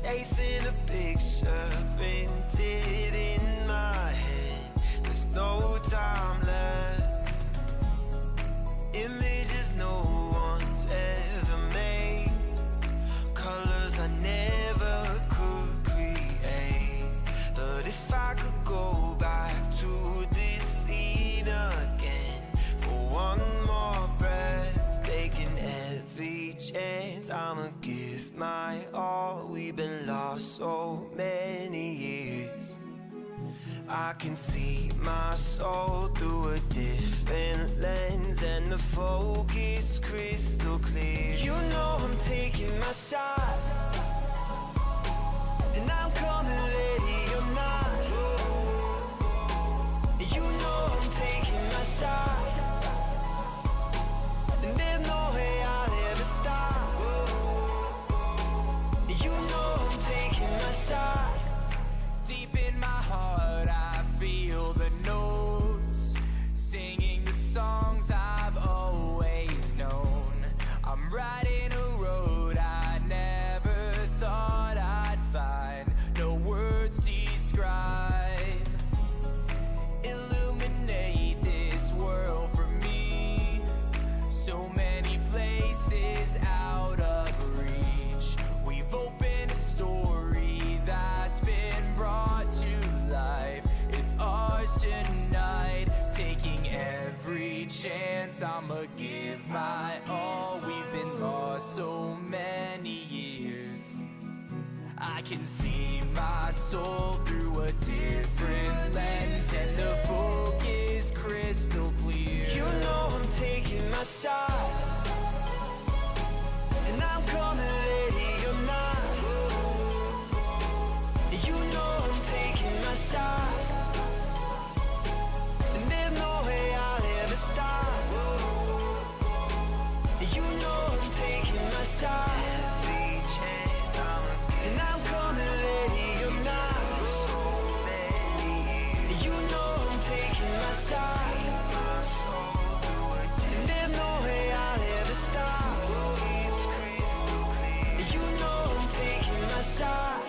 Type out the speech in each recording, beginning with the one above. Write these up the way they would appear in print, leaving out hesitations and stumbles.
chasing a picture printed in my head. There's no time left. Images no one's ever made, colors I never could create. But if I could go back to this scene again for one more breath, taking every chance, I'ma give my all. We've been lost so many years. I can see my soul through a different lens, and the focus crystal clear. You know I'm taking my shot, and I'm coming ready or not. You know I'm taking my shot, and there's no way I'll ever stop. You know I'm taking my shot. Deep in my heart I feel the notes, singing the songs I've always known. I'm riding a road I never thought I'd find no words describe. Illuminate this world for me. So many places out of reach. We've opened a story that's been brought to life. It's ours tonight. Taking every chance, I'ma give my all. We've been lost so many years. I can see my soul through a different lens, and the focus crystal clear. You know I'm taking my shot, and I'm coming ready or not. You know I'm taking my shot, and there's no way I'll ever stop. You know I'm taking my shot, and I'm coming ready or not. You know I'm taking my shot, and there's no way I'll ever stop. You know I'm taking my shot.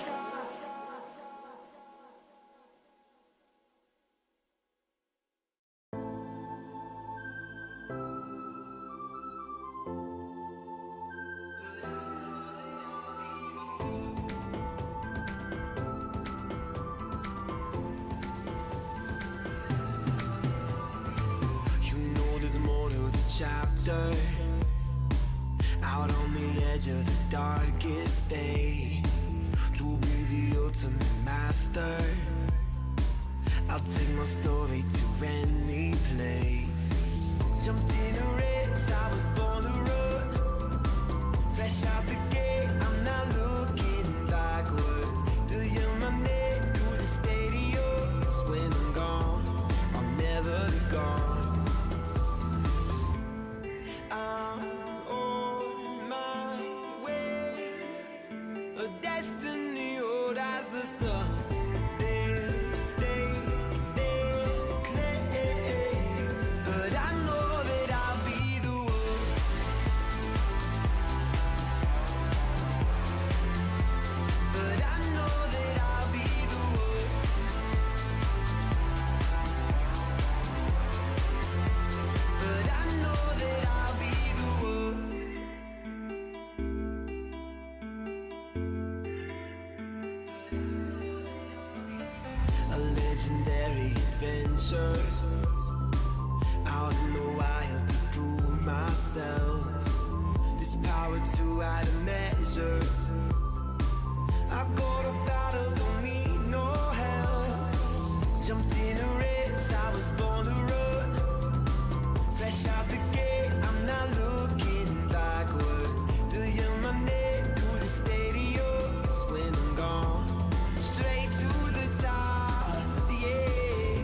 Chapter out on the edge of the darkest day, to be the ultimate master. I'll take my story to any place. Jumped in a race, I was born to run. Fresh out the gate, I'm not looking backwards. Building my name through the stadiums. When I'm gone, I'll never be gone. I'm on my way, a destiny old as the sun. They'll stay there claim, but I know that I'll be the one. But I know that I'll be the one. But I know that I'll be the one. A legendary adventure, out in the wild to prove myself. This power too out of measure. I go to battle, don't need no help. Jumped in a race, I was born to run. Fresh out the gate, I'm not looking backwards. Building my name through the stadiums. When I'm gone, straight to the top, yeah.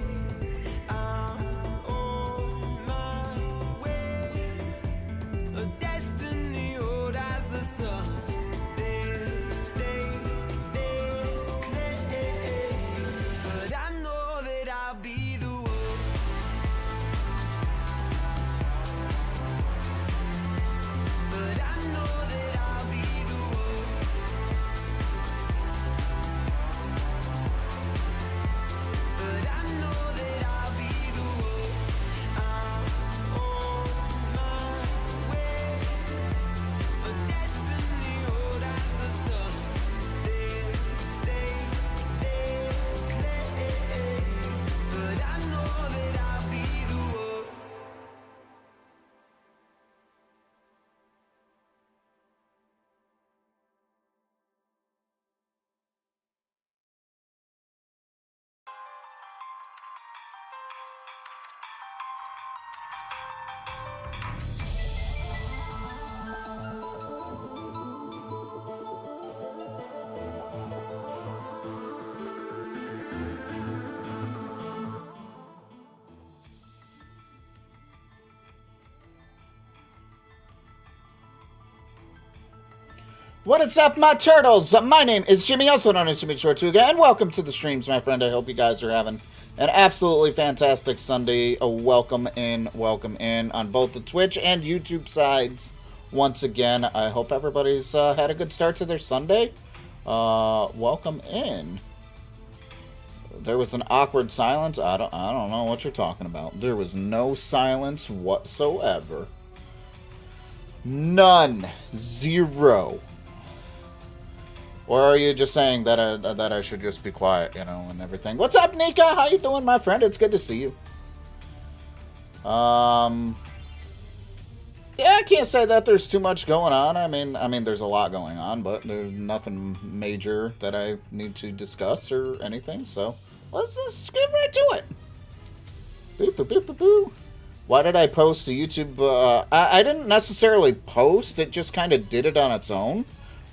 I'm on my way, a destiny old as the sun. They'll stay there claim, but I know that I'll be the one. What is up, my turtles? My name is Jimmy, also known as YmmijTortuga, and welcome to the streams, my friend. I hope you guys are having an absolutely fantastic Sunday. Welcome in on both the Twitch and YouTube sides. Once again, I hope everybody's had a good start to their Sunday. Welcome in. There was an awkward silence. I don't know what you're talking about. There was no silence whatsoever. None. Zero. Or are you just saying that I should just be quiet, you know, and everything? What's up, Nika? How you doing, my friend? It's good to see you. Yeah, I can't say that there's too much going on. I mean, there's a lot going on, but there's nothing major that I need to discuss or anything. So let's just get right to it. Boop, boop, boop, boop, boop. Why did I post to YouTube? I didn't necessarily post. It just kind of did it on its own.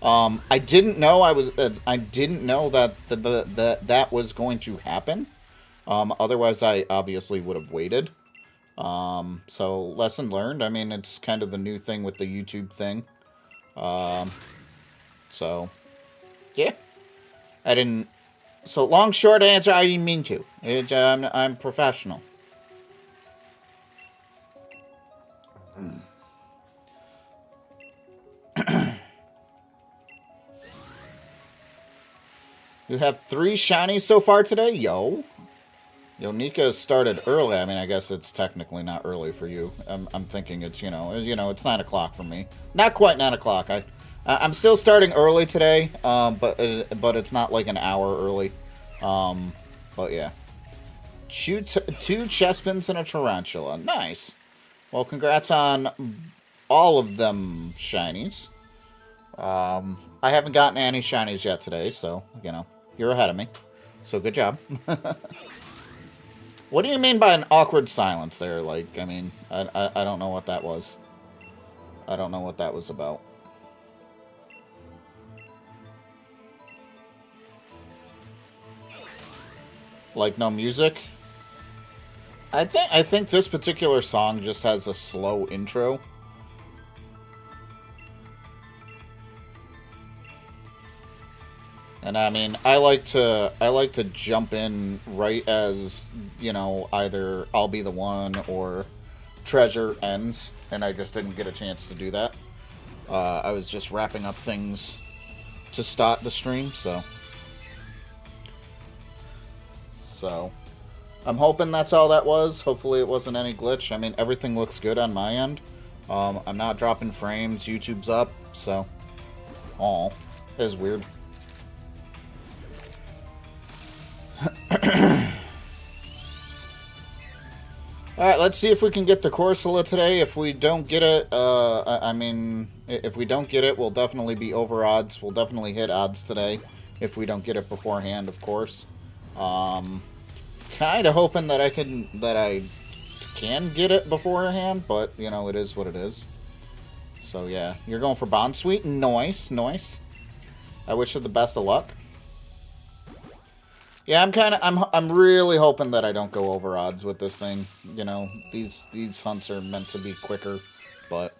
I didn't know I didn't know that that was going to happen. Otherwise, I obviously would have waited. So lesson learned. I mean, it's kind of the new thing with the YouTube thing. So yeah, I didn't. So long, short answer. I didn't mean to. I'm professional. You have 3 shinies so far today? Yo, Nika started early. I mean, I guess it's technically not early for you. I'm thinking it's, you know, it's 9 o'clock for me. Not quite 9 o'clock. I'm still starting early today, but it's not like an hour early. But yeah. 2 chestpins and a tarantula. Nice. Well, congrats on all of them shinies. I haven't gotten any shinies yet today, so, you know, you're ahead of me. So good job. What do you mean by an awkward silence there? Like, I mean, I don't know what that was. I don't know what that was about. Like, no music? I think this particular song just has a slow intro. And I mean, I like to jump in right as, you know, either I'll be the one or treasure ends, and I just didn't get a chance to do that. I was just wrapping up things to start the stream, so I'm hoping that's all that was. Hopefully it wasn't any glitch. I mean, everything looks good on my end. I'm not dropping frames. YouTube's up, so aw, that's weird. Alright, let's see if we can get the Corsola today. If we don't get it, I mean, if we don't get it, we'll definitely be over odds. We'll definitely hit odds today if we don't get it beforehand, of course. Kind of hoping that I can get it beforehand, but, you know, it is what it is. So, yeah. You're going for Bond Suite? Nice, nice. I wish you the best of luck. Yeah, I'm really hoping that I don't go over odds with this thing. You know, these hunts are meant to be quicker, but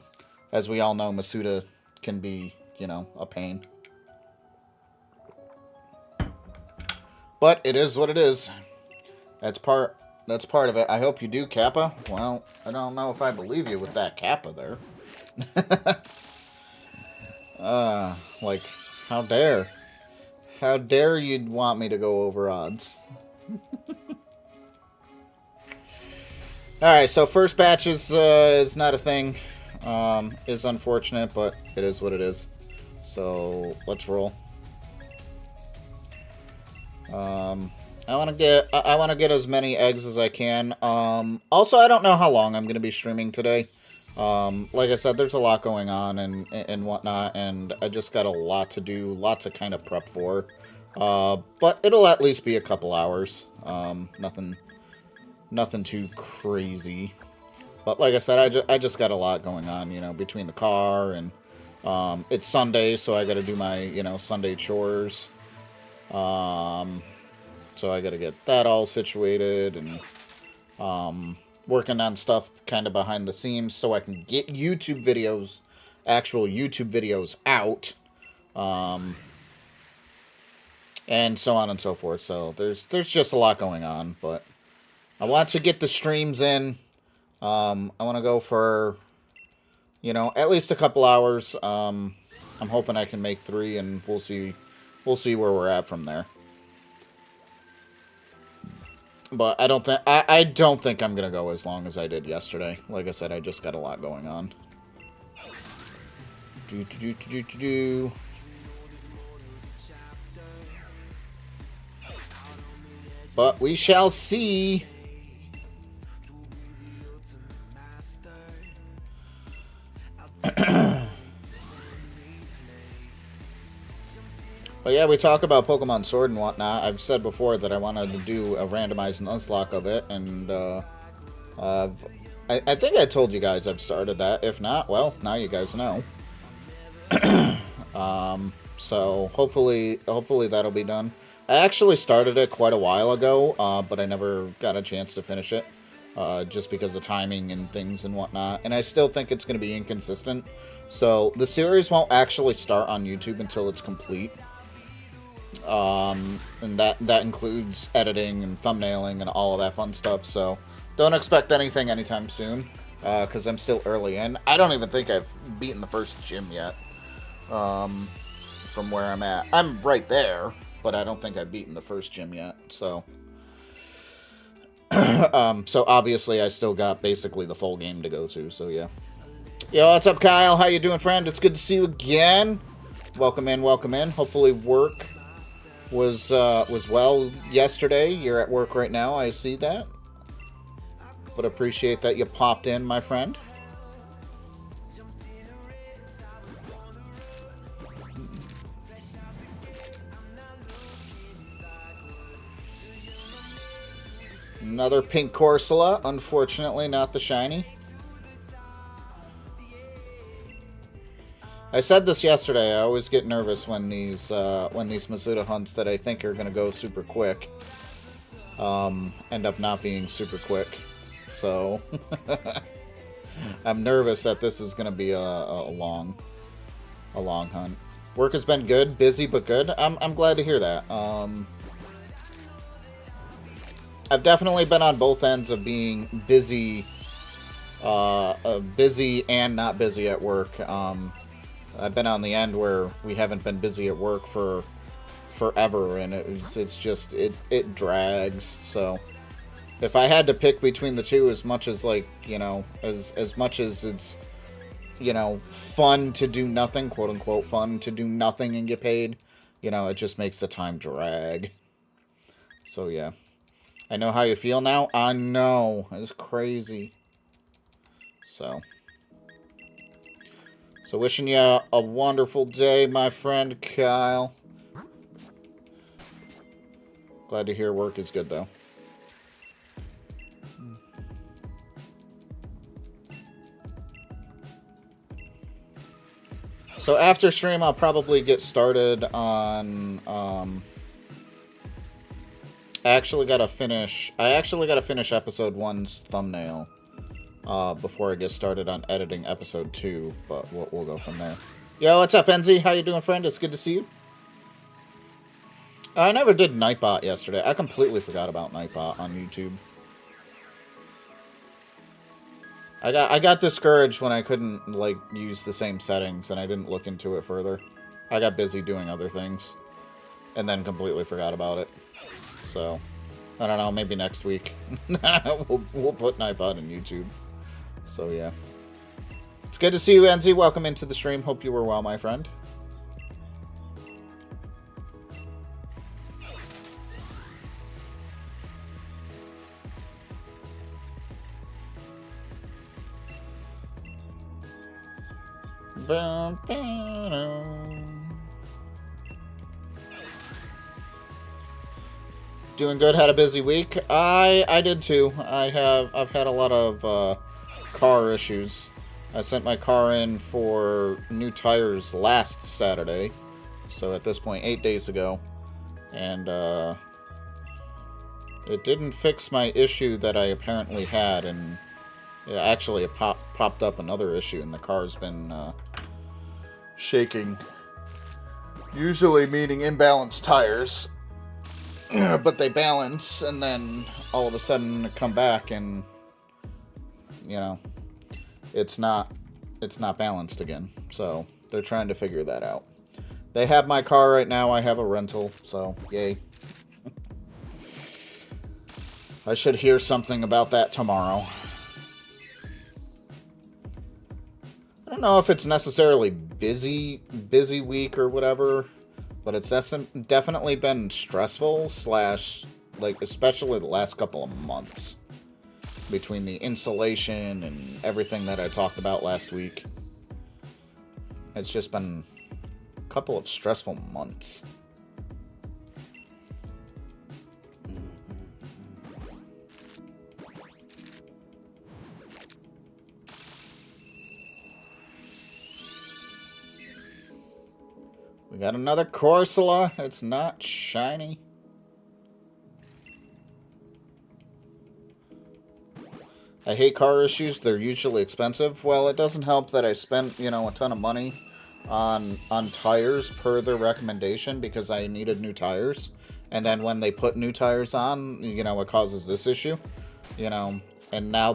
as we all know, Masuda can be, you know, a pain. But it is what it is. That's part of it. I hope you do, Kappa. Well, I don't know if I believe you with that Kappa there. Like, how dare? How dare you want me to go over odds? Alright, so first batch is not a thing. Is unfortunate, but it is what it is. So, let's roll. I want to get as many eggs as I can. Also, I don't know how long I'm going to be streaming today. Like I said, there's a lot going on and whatnot, and I just got a lot to do, lot to kind of prep for. But it'll at least be a couple hours. Nothing too crazy. But like I said, I just got a lot going on, you know, between the car and it's Sunday, so I got to do my, you know, Sunday chores. So I got to get that all situated and working on stuff kind of behind the scenes so I can get YouTube videos, actual YouTube videos out. And so on and so forth. So there's just a lot going on, but I want to get the streams in. I want to go for, at least a couple hours. I'm hoping I can make 3, and we'll see where we're at from there. But I don't think I'm gonna go as long as I did yesterday. Like I said, I just got a lot going on. But we shall see. But yeah, we talk about Pokemon Sword and whatnot. I've said before that I wanted to do a randomized Nuzlocke of it, and I think I told you guys I've started that. If not, well, now you guys know. So hopefully that'll be done. I actually started it quite a while ago, but I never got a chance to finish it, just because of timing and things and whatnot. And I still think it's going to be inconsistent. So the series won't actually start on YouTube until it's complete. And that includes editing and thumbnailing and all of that fun stuff. So don't expect anything anytime soon, because I'm still early in. I don't even think I've beaten the first gym yet, from where I'm at. I'm right there, but I don't think I've beaten the first gym yet. So, so obviously I still got basically the full game to go to. So yeah. Yo, what's up, Kyle? How you doing, friend? It's good to see you again. Welcome in, welcome in. Hopefully work was well yesterday. You're at work right now, I see that. But appreciate that you popped in, my friend. Another pink Corsola, unfortunately not the shiny. I said this yesterday, I always get nervous when these Masuda hunts that I think are going to go super quick end up not being super quick. So, I'm nervous that this is going to be a long hunt. Work has been good, busy but good. I'm glad to hear that. I've definitely been on both ends of being busy, busy and not busy at work. I've been on the end where we haven't been busy at work for forever, and it's just it drags. So if I had to pick between the two, as much as as much as it's fun to do nothing, quote unquote fun to do nothing and get paid, it just makes the time drag. So yeah, I know how you feel now. I know, it's crazy. So wishing you a wonderful day, my friend Kyle. Glad to hear work is good, though. So after stream, I'll probably get started on... I actually gotta finish episode 1's thumbnail. Before I get started on editing episode 2, but we'll go from there. Yo, what's up, NZ? How you doing, friend? It's good to see you. I never did Nightbot yesterday. I completely forgot about Nightbot on YouTube. I got discouraged when I couldn't use the same settings, and I didn't look into it further. I got busy doing other things, and then completely forgot about it. So, I don't know. Maybe next week we'll put Nightbot in YouTube. So, yeah. It's good to see you, NZ. Welcome into the stream. Hope you were well, my friend. Doing good. Had a busy week. I did too. I've had a lot of car issues. I sent my car in for new tires last Saturday, so at this point 8 days ago, and it didn't fix my issue that I apparently had, and it popped up another issue, and the car's been shaking Usually meaning imbalanced tires. But they balance, and then all of a sudden come back and, you know, it's not balanced again. So they're trying to figure that out. They have my car right now. I have a rental, so yay. I should hear something about that tomorrow. I don't know if it's necessarily busy week or whatever, but it's definitely been stressful / like, especially the last couple of months between the insulation and everything that I talked about last week. It's just been a couple of stressful months. We got another Corsola. It's not shiny. I hate car issues. They're usually expensive. Well, it doesn't help that I spent, a ton of money on tires per their recommendation because I needed new tires. And then when they put new tires on, it causes this issue. And now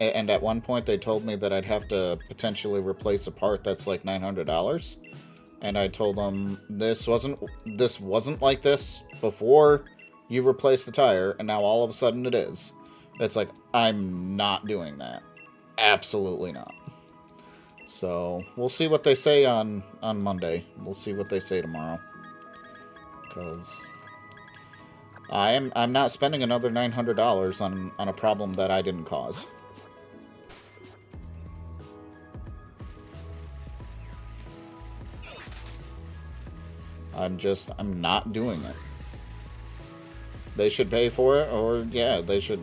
and at one point they told me that I'd have to potentially replace a part that's like $900. And I told them this wasn't like this before you replaced the tire, and now all of a sudden it is. It's like, I'm not doing that. Absolutely not. So we'll see what they say on Monday. We'll see what they say tomorrow. Because I'm not spending another $900 on a problem that I didn't cause. I'm not doing it. They should pay for it, or yeah, they should.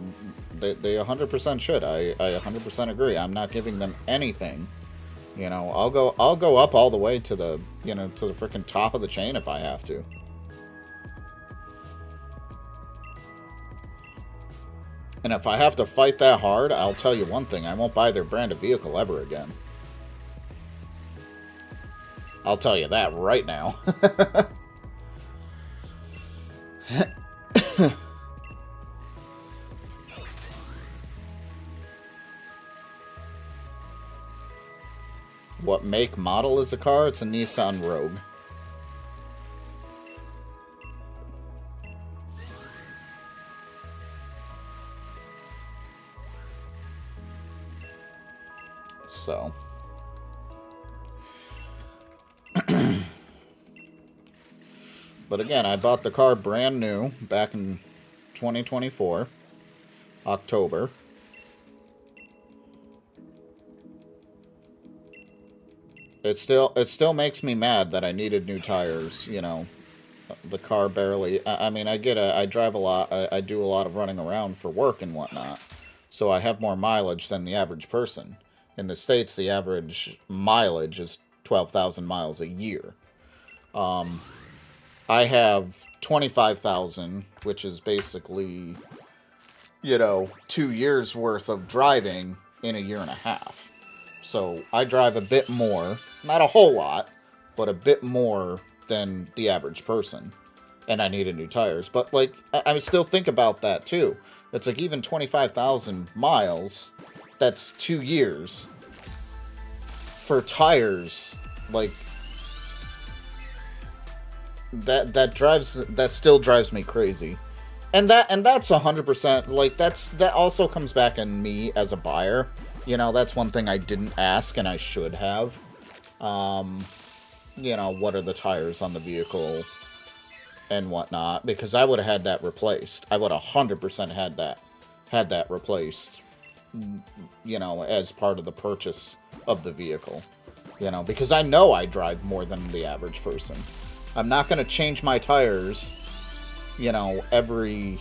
They 100% should. I 100% agree. I'm not giving them anything. I'll go up all the way to the to the freaking top of the chain if I have to. And if I have to fight that hard, I'll tell you one thing: I won't buy their brand of vehicle ever again. I'll tell you that right now. What make model is the car? It's a Nissan Rogue. So. But again, I bought the car brand new back in 2024, October. It still makes me mad that I needed new tires, The car barely... I mean, I get it. I drive a lot. I do a lot of running around for work and whatnot. So I have more mileage than the average person. In the States, the average mileage is 12,000 miles a year. I have 25,000, which is basically, 2 years worth of driving in a year and a half. So I drive a bit more, not a whole lot, but a bit more than the average person. And I needed new tires. But, I still think about that, too. It's like, even 25,000 miles, that's 2 years. For tires, that still drives me crazy. And that's 100%, that also comes back in me as a buyer. That's one thing I didn't ask and I should have. What are the tires on the vehicle and whatnot, because I would have had that replaced. I would have 100% had that replaced, as part of the purchase of the vehicle. Because I know I drive more than the average person. I'm not going to change my tires, every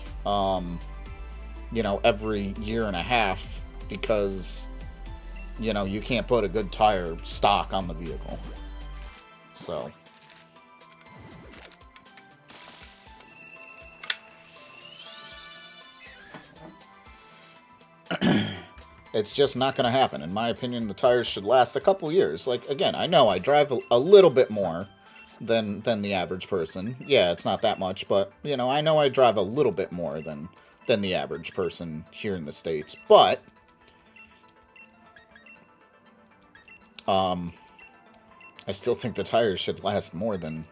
year and a half because, you can't put a good tire stock on the vehicle. So. It's just not going to happen. In my opinion, the tires should last a couple years. Again, I know I drive a little bit more than the average person. Yeah, it's not that much, but, you know I drive a little bit more than the average person here in the States. But, I still think the tires should last more than,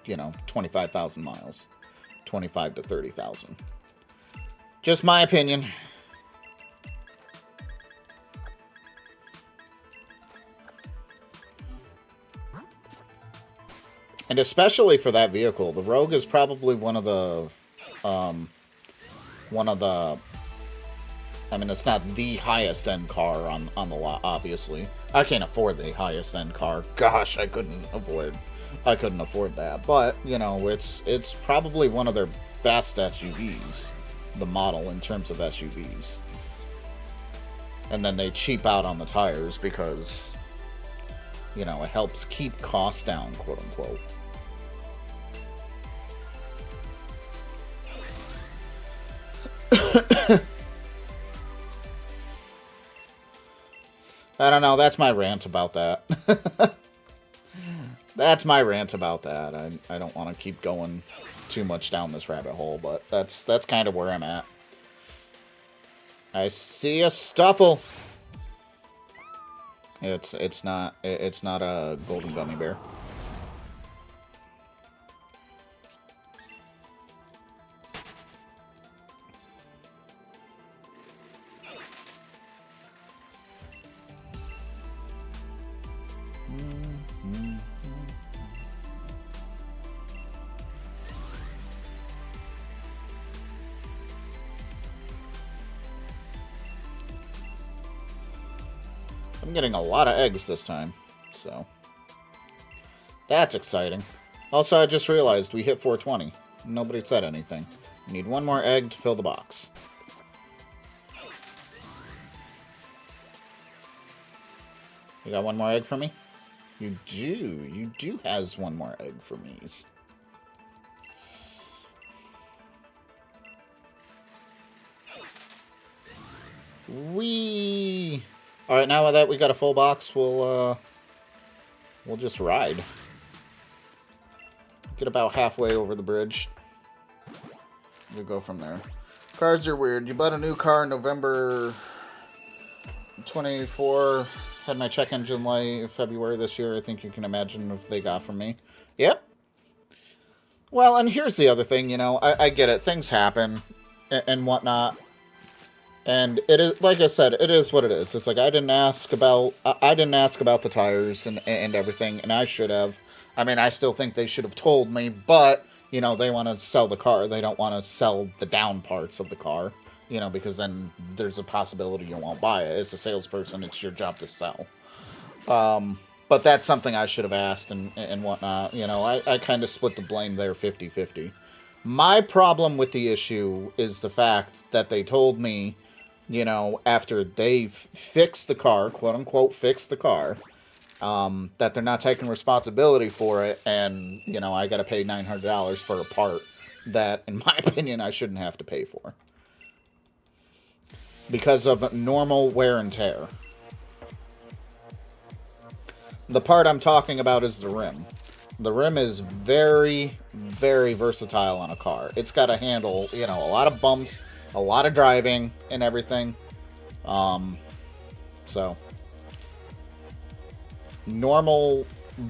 25,000 miles. 25 to 30,000. Just my opinion. And especially for that vehicle, the Rogue is probably one of the, I mean, it's not the highest end car on the lot, obviously. I can't afford the highest end car. Gosh, I couldn't afford that. But, it's probably one of their best SUVs, the model, in terms of SUVs. And then they cheap out on the tires because, it helps keep costs down, quote unquote. I don't know, that's my rant about that. That's my rant about that. I don't want to keep going too much down this rabbit hole, but that's kind of where I'm at. I see a Stuffle. It's not a golden gummy bear. I'm getting a lot of eggs this time, so that's exciting. Also, I just realized we hit 420. Nobody said anything. We need one more egg to fill the box. You got one more egg for me? You do. You do has one more egg for me. Whee! Alright, now that we got a full box, we'll just ride. Get about halfway over the bridge. We'll go from there. Cars are weird. You bought a new car in November 24. Had my check engine light in February this year. I think you can imagine what they got from me. Yep. Well, and here's the other thing, I get it. Things happen and whatnot. And it is, like I said, it is what it is. It's like I didn't ask about the tires and everything, and I should have. I mean, I still think they should have told me, but they want to sell the car. They don't want to sell the down parts of the car, because then there's a possibility you won't buy it. As a salesperson, it's your job to sell. But that's something I should have asked and whatnot. I kind of split the blame there 50-50. My problem with the issue is the fact that they told me, after they fixed the car, quote unquote, fixed the car, that they're not taking responsibility for it, and, I gotta pay $900 for a part that, in my opinion, I shouldn't have to pay for. Because of normal wear and tear. The part I'm talking about is the rim. The rim is very, very versatile on a car. It's got to handle, a lot of bumps, a lot of driving, and everything. So, normal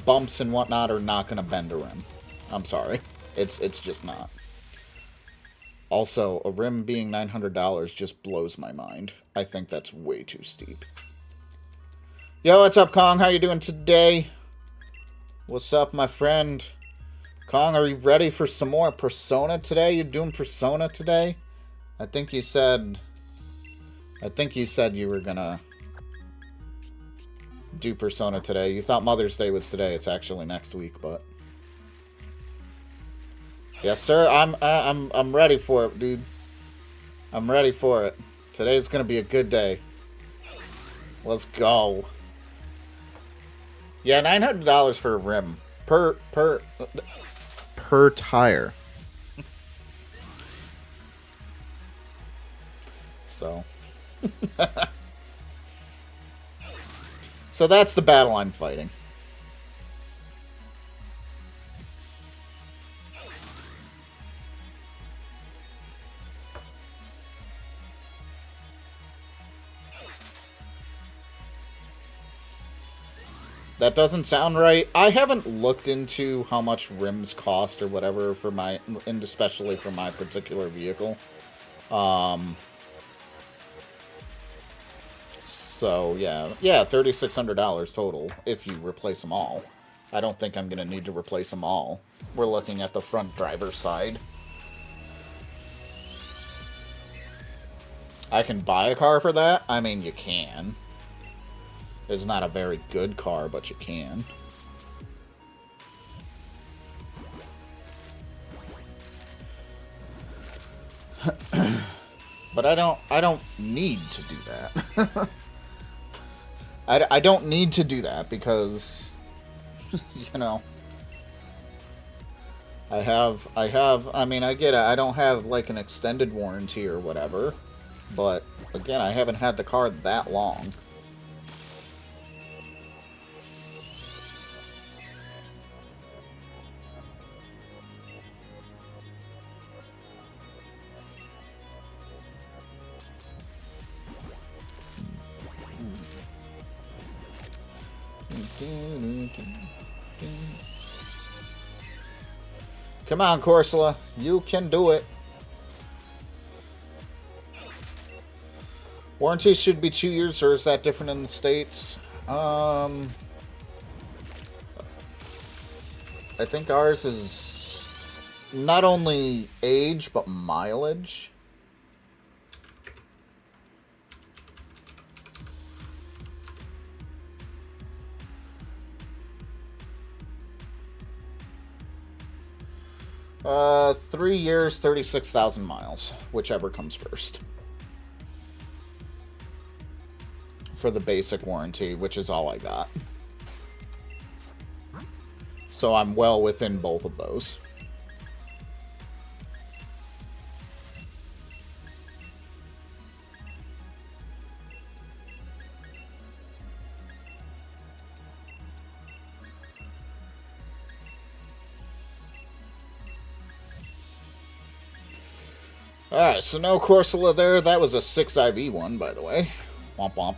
bumps and whatnot are not going to bend a rim. I'm sorry. It's just not. Also, a rim being $900 just blows my mind. I think that's way too steep. Yo, what's up, Kong? How you doing today? What's up, my friend? Kong, are you ready for some more Persona today? You doing Persona today? I think you said you were gonna do Persona today. You thought Mother's Day was today. It's actually next week, but yes, sir. I'm ready for it, dude. I'm ready for it. Today's gonna be a good day. Let's go. Yeah, $900 for a rim per tire. So, so that's the battle I'm fighting. That doesn't sound right. I haven't looked into how much rims cost or whatever for my, and especially for my particular vehicle. So yeah, $3,600 total if you replace them all. I don't think I'm gonna need to replace them all. We're looking at the front driver's side. I can buy a car for that. I mean, you can. It's not a very good car, but you can. But I don't need to do that. I don't need to do that because, you know, I mean, I get it. I don't have like an extended warranty or whatever, but again, I haven't had the car that long. Come on, Corsola. You can do it. Warranty should be 2 years, or is that different in the States? I think ours is not only age, but mileage. Uh, 3 years, 36,000 miles, whichever comes first. For the basic warranty, which is all I got. So I'm well within both of those. Alright, so no Corsola there. That was a 6IV one, by the way. Womp womp.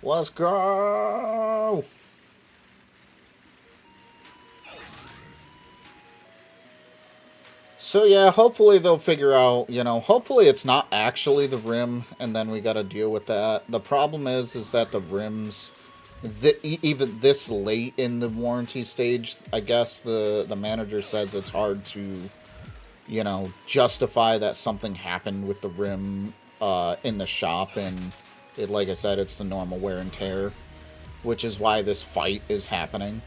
Let's go! So yeah, hopefully they'll figure out, you know, hopefully it's not actually the rim, and then we gotta deal with that. The problem is that the rims, even this late in the warranty stage, I guess the manager says it's hard to, you know, justify that something happened with the rim in the shop, and it, like I said, it's the normal wear and tear, which is why this fight is happening.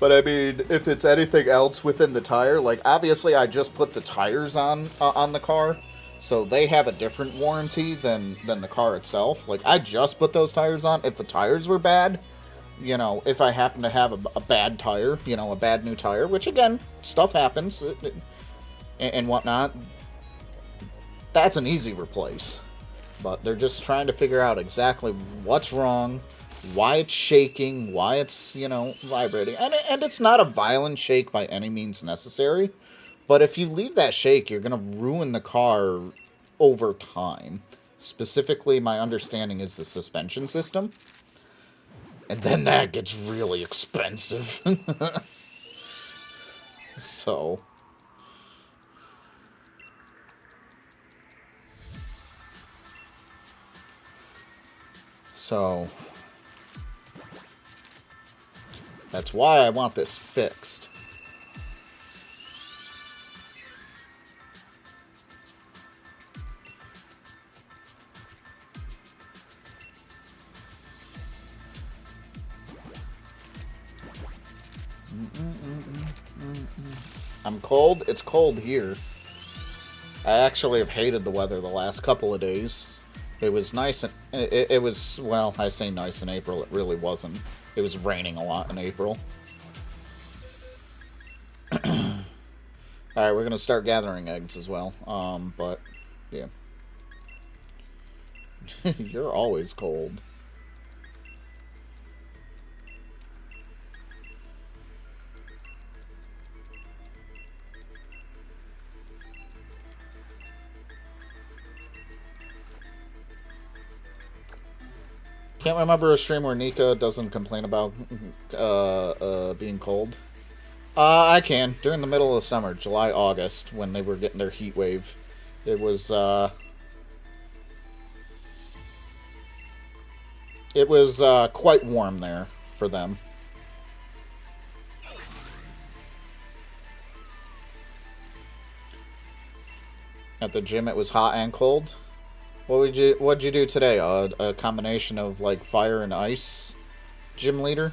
But I mean, if it's anything else within the tire, like obviously I just put the tires on the car, so they have a different warranty than the car itself. Like I just put those tires on. If the tires were bad, you know, if I happen to have a bad tire, you know, a bad new tire, which again, stuff happens and whatnot, that's an easy replace. But they're just trying to figure out exactly what's wrong, why it's shaking, why it's, you know, vibrating. And it's not a violent shake by any means necessary. But if you leave that shake, you're going to ruin the car over time. Specifically, my understanding is the suspension system. And then that gets really expensive. So... that's why I want this fixed. I'm cold. It's cold here. I actually have hated the weather the last couple of days. It was nice, and it was, well, I say nice in April, it really wasn't. It was raining a lot in April. Alright, we're gonna start gathering eggs as well. But, yeah. You're always cold. Can't remember a stream where Nika doesn't complain about being cold. I can. During the middle of summer, July, August, when they were getting their heat wave, it was quite warm there for them. At the gym, it was hot and cold. What'd you do today? A combination of like fire and ice, gym leader.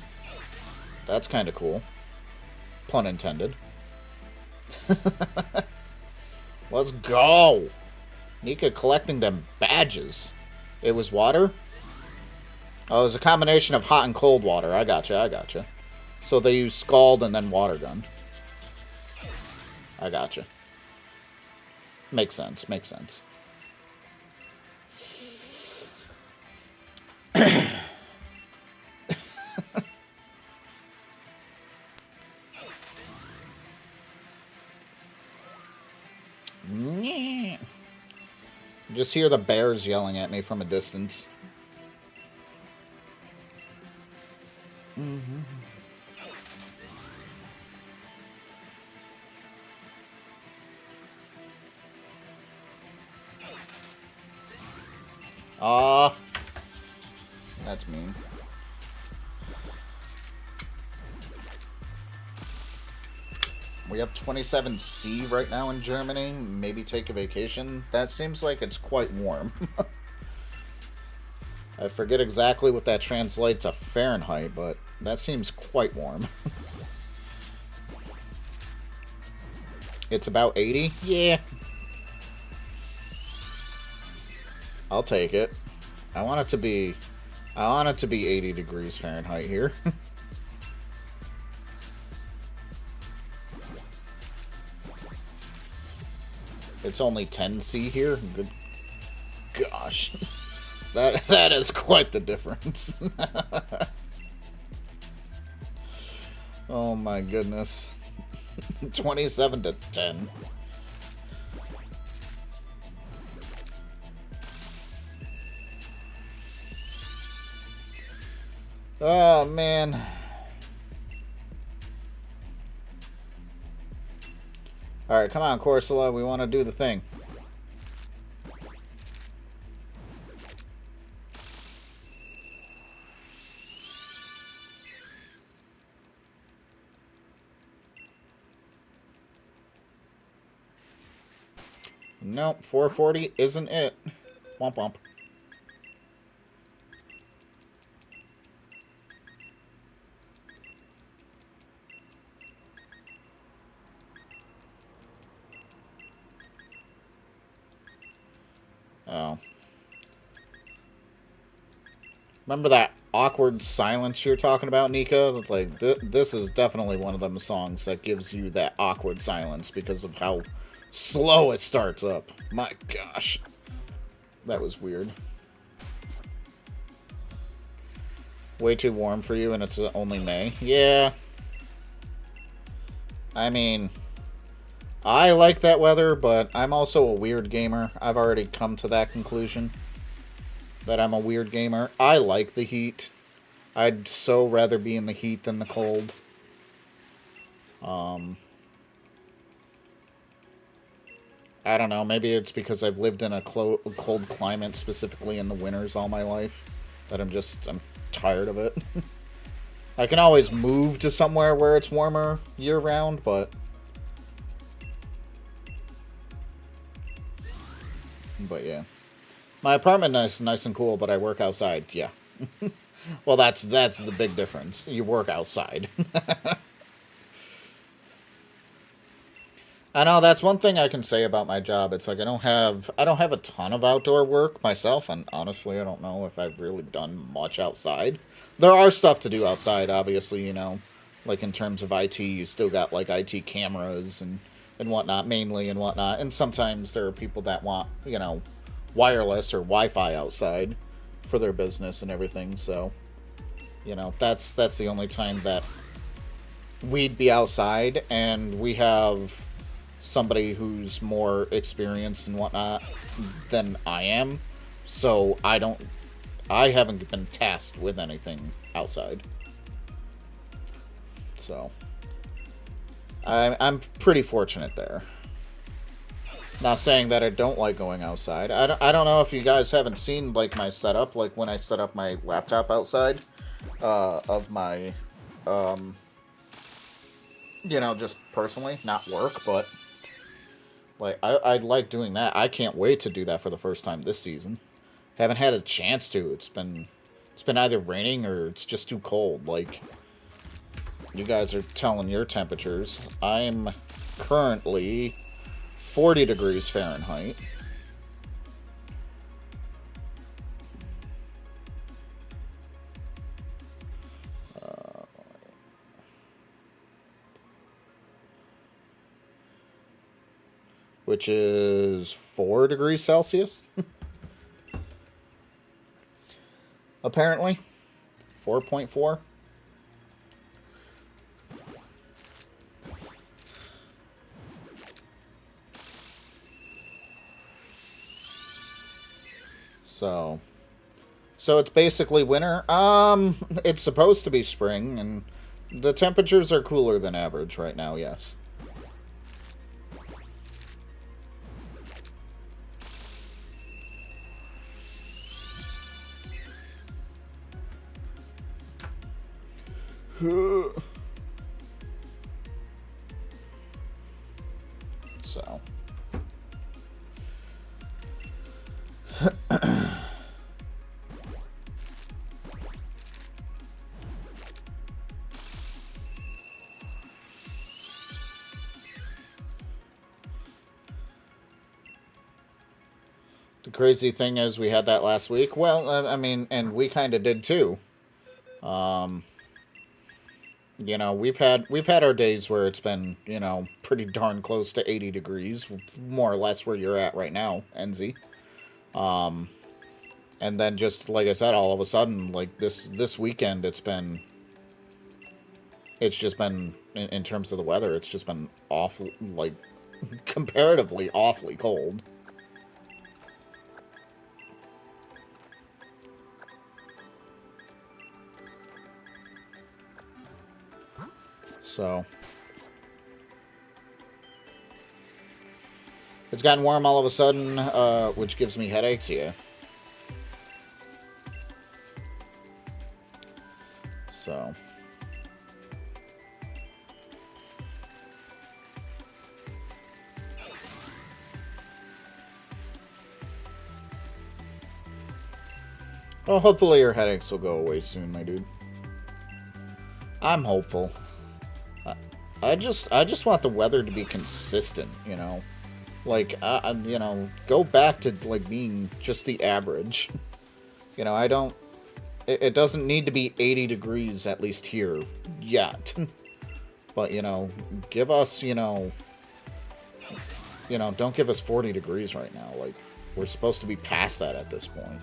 That's kind of cool. Pun intended. Let's go. Nika collecting them badges. It was water. Oh, it was a combination of hot and cold water. I gotcha. So they use scald and then water gun. I gotcha. Makes sense. Just hear the bears yelling at me from a distance. That's mean. We have 27C right now in Germany. Maybe take a vacation. That seems like it's quite warm. I forget exactly what that translates to Fahrenheit, but that seems quite warm. It's about 80? Yeah. I'll take it. I want it to be 80 degrees Fahrenheit here. It's only 10C here? Good gosh. That is quite the difference. Oh my goodness. 27 to 10. Oh man. Alright, come on, Corsola. We want to do the thing. Nope, 440 isn't it. Womp womp. Oh. Remember that awkward silence you're talking about, Nika? Like, this is definitely one of them songs that gives you that awkward silence because of how slow it starts up. My gosh. That was weird. Way too warm for you and it's only May? Yeah. I mean, I like that weather, but I'm also a weird gamer. I've already come to that conclusion. That I'm a weird gamer. I like the heat. I'd so rather be in the heat than the cold. I don't know, maybe it's because I've lived in a cold climate, specifically in the winters all my life, that I'm tired of it. I can always move to somewhere where it's warmer year-round, but yeah. My apartment is nice and cool, but I work outside, yeah. Well, that's the big difference. You work outside. I know that's one thing I can say about my job. It's like I don't have a ton of outdoor work myself, and honestly, I don't know if I've really done much outside. There are stuff to do outside, obviously, you know, like in terms of IT, you still got like IT cameras and and whatnot, mainly and whatnot. And sometimes there are people that want, wireless or Wi-Fi outside for their business and everything. So, that's the only time that we'd be outside, and we have somebody who's more experienced and whatnot than I am. So I haven't been tasked with anything outside. So I'm pretty fortunate there. Not saying that I don't like going outside. I don't know if you guys haven't seen like my setup, like when I set up my laptop outside of my just personally, not work, but like I like doing that. I can't wait to do that for the first time this season. Haven't had a chance to. It's been either raining or it's just too cold. Like, you guys are telling your temperatures. I'm currently 40 degrees Fahrenheit. Which is 4 degrees Celsius. Apparently. 4.4. So it's basically winter. It's supposed to be spring, and the temperatures are cooler than average right now, yes. So. The crazy thing is we had that last week. Well, I mean, and we kind of did too. We've had our days where it's been, pretty darn close to 80 degrees, more or less where you're at right now, NZ. And then just like I said, all of a sudden, like this weekend, it's just been in terms of the weather, it's just been awful, like comparatively awfully cold. So it's gotten warm all of a sudden, which gives me headaches, yeah. So well, hopefully your headaches will go away soon, my dude. I'm hopeful. I just want the weather to be consistent, Like, go back to, like, being just the average. I don't... It doesn't need to be 80 degrees, at least here, yet. But, give us, don't give us 40 degrees right now. Like, we're supposed to be past that at this point.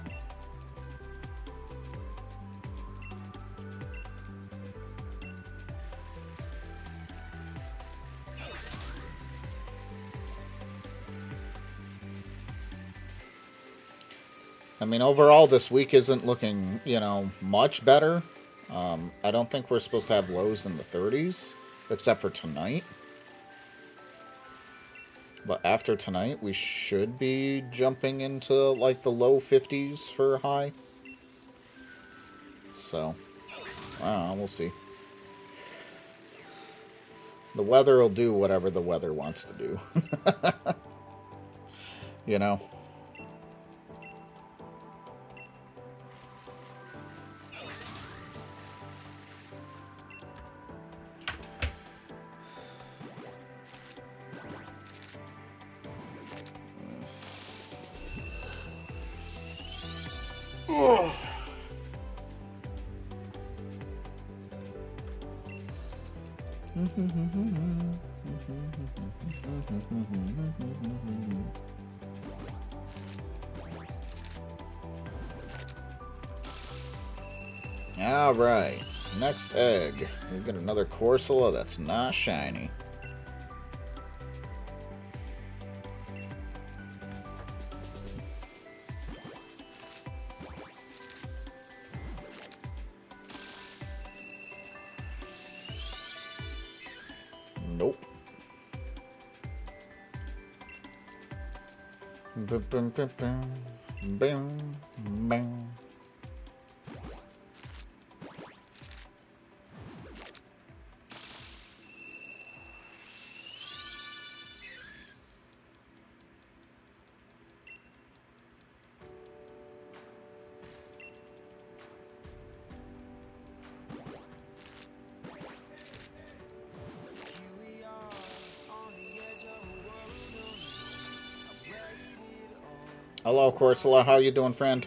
I mean, overall, this week isn't looking, much better. I don't think we're supposed to have lows in the 30s, except for tonight. But after tonight, we should be jumping into, like, the low 50s for a high. So, I don't know, we'll see. The weather will do whatever the weather wants to do. Alright, next egg. We get another Corsola that's not shiny. Nope. Boom, boom, boom, boom. Boom, boom. Hello, Corsola. How you doing, friend?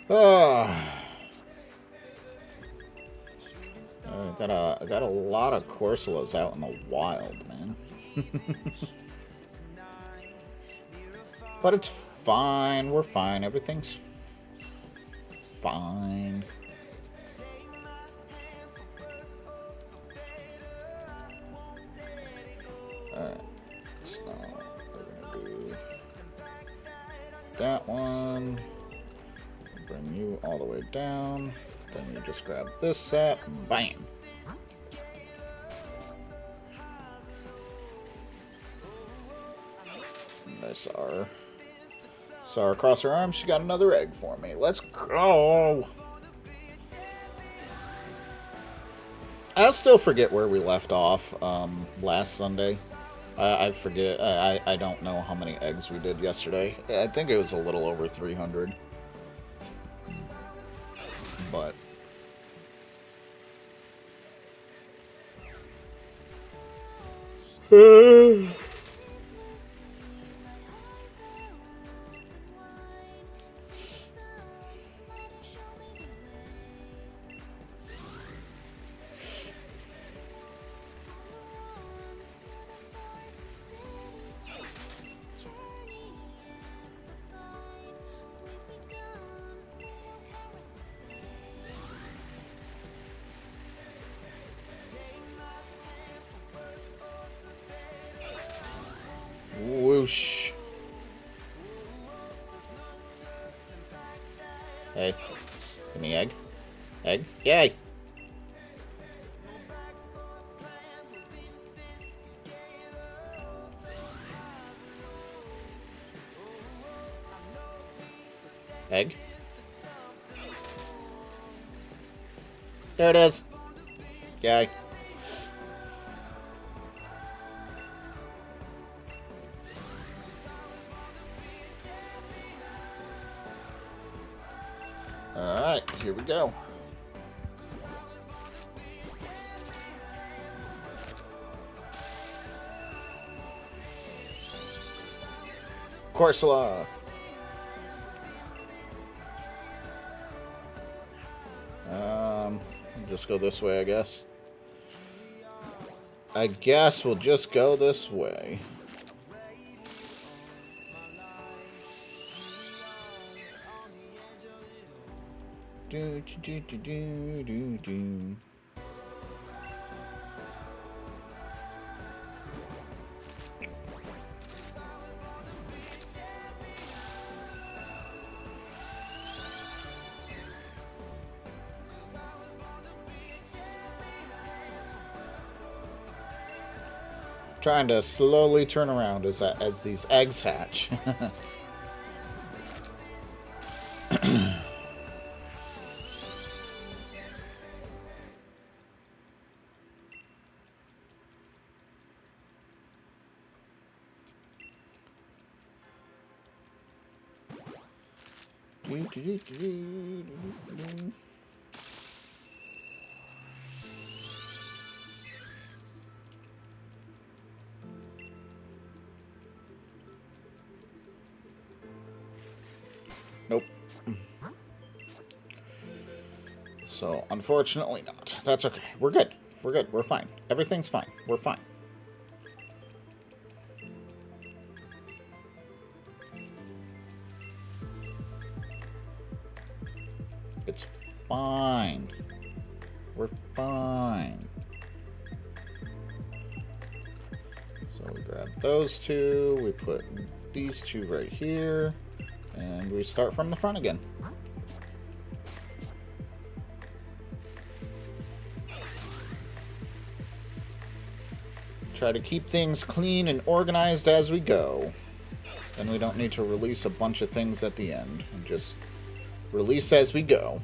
I got a lot of Corsolas out in the wild, man. But it's fine. We're fine. Everything's fine. Alright. So, we're gonna do that one. Bring you all the way down. Then you just grab this set. Bam! And I saw her cross her arms. She got another egg for me. Let's go! I still forget where we left off last Sunday. I forget. I don't know how many eggs we did yesterday. I think it was a little over 300. But whoosh. Hey, give me egg. Egg. Yay! Egg. There it is. Yay. Alright, here we go. Corsola. Just go this way, I guess. I guess we'll just go this way. Do do do do do do. Trying to slowly turn around as these eggs hatch. Nope. So, unfortunately not. That's okay. We're good. We're good. We're fine. Everything's fine. We're fine. It's fine. We're fine. So we grab those two. We put these two right here. And we start from the front again. Try to keep things clean and organized as we go. And we don't need to release a bunch of things at the end. Just release as we go.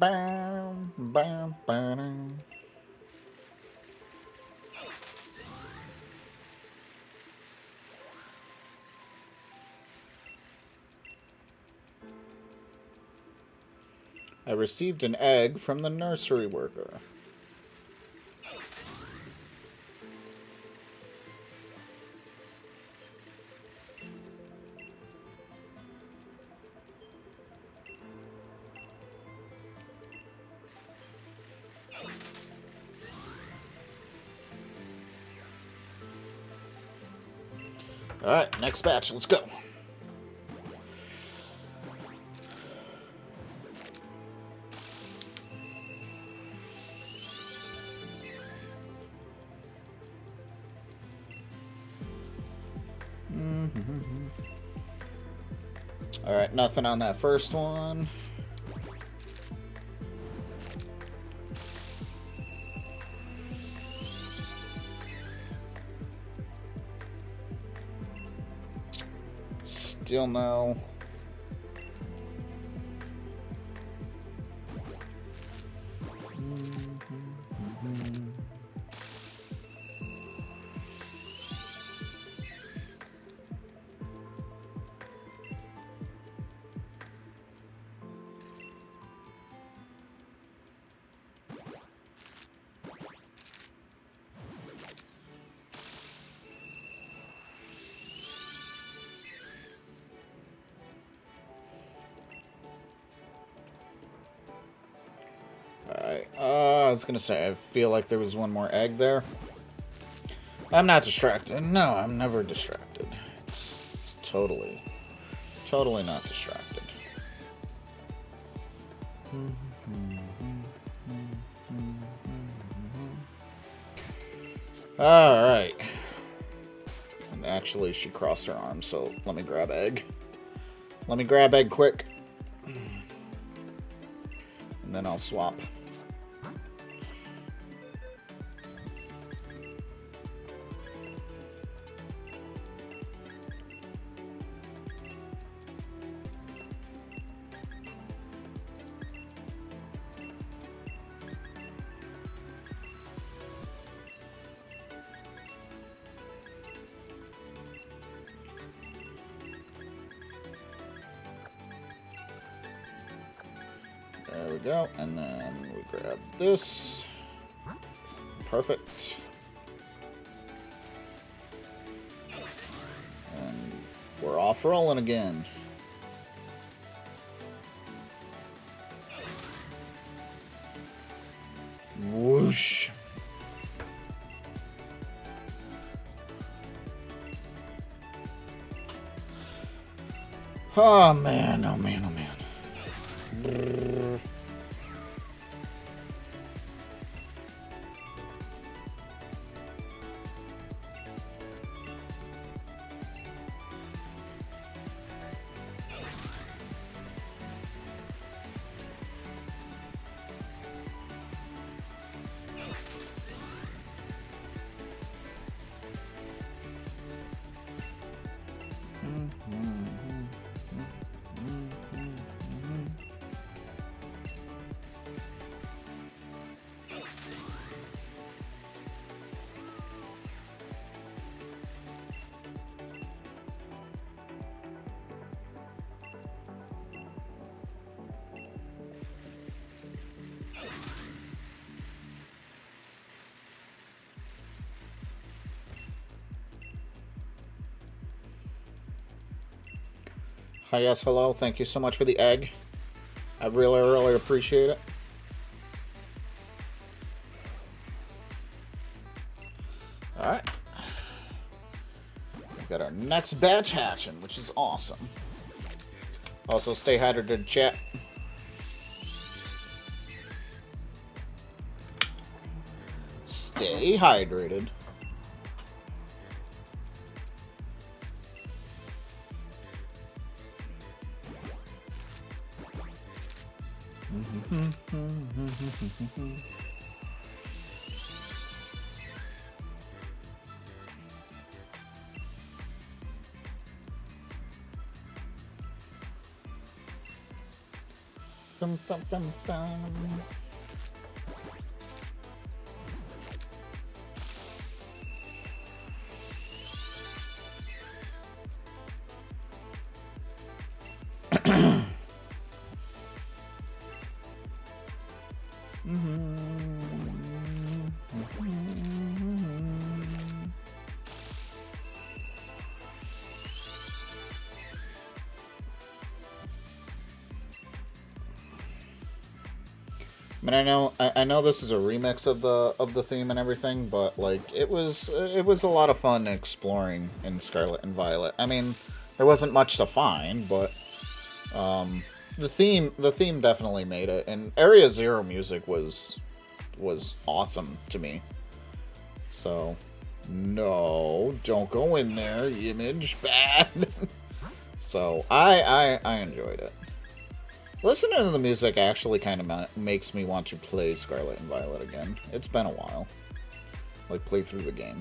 Bam, bam, bam. I received an egg from the nursery worker. Alright, next batch, let's go. Alright, nothing on that first one. Still no. Alright, I was gonna say, I feel like there was one more egg there. I'm not distracted. No, I'm never distracted. It's totally not distracted. Alright. And actually, she crossed her arms, so let me grab egg. Let me grab egg quick. And then I'll swap. There we go, and then we grab this. Perfect. And we're off rolling again. Whoosh. Oh man, oh man, oh man. Hi, yes, hello. Thank you so much for the egg. I really, really appreciate it. Alright. We've got our next batch hatching, which is awesome. Also, stay hydrated, chat. Stay hydrated. Bum, bum, bum, bum. I mean, I know this is a remix of the theme and everything, but like it was a lot of fun exploring in Scarlet and Violet. I mean, there wasn't much to find, but the theme definitely made it, and Area Zero music was awesome to me. So, no, don't go in there, Image, bad. So I enjoyed it. Listening to the music actually kind of makes me want to play Scarlet and Violet again. It's been a while. Like, play through the game.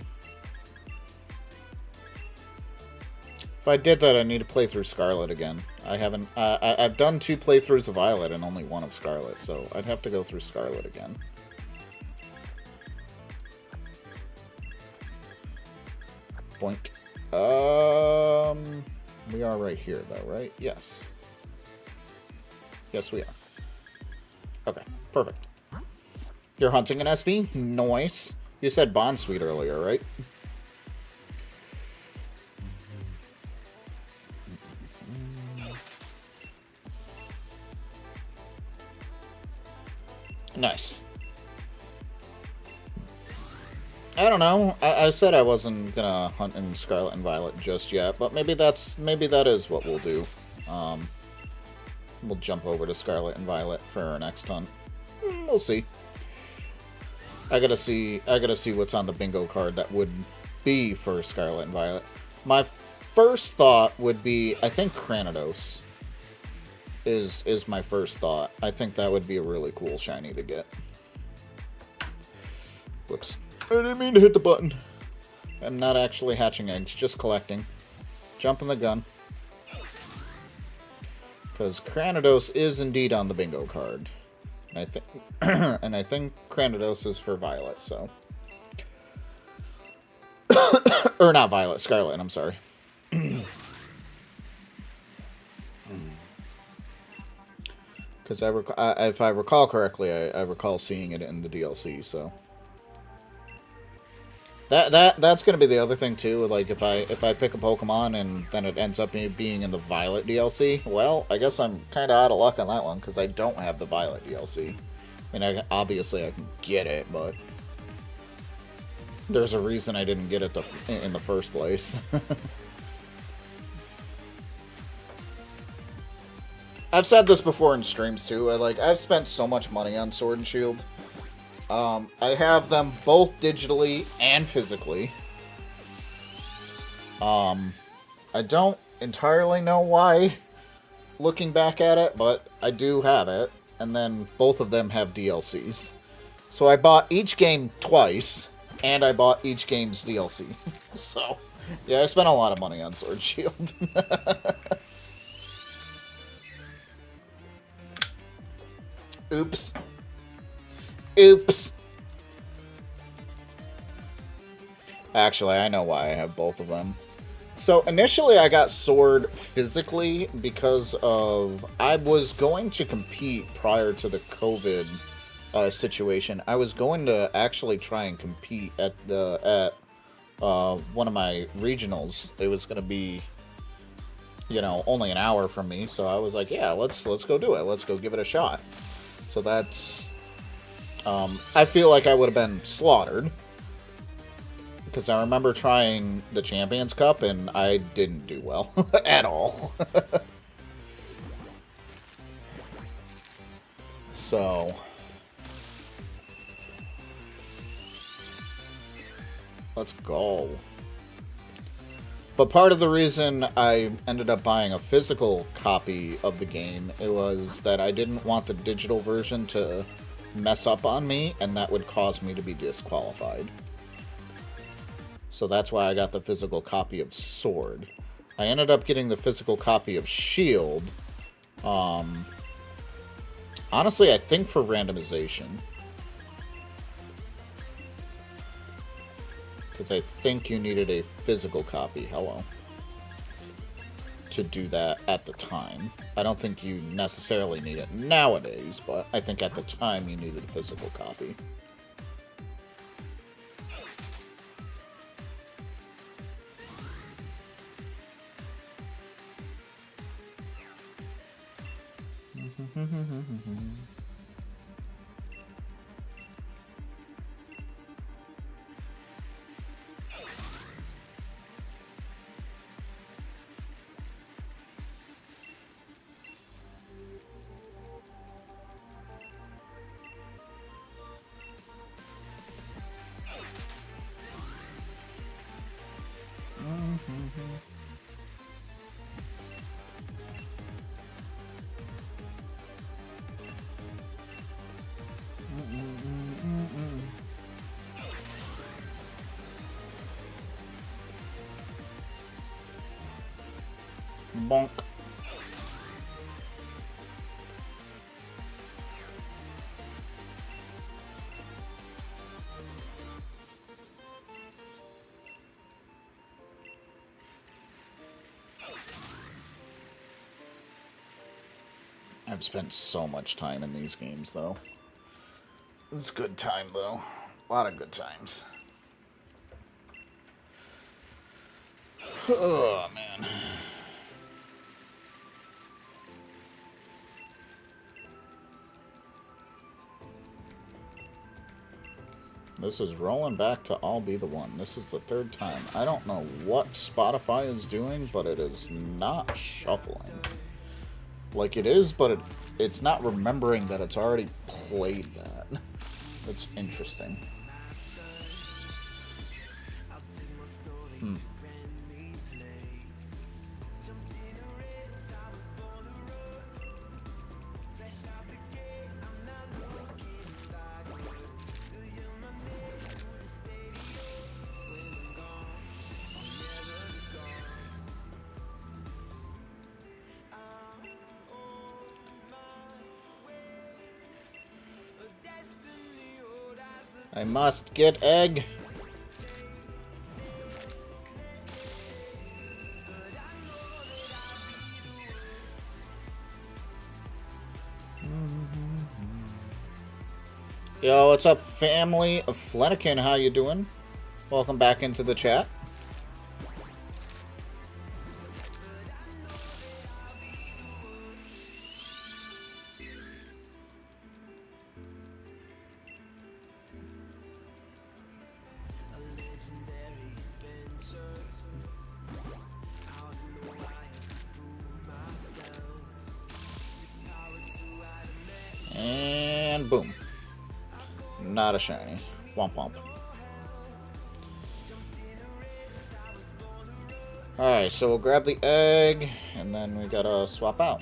If I did that, I need to play through Scarlet again. I haven't... I've done 2 playthroughs of Violet and only 1 of Scarlet, so I'd have to go through Scarlet again. Boink. We are right here, though, right? Yes. Yes, we are. Okay, perfect. You're hunting an SV? Nice. You said Bond Suite earlier, right? Nice. I don't know. I said I wasn't gonna hunt in Scarlet and Violet just yet, but maybe that is what we'll do. We'll jump over to Scarlet and Violet for our next hunt. We'll see. I gotta see what's on the bingo card that would be for Scarlet and Violet. My first thought would be, I think Cranidos is my first thought. I think that would be a really cool shiny to get. Whoops. I didn't mean to hit the button. I'm not actually hatching eggs, just collecting. Jumping the gun. Because Cranidos is indeed on the bingo card. And I think Cranidos is for Violet, so. Or not Violet, Scarlet, I'm sorry. Because if I recall correctly, I recall seeing it in the DLC, so. That's gonna be the other thing too. Like if I pick a Pokemon and then it ends up being in the Violet DLC, well, I guess I'm kind of out of luck on that one because I don't have the Violet DLC. I mean, obviously I can get it, but there's a reason I didn't get it in the first place. I've said this before in streams too. I've spent so much money on Sword and Shield. I have them both digitally and physically. I don't entirely know why, looking back at it, but I do have it. And then both of them have DLCs. So I bought each game twice, and I bought each game's DLC. So, yeah, I spent a lot of money on Sword and Shield. Oops. Oops. Actually, I know why I have both of them. So, initially I got Sword physically because of... I was going to compete prior to the COVID situation. I was going to actually try and compete at one of my regionals. It was going to be you know, only an hour from me, so I was like, yeah, let's go do it. Let's go give it a shot. So that's, I feel like I would have been slaughtered, because I remember trying the Champions Cup and I didn't do well at all. So let's go. But part of the reason I ended up buying a physical copy of the game, it was that I didn't want the digital version to mess up on me, and that would cause me to be disqualified. So that's why I got the physical copy of Sword. I ended up getting the physical copy of Shield. Honestly, I think for randomization. Because I think you needed a physical copy, to do that at the time. I don't think you necessarily need it nowadays, but I think at the time you needed a physical copy. Bonk. I've spent so much time in these games, though. It's good time, though. A lot of good times. Oh, man. This is rolling back to I'll Be the One. This is the third time. I don't know what Spotify is doing, but it is not shuffling. Like it is, but it's not remembering that it's already played that. That's interesting. I must get egg. Yo, what's up, family of Flanagan? How you doing? Welcome back into the chat. And boom. Not a shiny. Womp womp. Alright, so we'll grab the egg, and then we gotta swap out.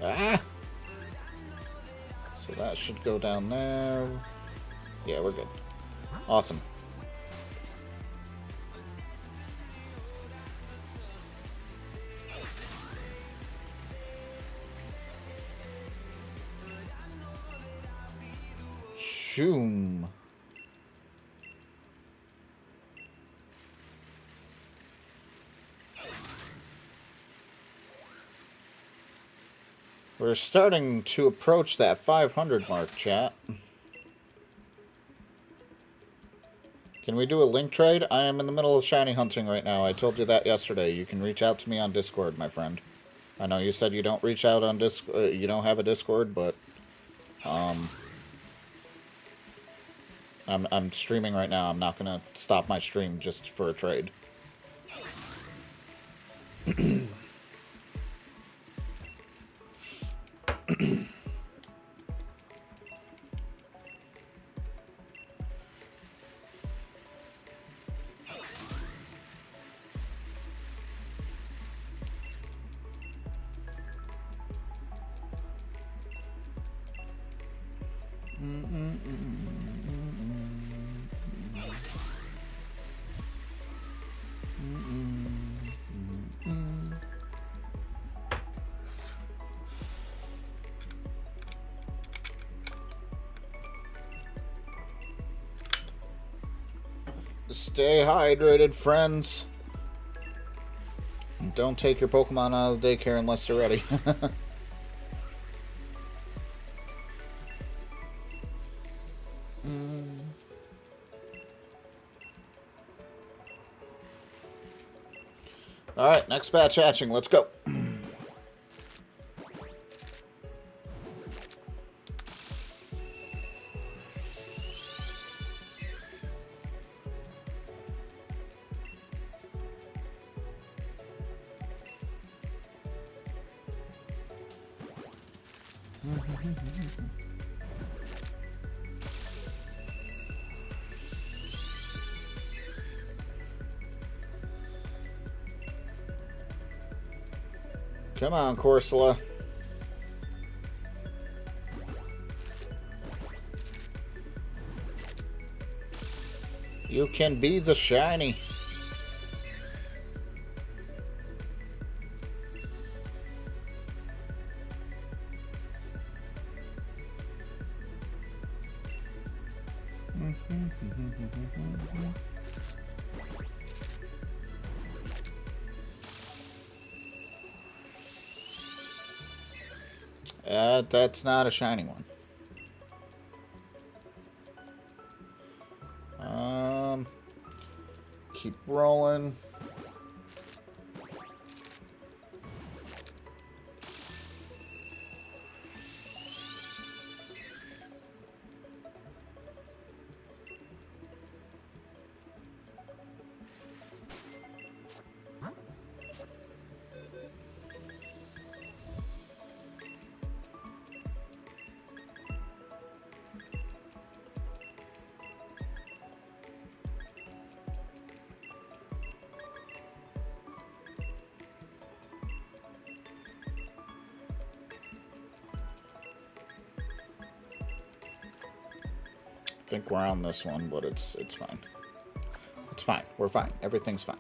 Ah! So that should go down there. Yeah, we're good. Awesome. Shoom. We're starting to approach that 500 mark, chat. Can we do a link trade? I am in the middle of shiny hunting right now. I told you that yesterday. You can reach out to me on Discord, my friend. I know you said you don't reach out on Discord. You don't have a Discord, but I'm streaming right now. I'm not gonna stop my stream just for a trade. Stay hydrated, friends. And don't take your Pokemon out of the daycare unless they're ready. Alright, next batch hatching. Let's go. Come on, Corsola. You can be the shiny. That's not a shiny one. Keep rolling. I think we're on this one, but it's fine. It's fine. We're fine. Everything's fine.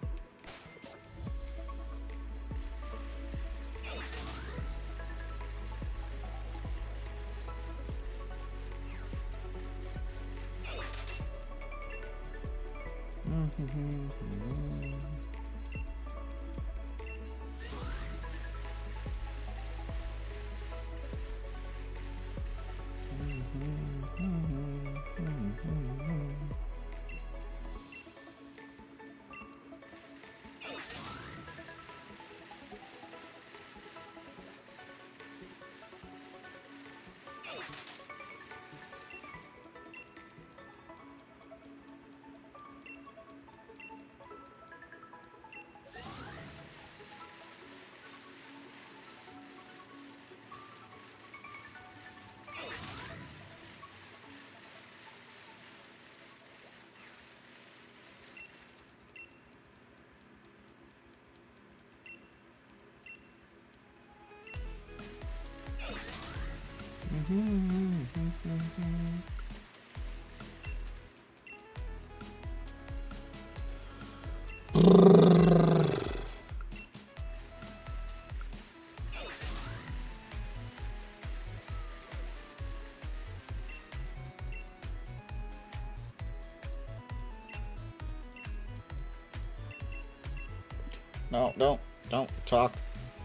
No, don't talk.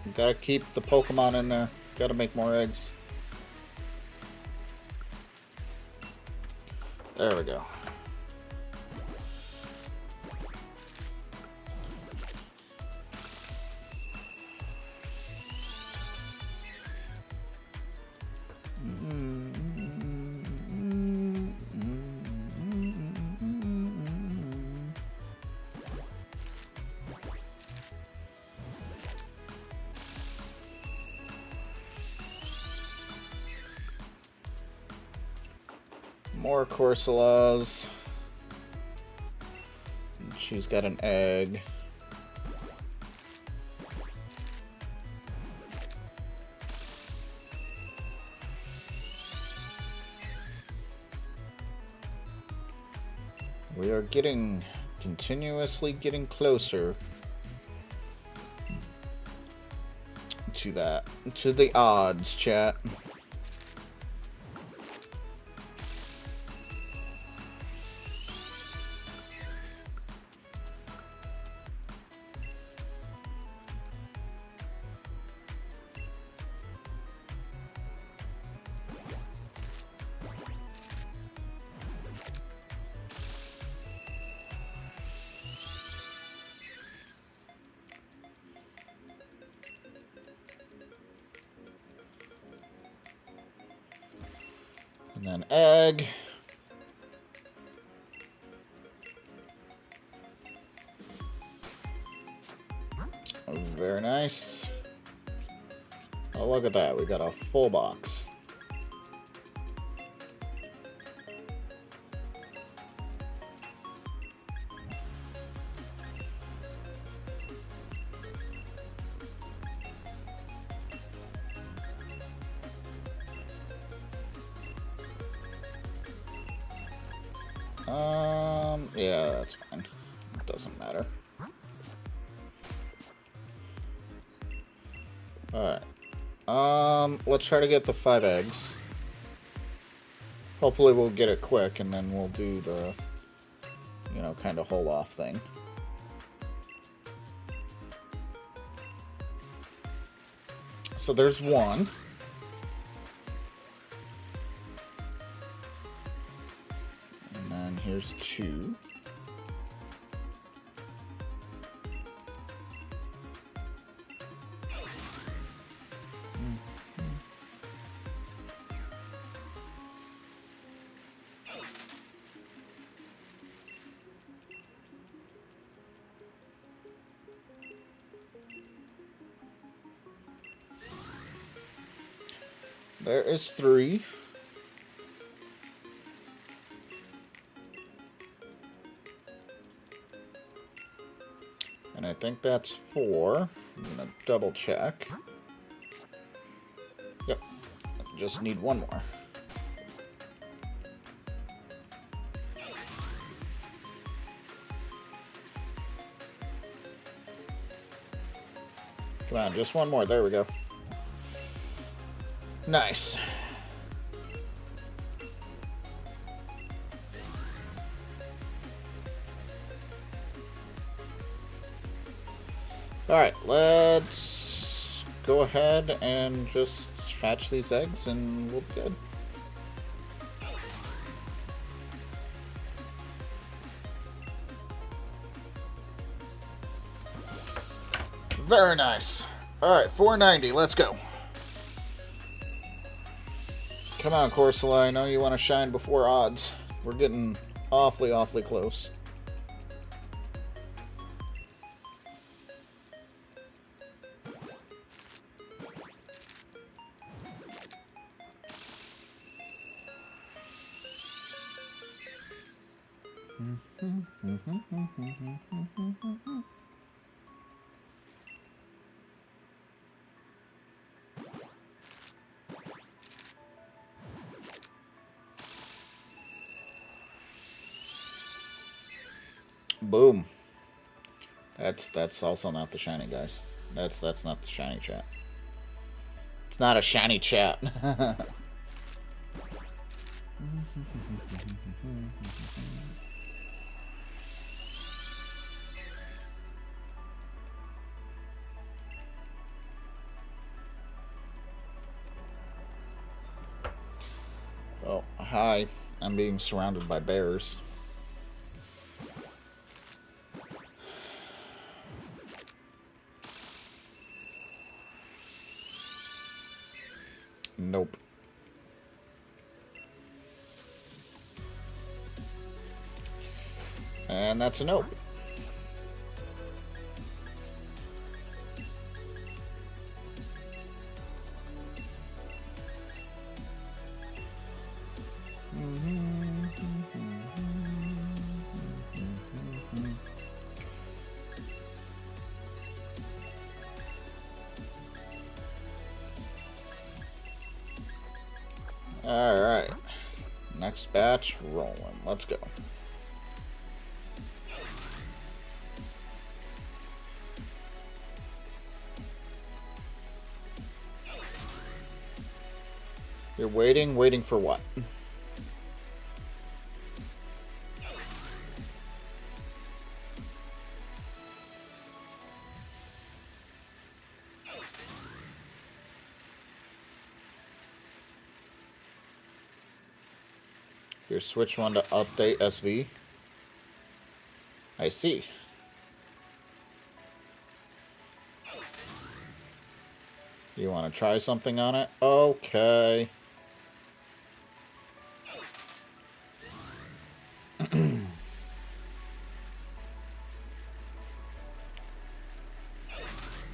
You gotta keep the Pokemon in there. Gotta make more eggs. There we go. More Corsolas. She's got an egg. We are continuously getting closer to the odds, chat. And then egg. Very nice. Oh, look at that. We got a full box. Yeah, that's fine. It doesn't matter. Alright. Let's try to get the 5 eggs. Hopefully we'll get it quick, and then we'll do the, you know, kind of hold off thing. So there's 1. And then here's 2. There is 3. And I think that's 4. I'm gonna double check. Yep. Just need 1 more. Come on, just 1 more. There we go. Nice. Alright, let's go ahead and just hatch these eggs and we'll be good. Very nice. Alright, 490, let's go. Come on, Corsola, I know you want to shine before odds. We're getting awfully, awfully close. Boom. That's also not the shiny, guys. That's not the shiny chat. It's not a shiny chat. Oh, hi. I'm being surrounded by bears. Nope. And that's a nope. Alright. Next batch rolling. Let's go. You're waiting? Waiting for what? Your Switch one to update SV. I see. You want to try something on it? Okay.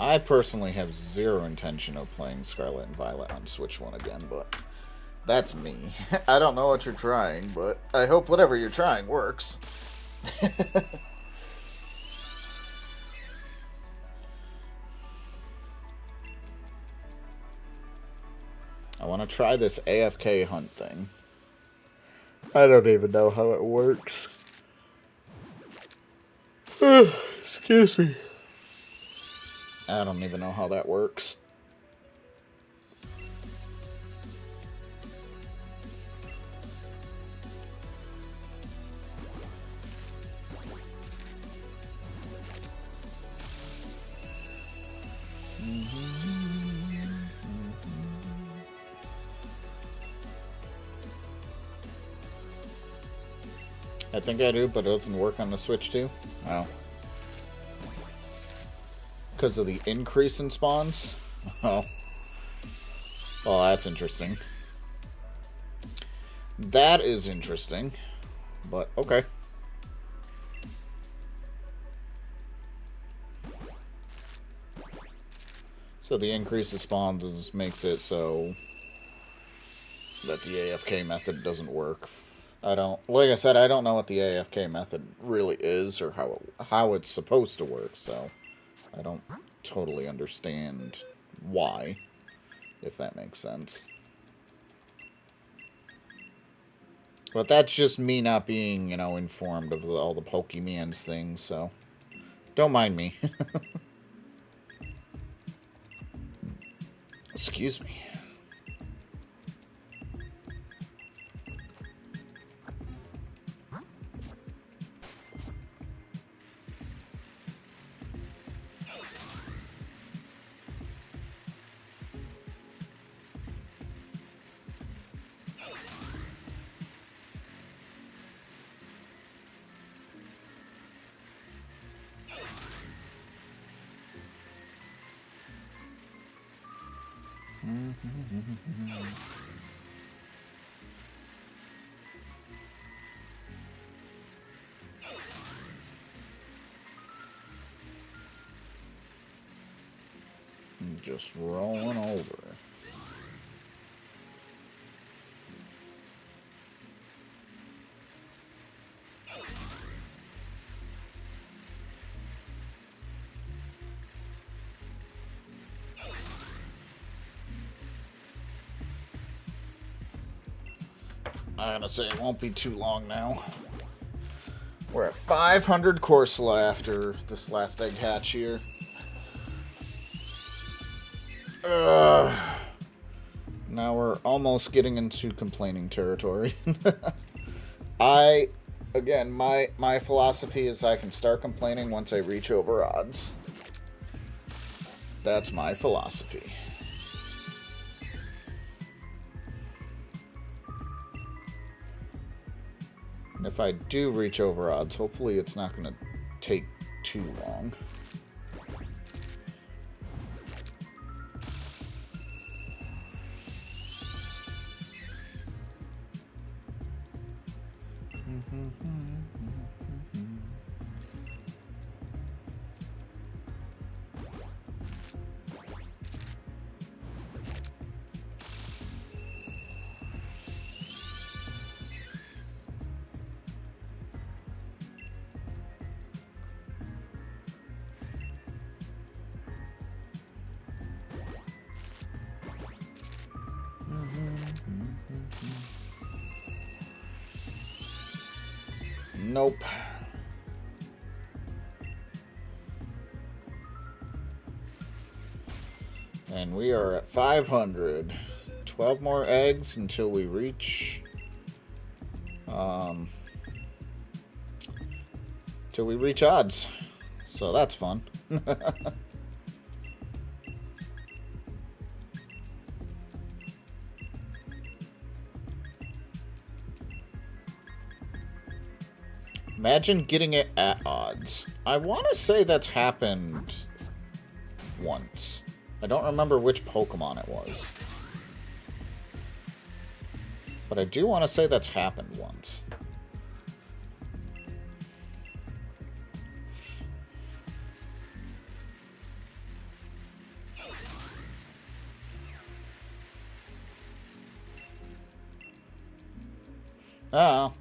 I personally have zero intention of playing Scarlet and Violet on Switch 1 again, but that's me. I don't know what you're trying, but I hope whatever you're trying works. I want to try this AFK hunt thing. I don't even know how it works. Excuse me. I don't even know how that works. I think I do, but it doesn't work on the Switch too. Oh. Because of the increase in spawns? Oh. Well, that's interesting. That is interesting. But, okay. So the increase in spawns makes it so that the AFK method doesn't work. Like I said, I don't know what the AFK method really is or how it's supposed to work, so I don't totally understand why, if that makes sense. But that's just me not being, informed of all the Pokemans things, so don't mind me. Excuse me. Just rolling over. I'm gonna say it won't be too long now. We're at 500 Corsola after this last egg hatch here. Now we're almost getting into complaining territory. Again, my philosophy is I can start complaining once I reach over odds. That's my philosophy. And if I do reach over odds, hopefully it's not going to take too long. Nope. And we are at 500. 12 more eggs until we reach odds. So that's fun. Imagine getting it at odds. I want to say that's happened once. I don't remember which Pokemon it was. But I do want to say that's happened once. Oh.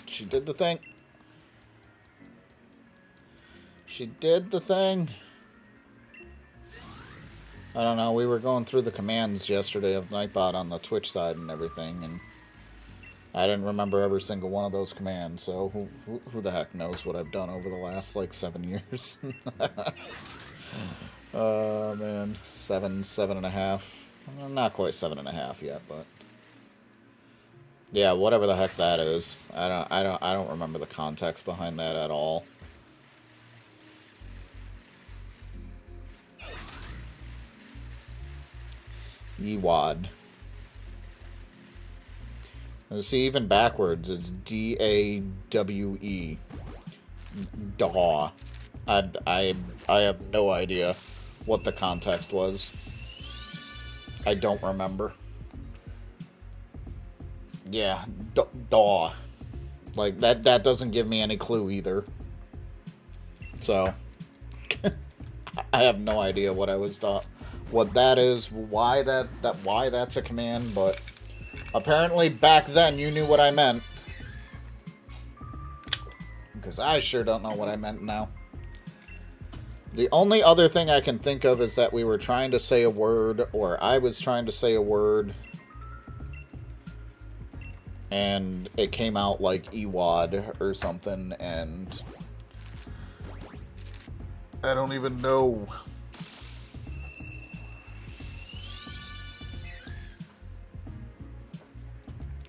She did the thing. She did the thing. I don't know, we were going through the commands yesterday of Nightbot on the Twitch side and everything, and I didn't remember every single one of those commands, so who the heck knows what I've done over the last, like, 7 years. Oh, man. 7.5. Well, not quite 7.5 yet, but... yeah, whatever the heck that is. I don't remember the context behind that at all. Ewad. See, even backwards, it's D-A-W-E. Daw. I have no idea what the context was. I don't remember. Yeah, daw. Like, that doesn't give me any clue either. So, I have no idea what I was taught. What that is, why that's a command, but apparently back then you knew what I meant. Because I sure don't know what I meant now. The only other thing I can think of is that we were trying to say a word, or I was trying to say a word, and it came out like Ewad or something, and I don't even know.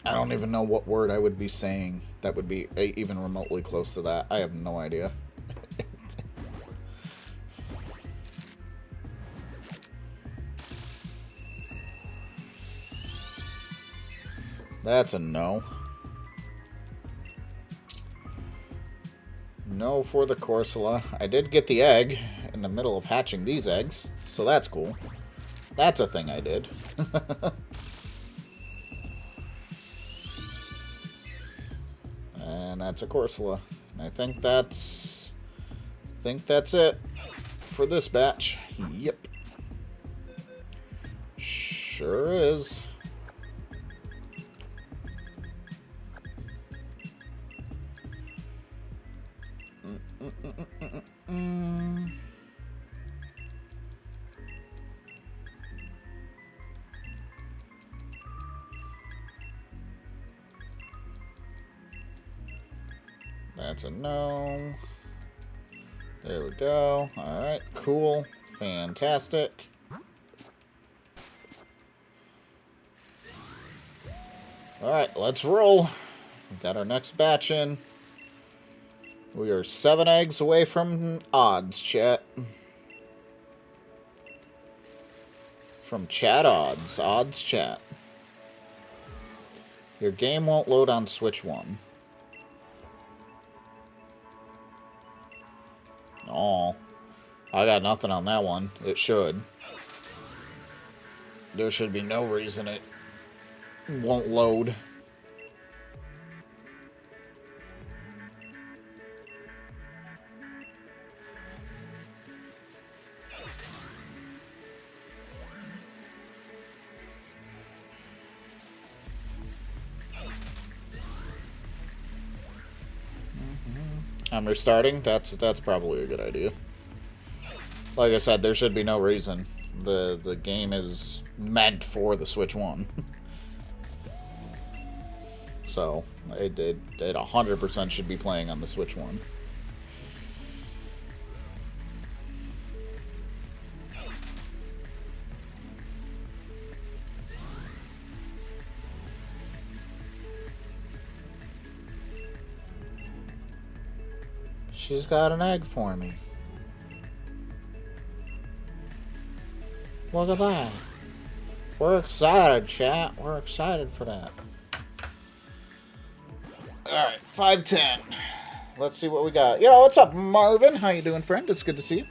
I don't even know what word I would be saying that would be even remotely close to that. I have no idea. That's a no. No for the Corsola. I did get the egg in the middle of hatching these eggs, so that's cool. That's a thing I did. And that's a Corsola. And I think that's it for this batch. Yep. Sure is. That's a no. There we go. Alright, cool. Fantastic. Alright, let's roll. We got our next batch in. We are 7 eggs away from odds, chat. From chat odds. Odds chat. Your game won't load on Switch 1. Oh, I got nothing on that one. It should. There should be no reason it won't load. I'm restarting. That's probably a good idea. Like I said, there should be no reason. The game is meant for the Switch 1. So, it 100% should be playing on the Switch 1. She's got an egg for me. Look at that. We're excited, chat. We're excited for that. Alright, 5:10. Let's see what we got. Yo, what's up, Marvin? How you doing, friend? It's good to see you.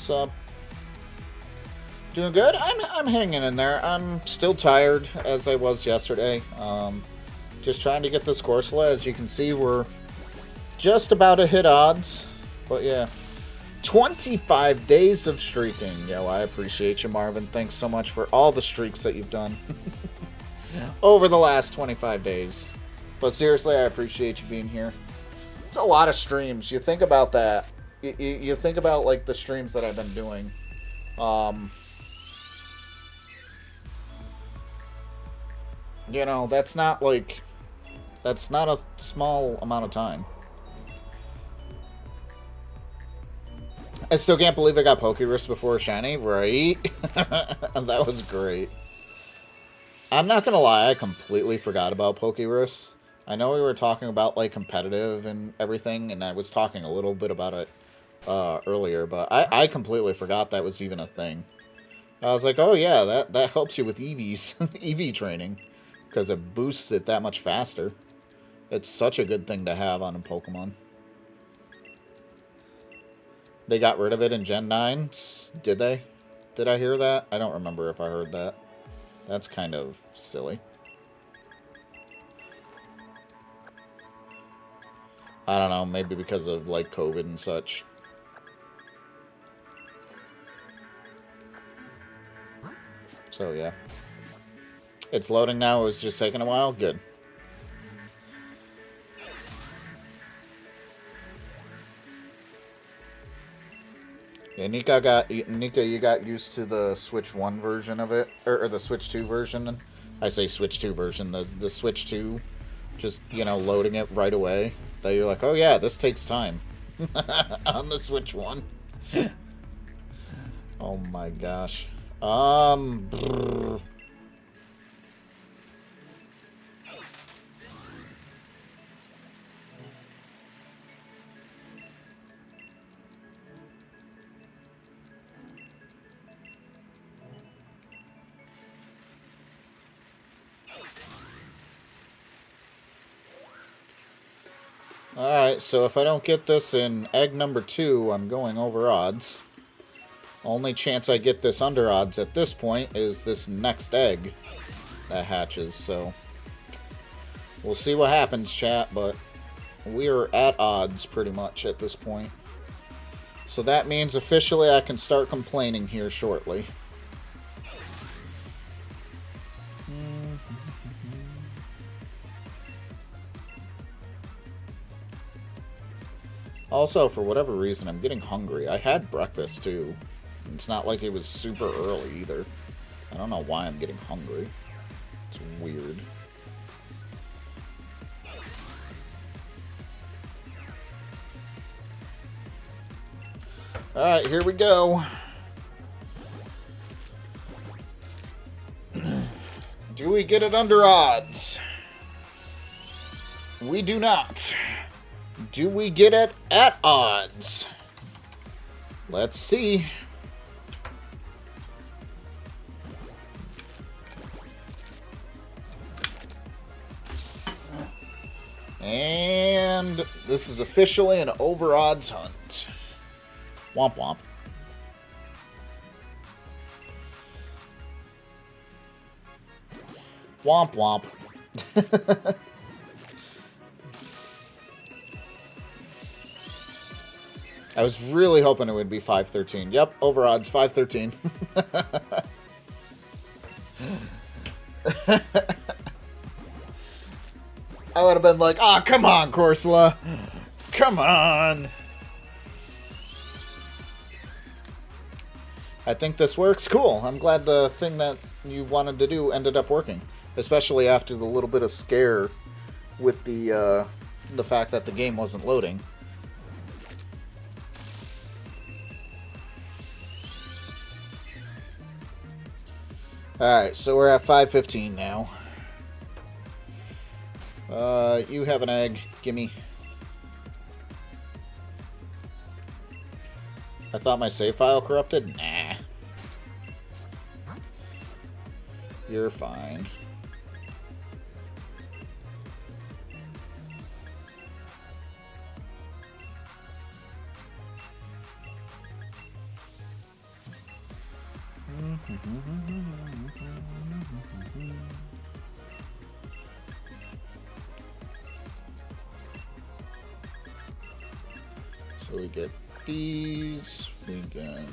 Up. Doing good. I'm hanging in there. I'm still tired as I was yesterday. Just trying to get this Corsola. As you can see, we're just about to hit odds. But yeah, 25 days of streaking. Yo, I appreciate you, Marvin. Thanks so much for all the streaks that you've done over the last 25 days. But seriously, I appreciate you being here. It's a lot of streams. You think about that. You think about, like, the streams that I've been doing. You know, that's not, like... That's not a small amount of time. I still can't believe I got Pokerus before Shiny, right? That was great. I'm not gonna lie, I completely forgot about Pokerus. I know we were talking about, like, competitive and everything, and I was talking a little bit about it earlier, but I completely forgot that was even a thing. I was like, oh yeah, that helps you with EVs, EV training, because it boosts it that much faster. It's such a good thing to have on a Pokemon. They got rid of it in Gen 9, did they? Did I hear that? I don't remember if I heard that. That's kind of silly. I don't know, maybe because of, like, COVID and such. So, yeah. It's loading now. It was just taking a while. Good. Yeah, Nika, you got used to the Switch 1 version of it, or the Switch 2 version. I say Switch 2 version, the Switch 2, just, you know, loading it right away. That you're like, oh yeah, this takes time. On the Switch 1. Oh my gosh. Brrr. Alright, so if I don't get this in egg number 2, I'm going over odds. Only chance I get this under odds at this point is this next egg that hatches, so we'll see what happens, chat, but we are at odds pretty much at this point. So that means officially I can start complaining here shortly. Also, for whatever reason, I'm getting hungry. I had breakfast, too. It's not like it was super early, either. I don't know why I'm getting hungry. It's weird. Alright, here we go. Do we get it under odds? We do not. Do we get it at odds? Let's see. And this is officially an over odds hunt. Womp womp. Womp womp. I was really hoping it would be 513. Yep, over odds, 513. I would have been like, oh, come on, Corsola. Come on. I think this works. Cool. I'm glad the thing that you wanted to do ended up working. Especially after the little bit of scare with the fact that the game wasn't loading. Alright, so we're at 5:15 now. You have an egg. Gimme. I thought my save file corrupted? Nah. You're fine. So we get these, we can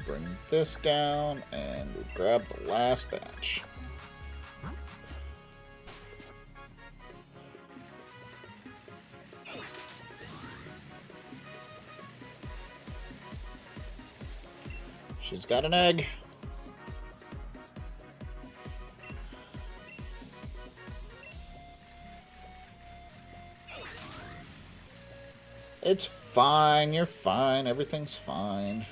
bring this down, and we grab the last batch. She's got an egg. It's fine, you're fine, everything's fine.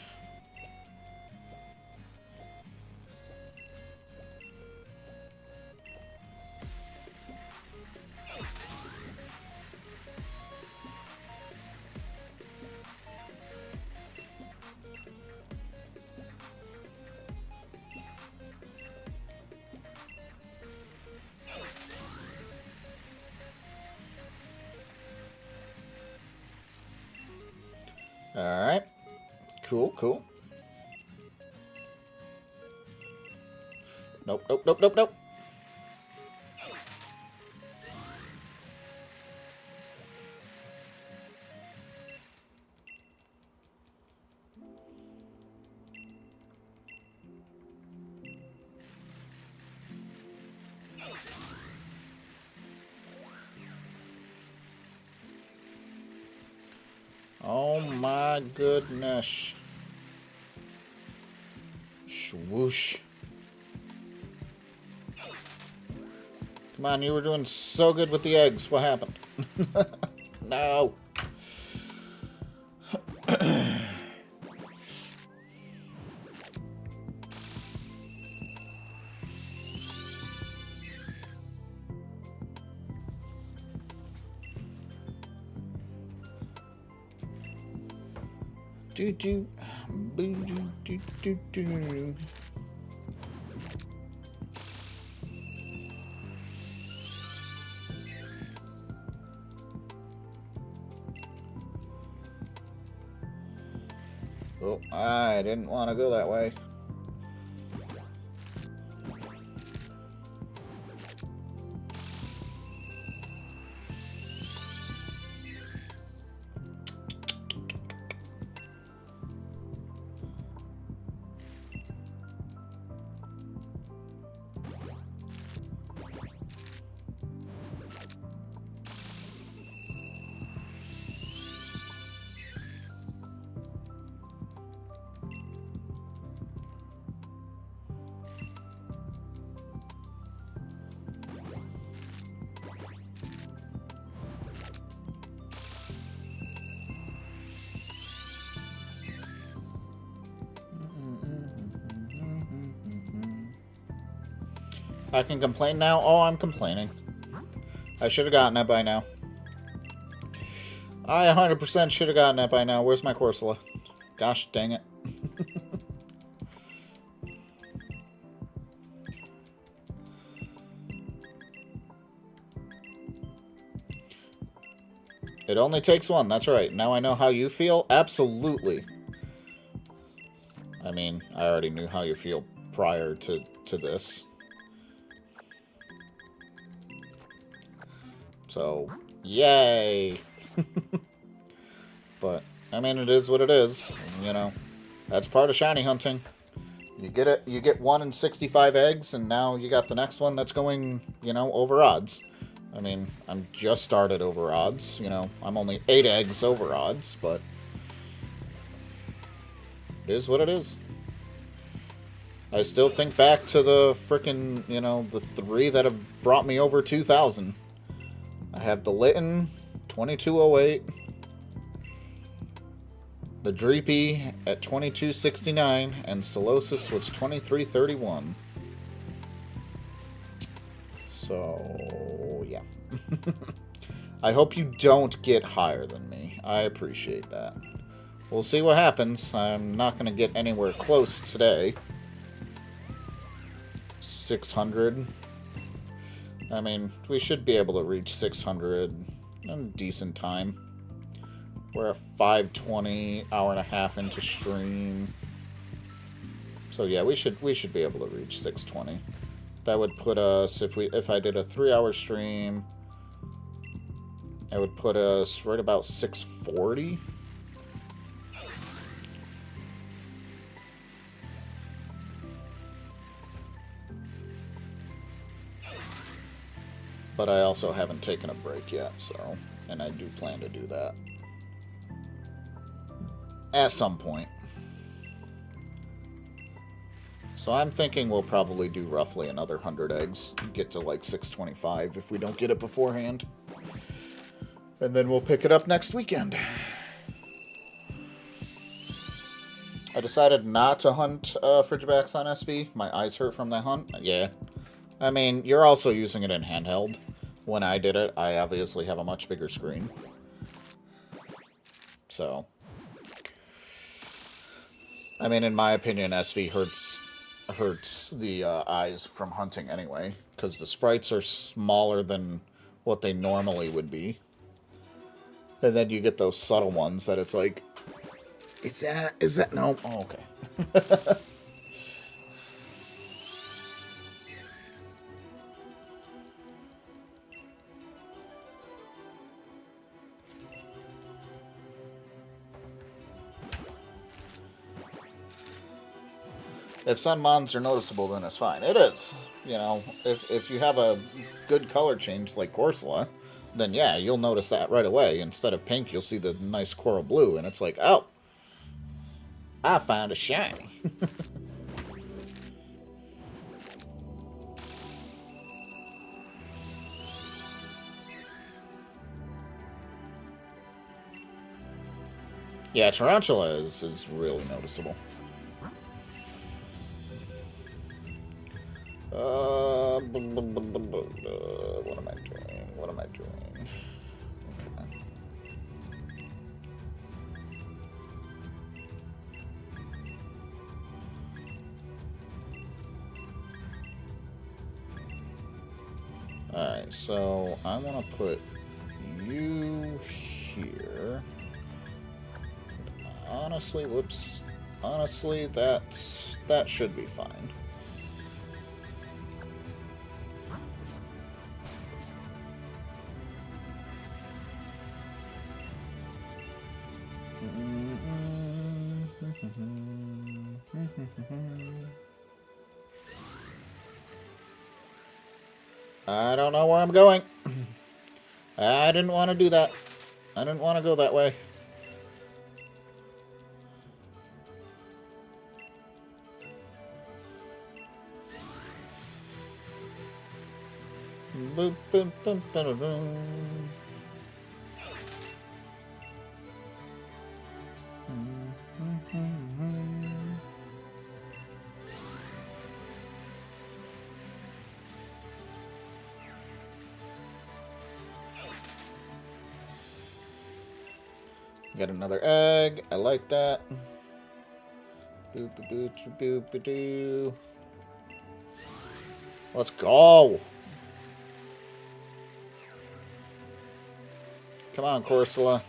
Alright. Cool, cool. Nope, nope, nope, nope, nope. Oh my goodness. Swoosh. Come on, you were doing so good with the eggs. What happened? No. Do do boo do do do do. Oh, I didn't want to go that way. I can complain now? Oh, I'm complaining. I should have gotten it by now. I 100% should have gotten it by now. Where's my Corsola? Gosh dang it. It only takes one, that's right. Now I know how you feel? Absolutely. I mean, I already knew how you feel prior to this. So, yay! But, I mean, it is what it is. You know, that's part of shiny hunting. You get it. You get 1 in 65 eggs, and now you got the next one that's going, you know, over odds. I mean, I'm just started over odds. You know, I'm only 8 eggs over odds, but it is what it is. I still think back to the frickin', you know, the 3 that have brought me over 2,000. I have the Litten, 2208. The Dreepy at 2269, and Solosis was 2331. So, yeah. I hope you don't get higher than me. I appreciate that. We'll see what happens. I'm not going to get anywhere close today. 600. I mean, we should be able to reach 600 in a decent time. We're at 5:20, hour and a half into stream. So yeah, we should be able to reach 620. That would put us, if I did a 3-hour stream, it would put us right about 640. But I also haven't taken a break yet, so, and I do plan to do that at some point. So I'm thinking we'll probably do roughly another 100 eggs, get to like 625 if we don't get it beforehand. And then we'll pick it up next weekend. I decided not to hunt Frigibacks on SV. My eyes hurt from that hunt. Yeah. I mean, you're also using it in handheld. When I did it, I obviously have a much bigger screen. So, I mean, in my opinion, SV hurts the eyes from hunting anyway, because the sprites are smaller than what they normally would be. And then you get those subtle ones that it's like, is that, no? Oh, okay. If sun mons are noticeable, then it's fine. It is. You know, if you have a good color change like Corsola, then yeah, you'll notice that right away. Instead of pink, you'll see the nice coral blue, and it's like, oh, I found a shiny. Yeah, Tarantula is really noticeable. What am I doing? What am I doing? Okay. Alright, so I want to put you here. Honestly, whoops. Honestly, that should be fine. I don't know where I'm going. I didn't want to do that. I didn't want to go that way. Boop, boop, boop, boop, boop. Got another egg. I like that. Boop, boop, boop, boop, boop, boop. Let's go. Come on, Corsola.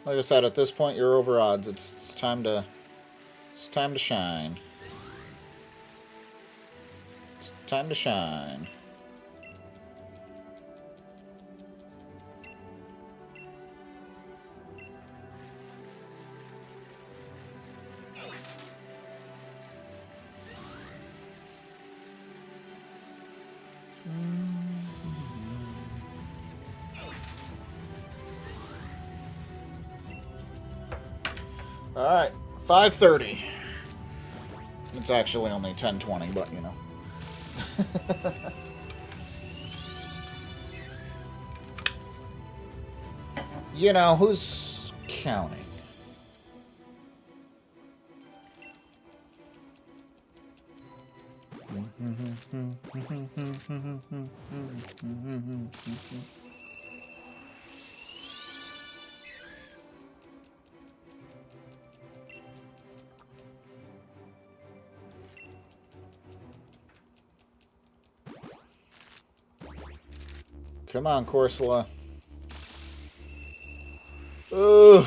Like I said, at this point, you're over odds. It's time to shine. It's time to shine. Alright, 5:30. It's actually only 10:20, but you know. You know, who's counting? Come on, Corsola. Ugh.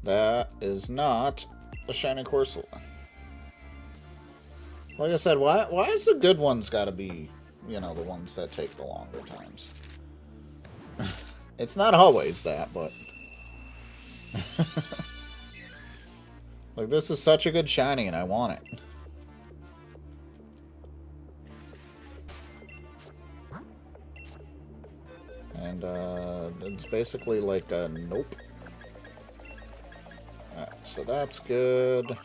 That is not a shiny Corsola. Like I said, why is the good ones gotta be, you know, the ones that take the longer times? It's not always that, but... like, this is such a good shiny, and I want it. And, it's basically like a nope. Alright, so that's good.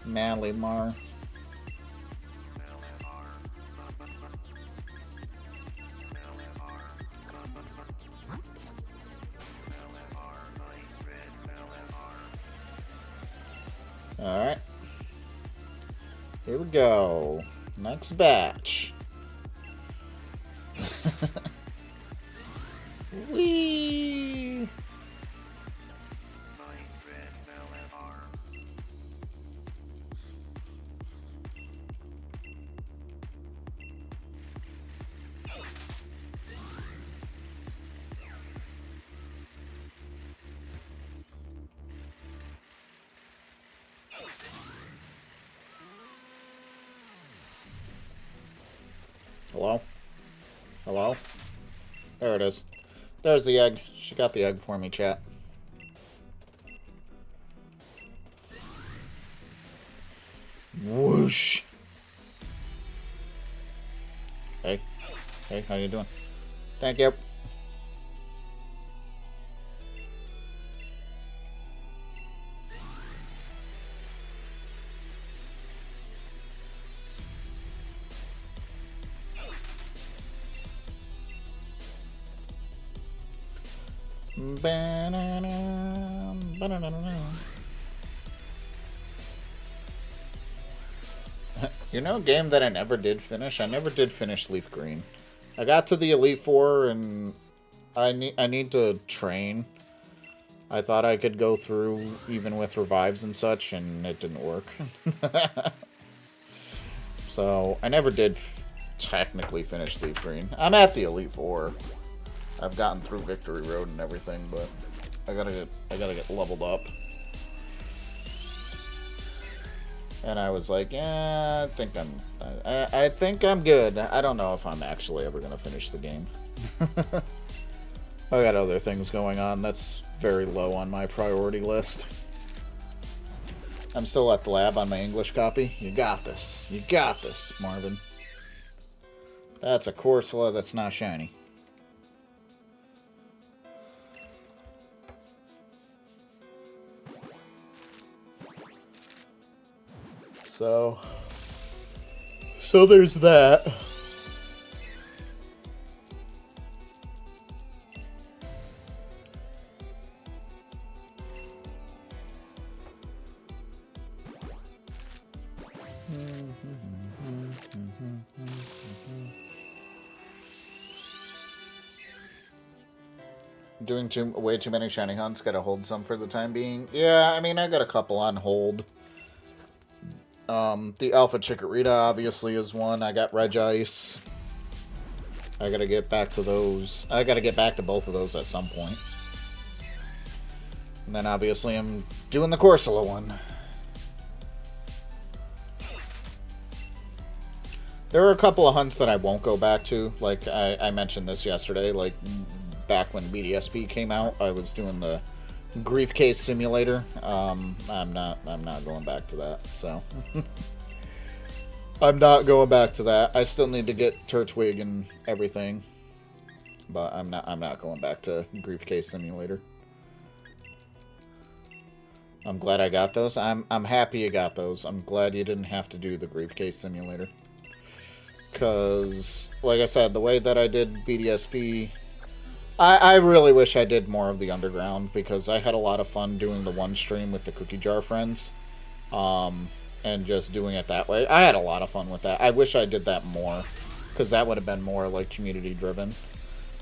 Malimar. Alright. Here we go. Next batch. Whee! Hello? Hello? There it is. There's the egg. She got the egg for me, chat. Whoosh! Hey. Hey, how you doing? Thank you. You know a game that I never did finish? I never did finish Leaf Green. I got to the Elite Four and I need to train. I thought I could go through even with revives and such, and it didn't work. So I never did technically finish Leaf Green. I'm at the Elite Four. I've gotten through Victory Road and everything, but I gotta get leveled up. And I was like, yeah, I think I'm good. I don't know if I'm actually ever gonna finish the game. I got other things going on. That's very low on my priority list. I'm still at the lab on my English copy. You got this. You got this, Marvin. That's a Corsola that's not shiny. So there's that. Doing way too many shiny hunts. Gotta hold some for the time being. Yeah, I mean, I got a couple on hold. The Alpha Chikorita obviously is one. I got Regice. I gotta get back to those. I gotta get back to both of those at some point. And then obviously I'm doing the Corsola one. There are a couple of hunts that I won't go back to. Like, I mentioned this yesterday. Like, back when BDSP came out, I was doing the Grief Case Simulator. I'm not going back to that, so. I'm not going back to that. I still need to get Turtwig and everything. But I'm not going back to Grief Case Simulator. I'm glad I got those. I'm happy you got those. I'm glad you didn't have to do the Grief Case Simulator. Because, like I said, the way that I did BDSP, I really wish I did more of the Underground, because I had a lot of fun doing the one stream with the Cookie Jar friends, and just doing it that way. I had a lot of fun with that. I wish I did that more, because that would have been more, like, community-driven.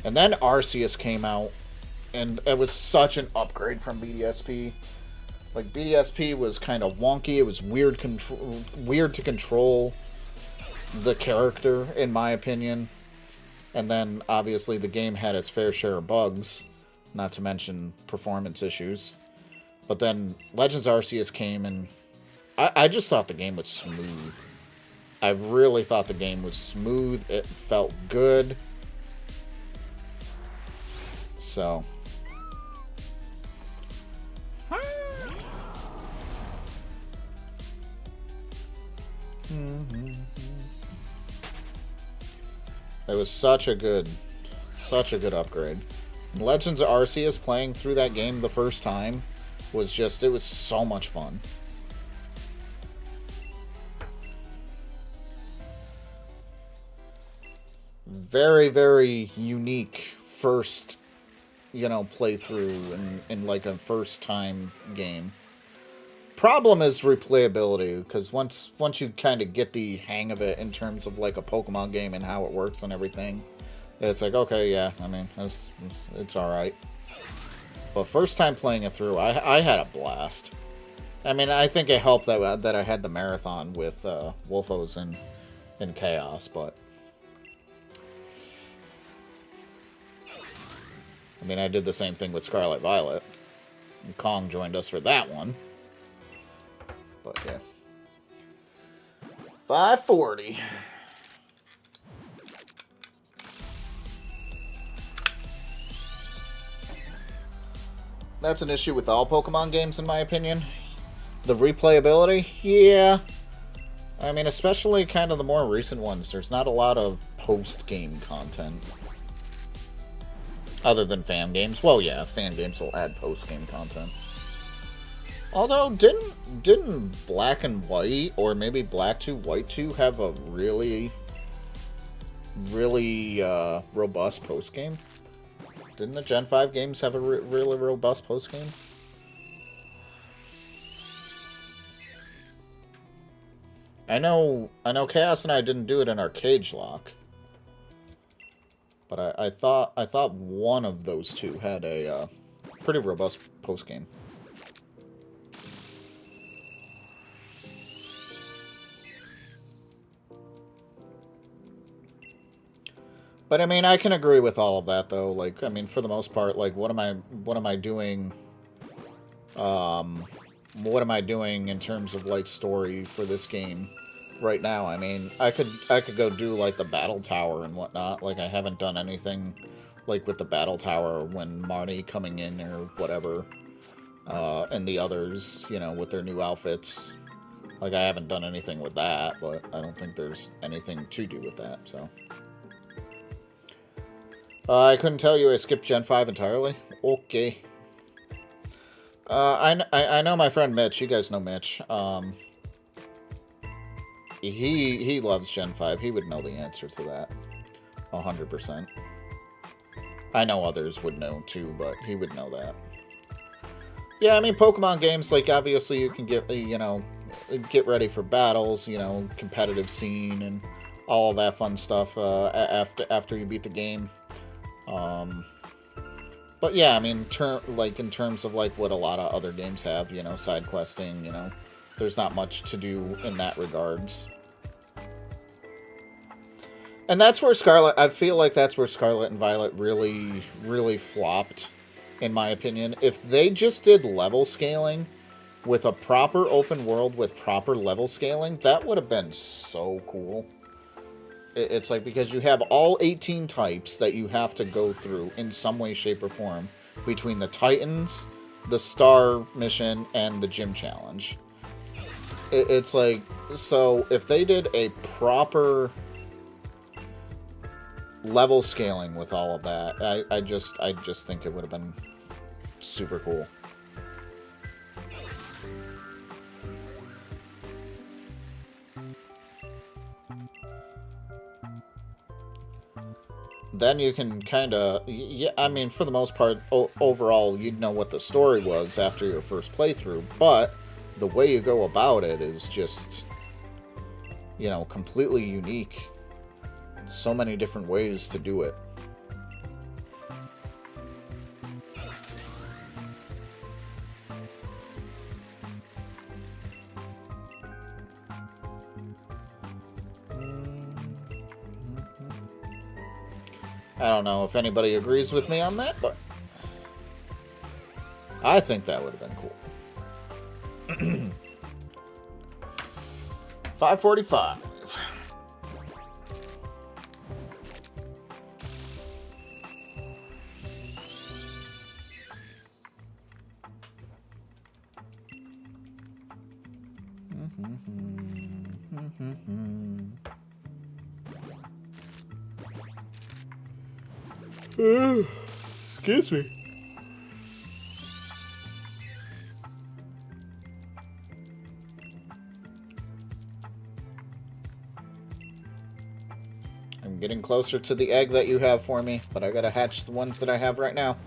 And then Arceus came out, and it was such an upgrade from BDSP. Like, BDSP was kind of wonky. It was weird to control the character, in my opinion. And then, obviously, the game had its fair share of bugs, not to mention performance issues. But then Legends Arceus came, and I just thought the game was smooth. I really thought the game was smooth. It felt good. So. It was such a good upgrade. Legends of Arceus, playing through that game the first time, was just, it was so much fun. Very, very unique first, playthrough in like a first time game. Problem is replayability, because once you kind of get the hang of it in terms of like a Pokemon game and how it works and everything, it's like, okay, yeah, I mean, it's alright. But first time playing it through, I had a blast. I mean, I think it helped that I had the marathon with Wolfos and Chaos, but I mean, I did the same thing with Scarlet Violet. And Kong joined us for that one. But yeah. 540. That's an issue with all Pokemon games, in my opinion. The replayability, yeah. I mean, especially kind of the more recent ones. There's not a lot of post-game content. Other than fan games. Well, yeah, fan games will add post-game content. Although, didn't Black and White, or maybe Black 2, White 2, have a really robust post-game? Didn't the Gen 5 games have a really robust post-game? I know Chaos and I didn't do it in our cage lock. But I thought one of those two had a pretty robust post-game. But I mean, I can agree with all of that, though. Like, I mean, for the most part, like, what am I doing? What am I doing in terms of like story for this game right now? I mean, I could go do like the battle tower and whatnot. Like, I haven't done anything like with the battle tower when Marnie coming in or whatever, and the others, with their new outfits. Like, I haven't done anything with that, but I don't think there's anything to do with that. So. I couldn't tell you I skipped Gen 5 entirely. Okay. I know my friend Mitch. You guys know Mitch. he loves Gen 5. He would know the answer to that. 100%. I know others would know too, but he would know that. Yeah, I mean, Pokemon games, like, obviously you can get, you know, get ready for battles, you know, competitive scene and all of that fun stuff after you beat the game. But yeah, I mean, in terms of like what a lot of other games have, you know, side questing, you know, there's not much to do in that regards. And that's where I feel like that's where Scarlet and Violet really, really flopped, in my opinion. If they just did level scaling with a proper open world with proper level scaling, that would have been so cool. It's like, because you have all 18 types that you have to go through in some way, shape, or form between the Titans, the Star Mission, and the Gym Challenge. It's like, so if they did a proper level scaling with all of that, I just think it would have been super cool. Then you can kind of, yeah, I mean, for the most part, overall, you'd know what the story was after your first playthrough, but the way you go about it is just, you know, completely unique. So many different ways to do it. I don't know if anybody agrees with me on that, but I think that would have been cool. 5:45. Excuse me. I'm getting closer to the egg that you have for me, but I gotta hatch the ones that I have right now.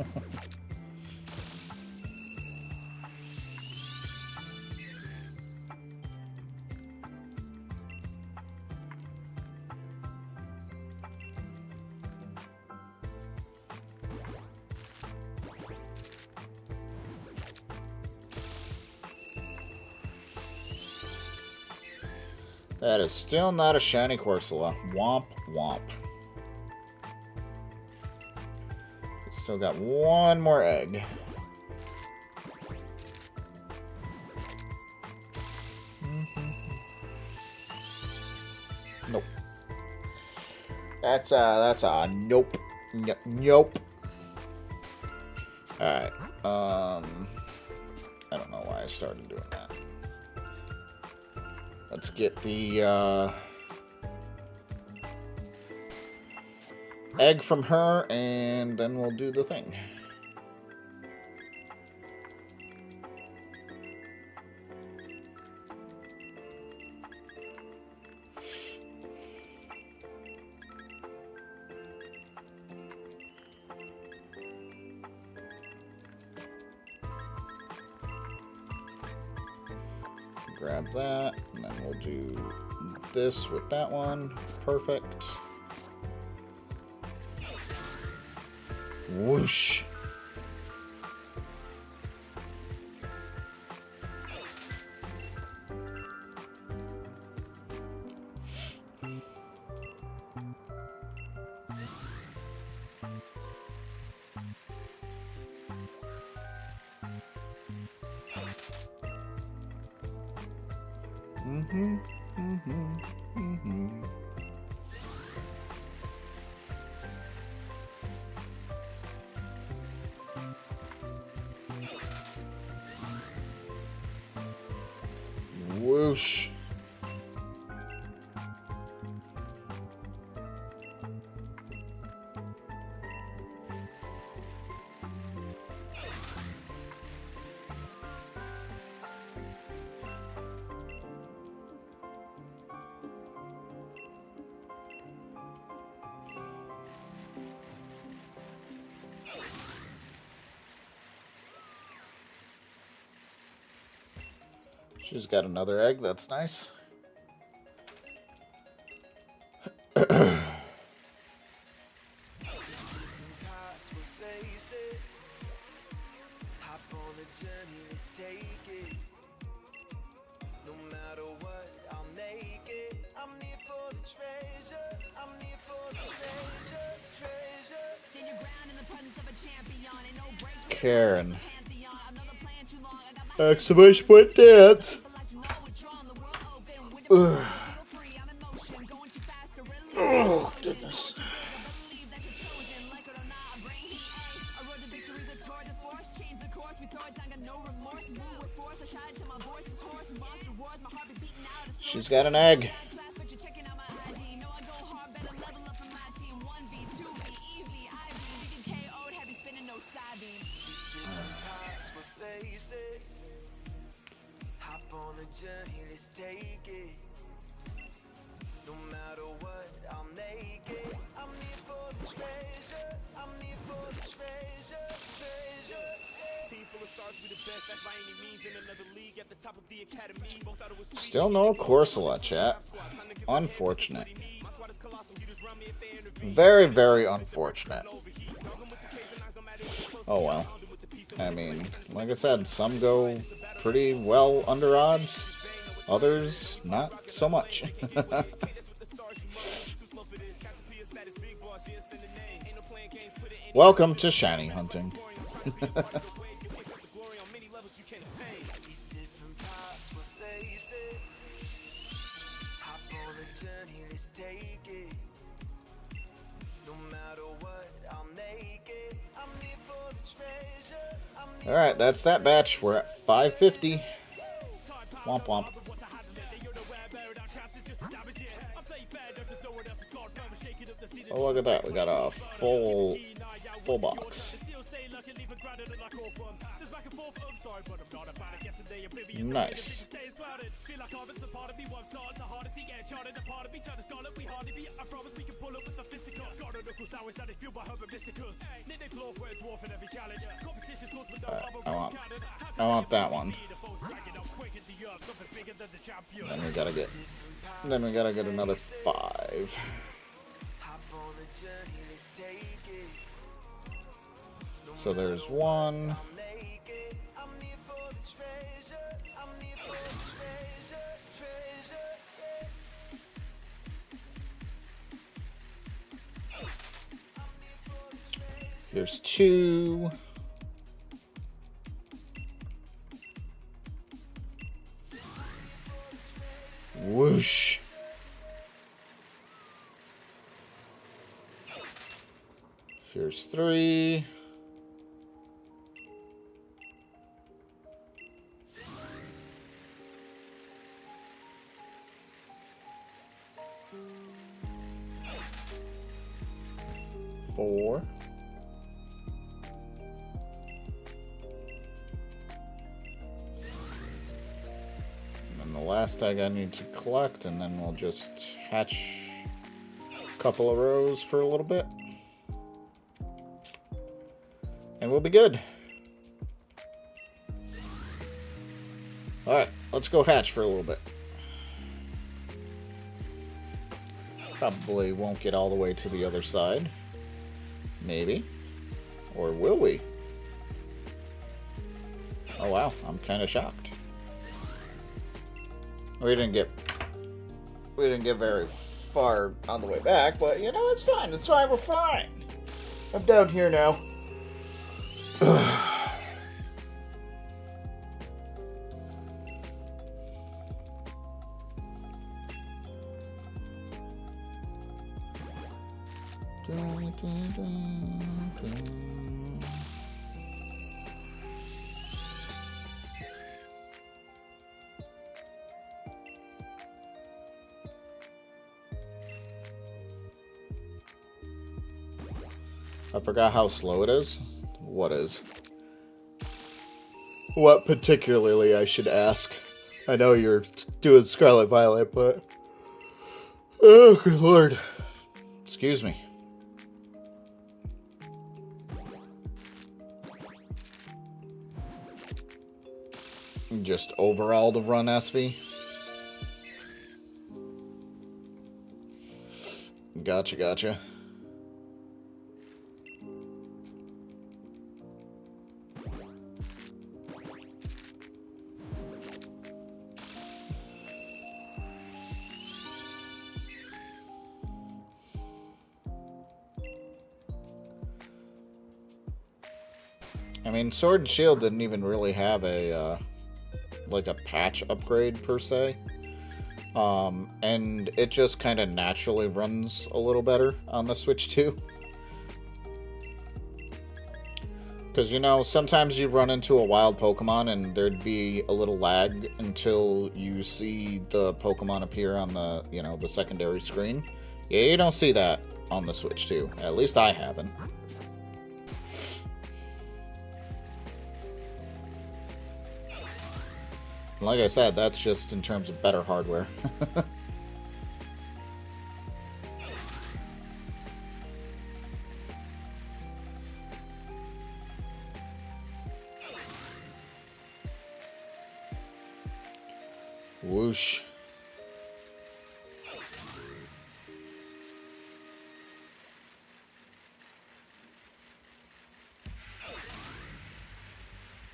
That is still not a shiny Corsola. Womp womp. Still got one more egg. Nope. That's a nope. Nope. Alright. I don't know why I started doing that. Let's get the egg from her, and then we'll do the thing. Grab that, and then we'll do this with that one. Perfect. Whoosh. Whoosh. She's got another egg. That's nice. Karen. Exclamation point dance. Ugh. Oh, goodness. She's got an egg. Still no Corsola, chat. Unfortunate. Very, very unfortunate. Oh well. I mean, like I said, some go pretty well under odds. Others, not so much. Welcome to shiny hunting. Alright, that's that batch. We're at 550. Womp womp. Oh, look at that. We got a full box. Nice. I want that one. Then we gotta get another 5. So there's 1. There's 2. Whoosh. Here's 3. Four. And the last egg I need to collect, and then we'll just hatch a couple of rows for a little bit. And we'll be good. Alright, let's go hatch for a little bit. Probably won't get all the way to the other side. Maybe. Or will we? Oh wow, I'm kind of shocked. We didn't get very far on the way back, but you know, it's fine. It's fine, we're fine. I'm down here now. I forgot how slow it is. What is? What particularly, I should ask. I know you're doing Scarlet Violet, but... Oh, good lord. Excuse me. Just overall to run SV. Gotcha. I mean, Sword and Shield didn't even really have a, like a patch upgrade per se. And it just kind of naturally runs a little better on the Switch 2. Because, you know, sometimes you run into a wild Pokemon and there'd be a little lag until you see the Pokemon appear on the, you know, the secondary screen. Yeah, you don't see that on the Switch 2. At least I haven't. Like I said, that's just in terms of better hardware. Whoosh.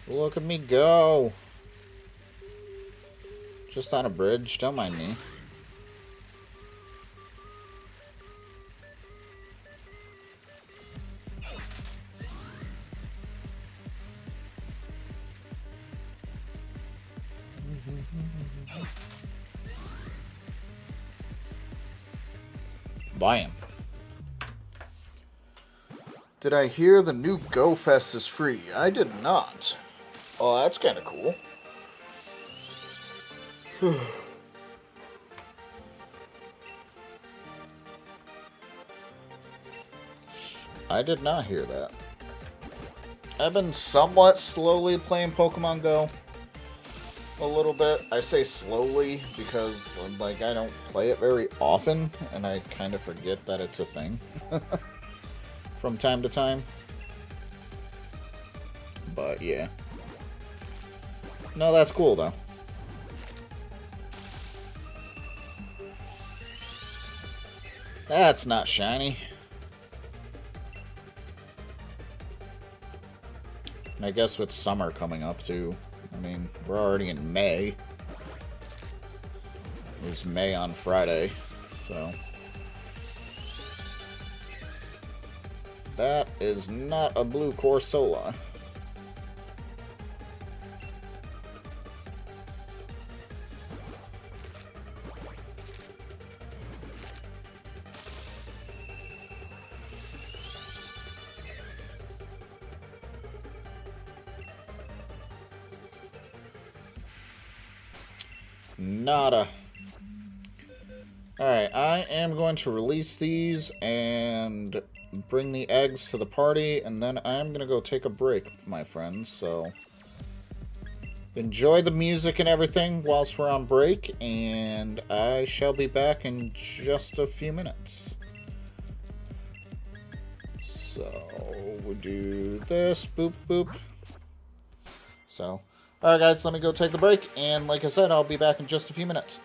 Look at me go. Just on a bridge, don't mind me. Bam. Did I hear the new Go Fest is free? I did not. Oh, that's kind of cool. I did not hear that. I've been somewhat slowly playing Pokemon Go. A little bit. I say slowly because, like, I don't play it very often, and I kind of forget that it's a thing from time to time. But, yeah. No, that's cool, though. That's not shiny. And I guess with summer coming up, too. I mean, we're already in May. It was May on Friday, so. That is not a blue Corsola. Nada. Alright, I am going to release these and bring the eggs to the party, and then I'm going to go take a break, my friends, so enjoy the music and everything whilst we're on break, and I shall be back in just a few minutes. So, we'll do this, boop, boop. So, alright guys, let me go take the break, and like I said, I'll be back in just a few minutes.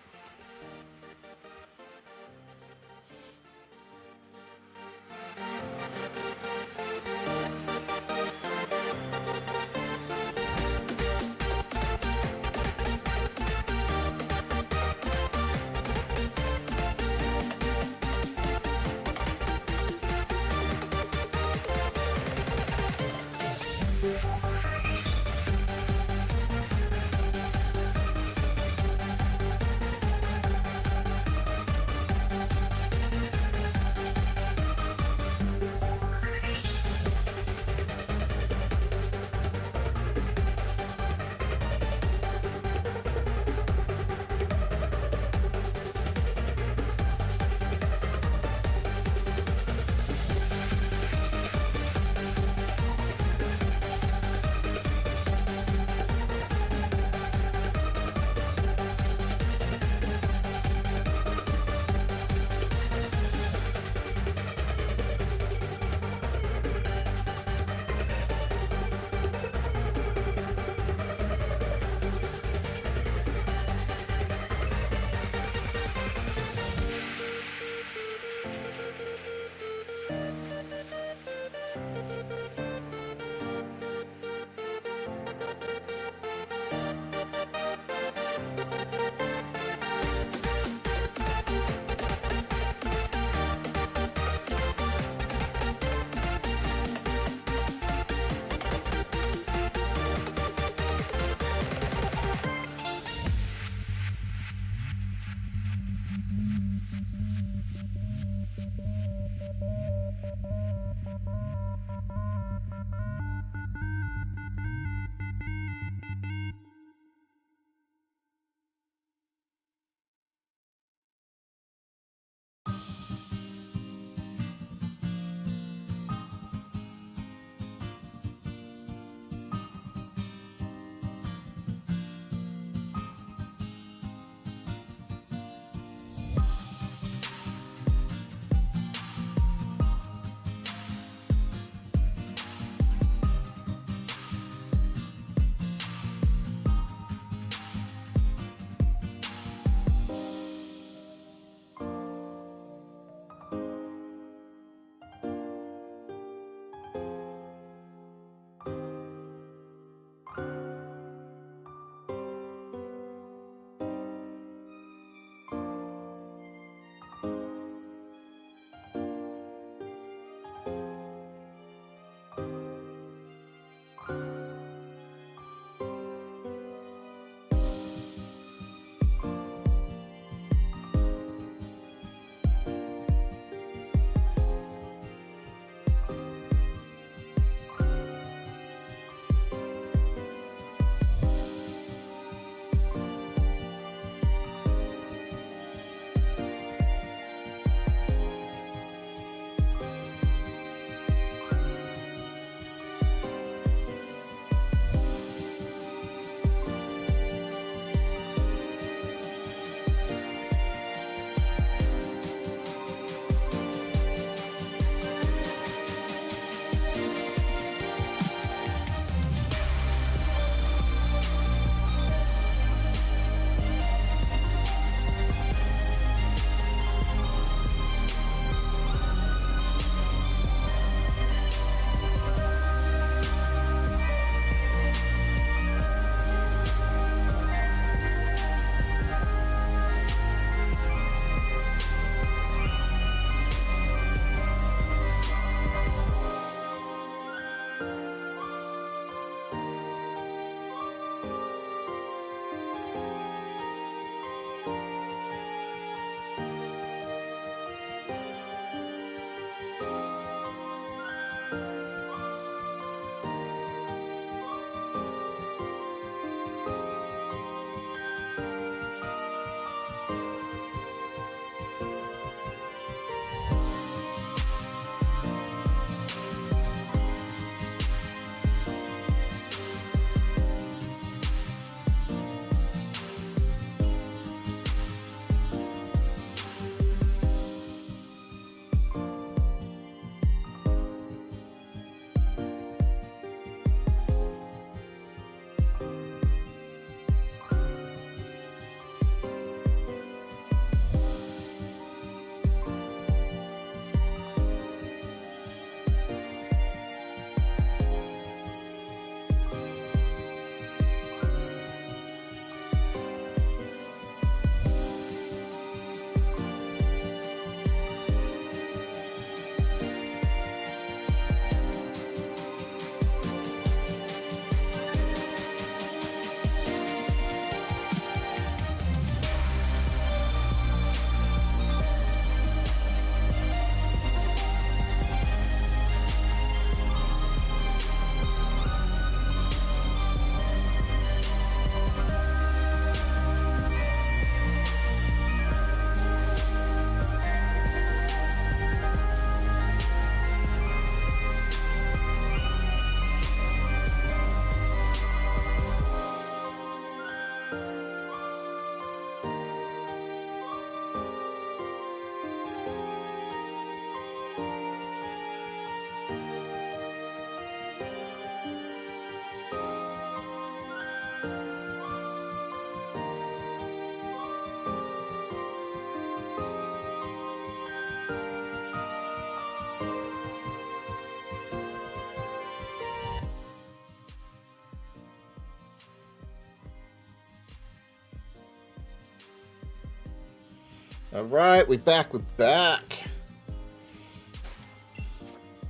Alright, we back.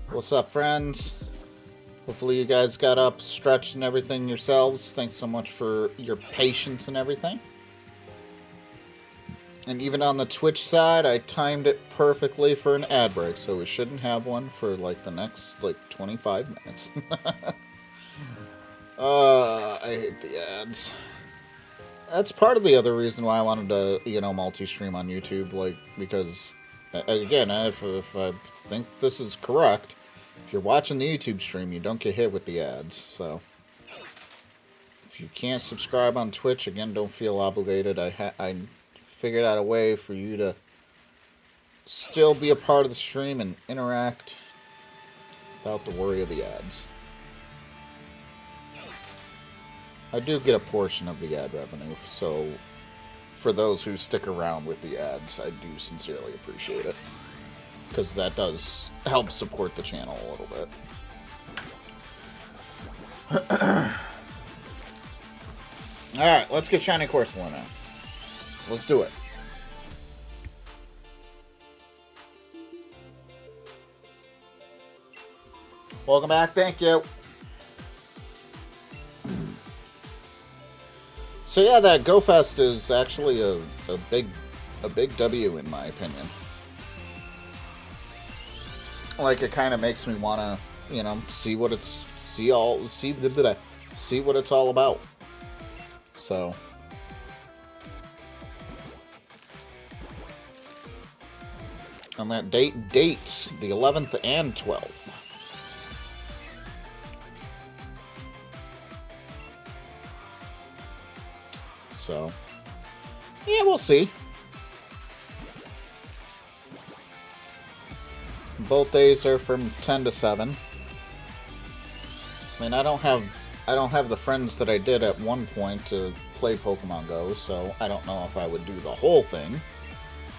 What's up, friends? Hopefully you guys got up, stretched, and everything yourselves. Thanks so much for your patience and everything. And even on the Twitch side, I timed it perfectly for an ad break, so we shouldn't have one for, like, the next, 25 minutes. I hate the ads. That's part of the other reason why I wanted to, multi-stream on YouTube, because, again, if I think this is correct, if you're watching the YouTube stream, you don't get hit with the ads, so. If you can't subscribe on Twitch, again, don't feel obligated. I figured out a way for you to still be a part of the stream and interact without the worry of the ads. I do get a portion of the ad revenue, so for those who stick around with the ads, I do sincerely appreciate it. Because that does help support the channel a little bit. Alright, let's get Shiny Corsola now. Let's do it. Welcome back, thank you. So yeah, that GoFest is actually a big W in my opinion. Like, it kind of makes me want to, see what it's what it's all about. So on that dates the 11th and 12th. So, yeah, we'll see. Both days are from 10 to 7. I mean, I don't have the friends that I did at one point to play Pokemon Go, so I don't know if I would do the whole thing.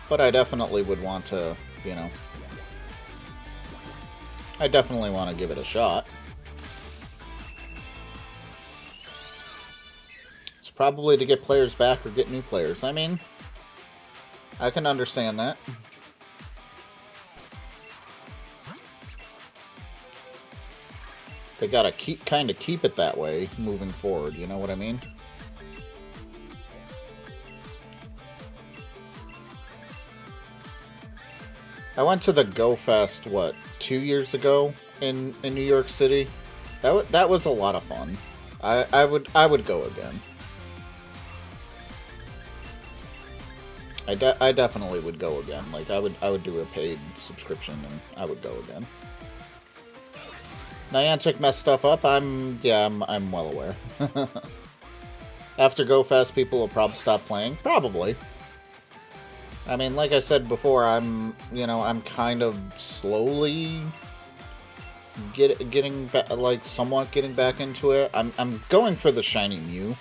But I definitely would want to, I definitely want to give it a shot. Probably to get players back or get new players. I mean, I can understand that. They gotta kind of keep it that way moving forward, you know what I mean? I went to the GoFest, 2 years ago in New York City. That was a lot of fun. I would go again. I definitely would go again. Like, I would do a paid subscription and I would go again. Niantic messed stuff up. I'm well aware. After GoFest, people will probably stop playing. Probably. I mean, like I said before, I'm kind of slowly getting back, somewhat getting back into it. I'm going for the shiny Mew.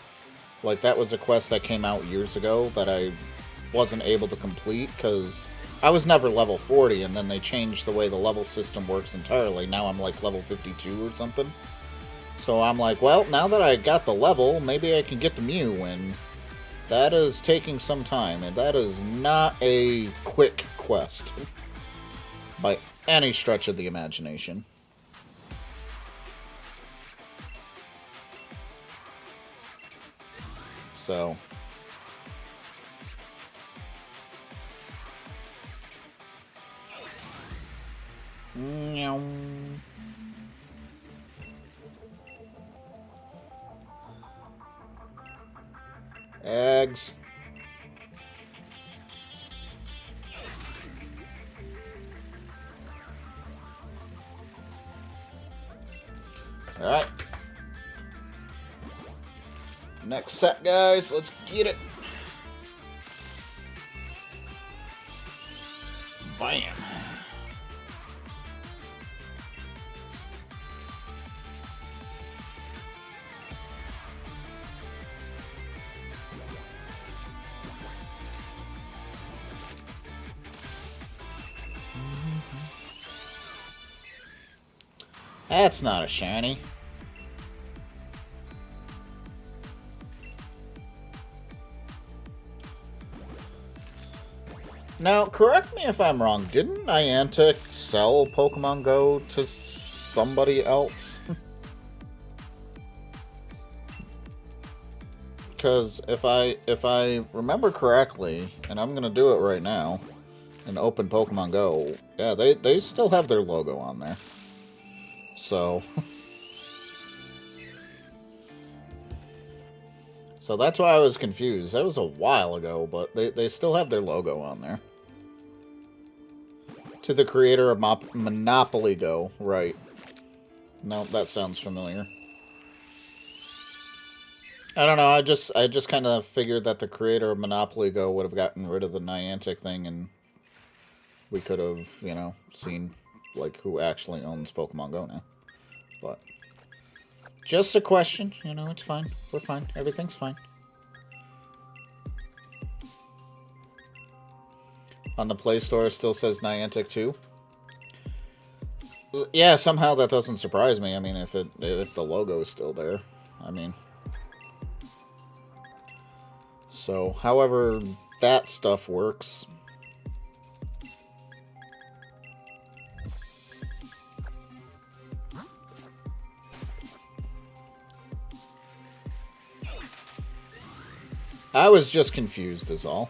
Like, that was a quest that came out years ago that I wasn't able to complete because I was never level 40, and then they changed the way the level system works entirely. Now I'm like level 52 or something. So I'm like, well, now that I got the level, maybe I can get the Mew, and that is taking some time, and that is not a quick quest by any stretch of the imagination. So eggs. Alright. Next set, guys. Let's get it. Bam. That's not a shiny. Now, correct me if I'm wrong. Didn't Niantic sell Pokemon Go to somebody else? Because if I remember correctly, and I'm gonna do it right now, and open Pokemon Go, yeah, they still have their logo on there. So, so that's why I was confused. That was a while ago, but they still have their logo on there. To the creator of Monopoly Go, right? No, that sounds familiar. I don't know. I just kind of figured that the creator of Monopoly Go would have gotten rid of the Niantic thing, and we could have, you know, seen like who actually owns Pokemon Go now. But just a question. You know, it's fine. We're fine. Everything's fine. On the Play Store, it still says Niantic 2. Yeah, somehow that doesn't surprise me. I mean, if the logo is still there, I mean. So, however that stuff works. I was just confused is all.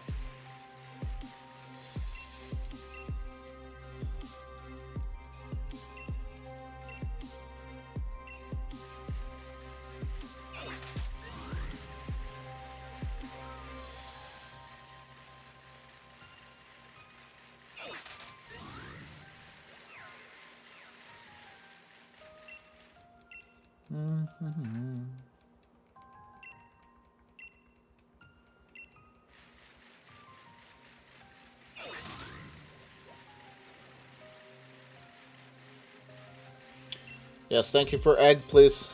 Yes, thank you for egg, please.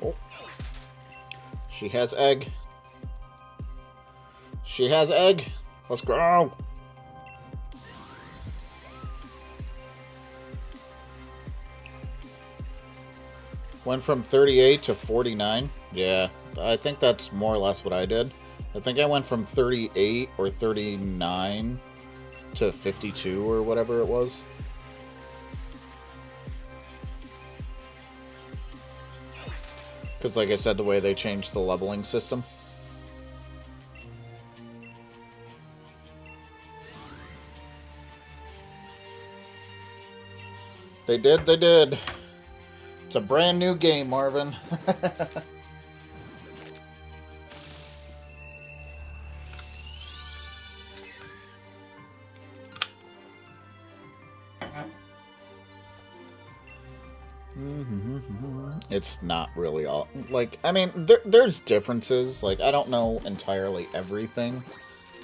Oh. She has egg. She has egg. Let's go. Went from 38 to 49. Yeah, I think that's more or less what I did. I think I went from 38 or 39 to 52 or whatever it was. Because like I said, the way they changed the leveling system. They did, they did. It's a brand new game, Marvin. It's not really all... Like, I mean, there's differences. Like, I don't know entirely everything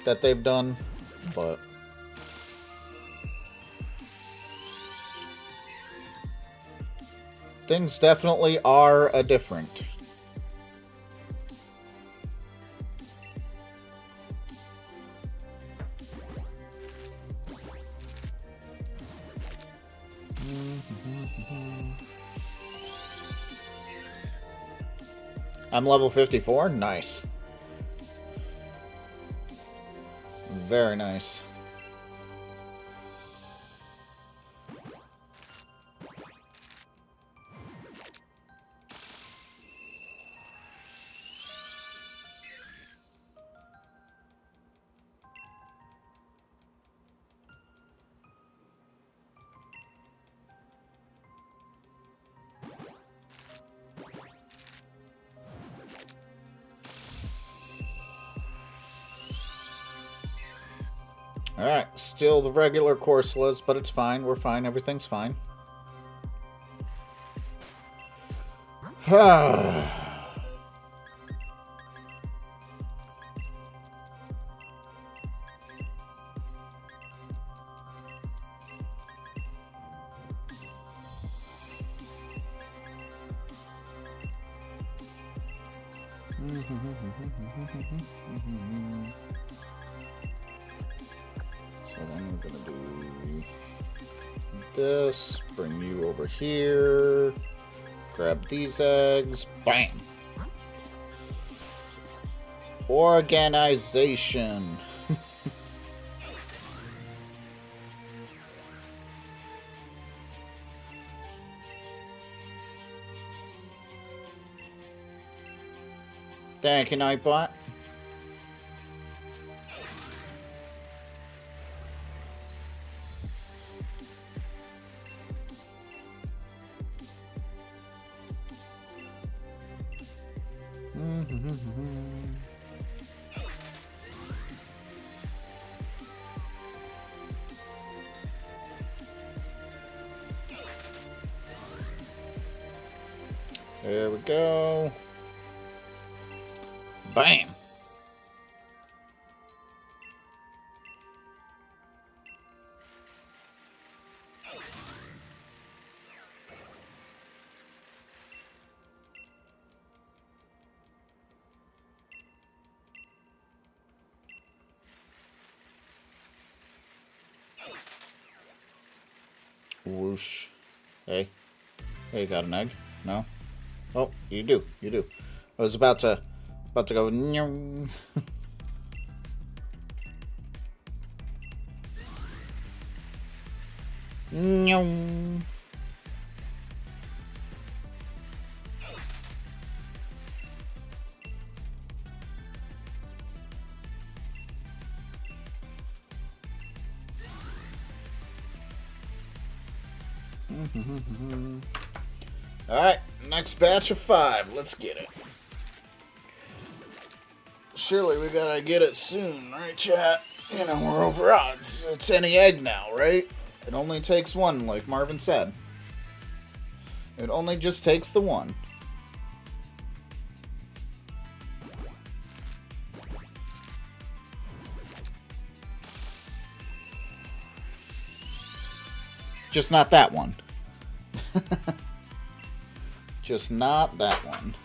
that they've done, but... things definitely are a different. I'm level 54? Nice. Very nice. Alright, still the regular Corsolas, but it's fine. We're fine. Everything's fine. So then we're gonna do this, bring you over here, grab these eggs, bam! Organization. Thank you, Nightbot. There we go. Bam. Whoosh. Hey. Hey, you got an egg? No? Oh, you do. You do. I was about to go. Nyong. Nyong. Alright, next batch of 5. Let's get it. Surely we gotta get it soon, right, chat? You know, we're over odds. It's any egg now, right? It only takes one, like Marvin said. It only just takes the one. Just not that one. Just not that one.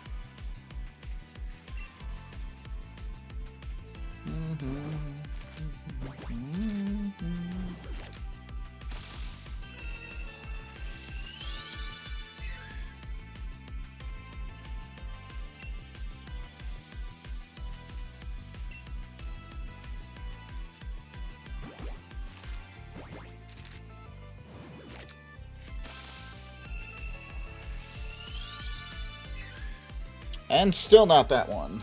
And still not that one.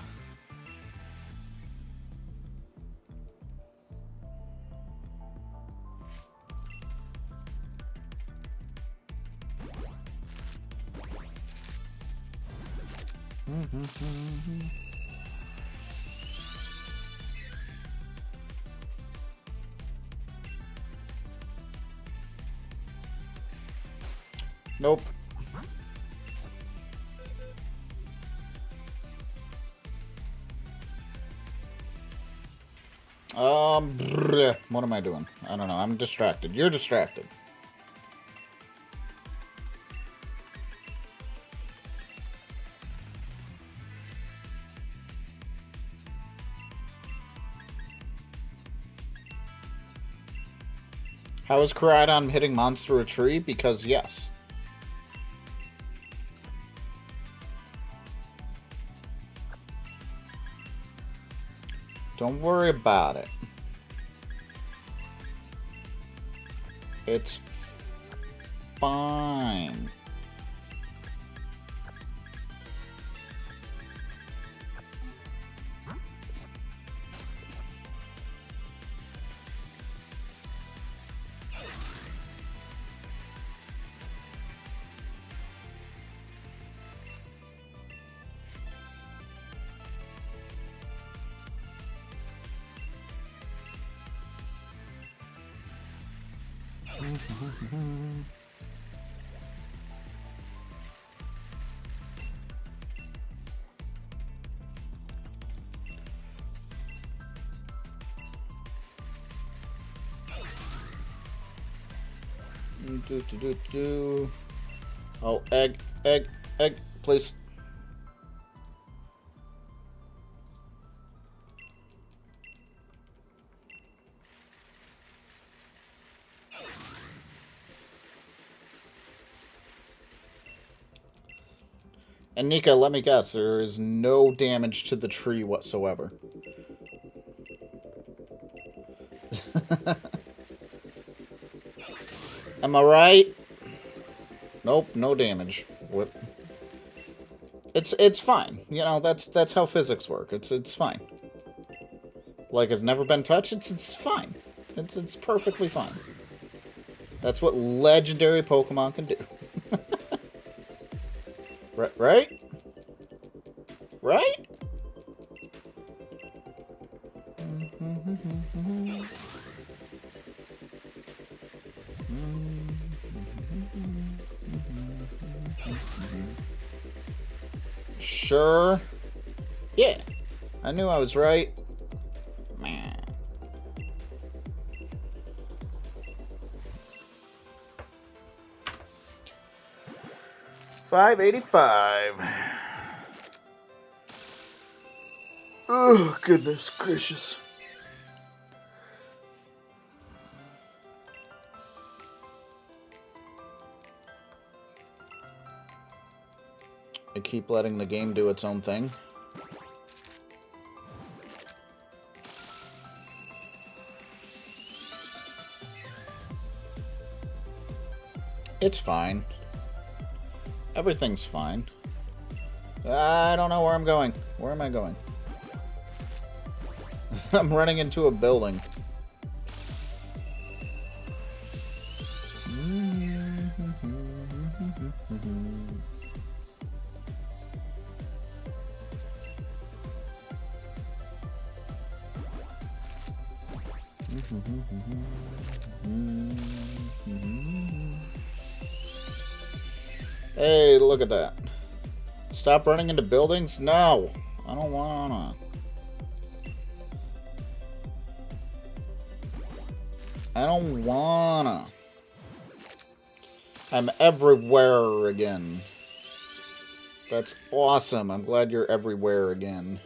Nope. What am I doing? I don't know. I'm distracted. You're distracted. How is Koraidon hitting monster a tree? Because yes. Don't worry about it. It's fine. Oh, egg, please. And Nika, let me guess, there is no damage to the tree whatsoever. Am I right? Nope, no damage. What? It's fine. You know, that's how physics work. It's fine. Like it's never been touched. It's fine. It's perfectly fine. That's what legendary Pokemon can do. Right? Right? Sure. Yeah. I knew I was right. Man. $5.85. Oh, goodness gracious. I keep letting the game do its own thing. It's fine. Everything's fine. I don't know where I'm going. Where am I going? I'm running into a building. Hey, look at that. Stop running into buildings? No, I don't wanna. I don't wanna. I'm everywhere again. That's awesome. I'm glad you're everywhere again.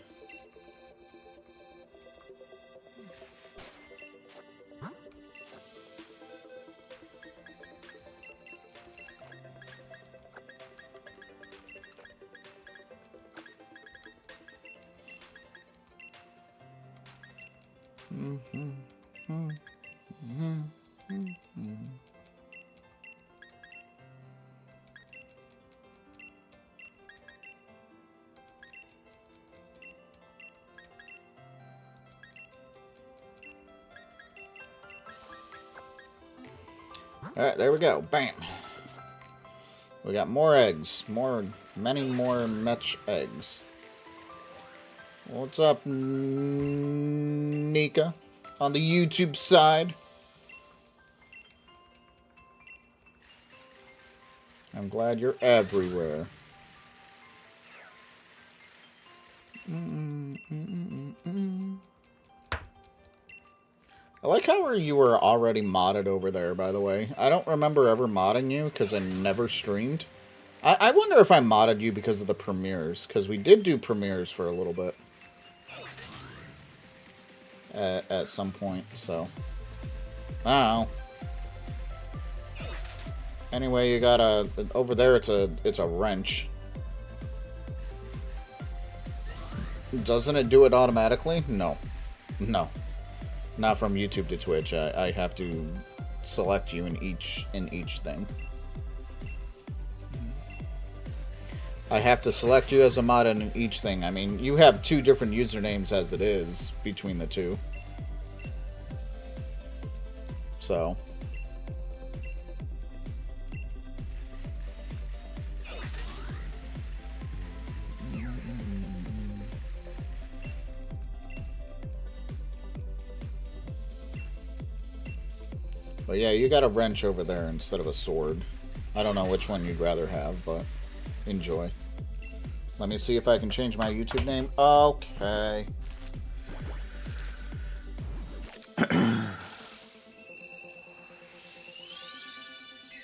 Alright, there we go. Bam. We got more eggs. Many more Mech eggs. What's up, Nika? On the YouTube side. I'm glad you're everywhere. I like how you were already modded over there, by the way. I don't remember ever modding you, because I never streamed. I wonder if I modded you because of the premieres, because we did do premieres for a little bit. At some point, so. I don't know. Anyway, you got a... Over there, it's a wrench. Doesn't it do it automatically? No. No. Not from YouTube to Twitch. I have to select you in each thing. I have to select you as a mod in each thing. I mean, you have 2 different usernames as it is between the 2. So. But yeah, you got a wrench over there instead of a sword. I don't know which one you'd rather have, but enjoy. Let me see if I can change my YouTube name. Okay.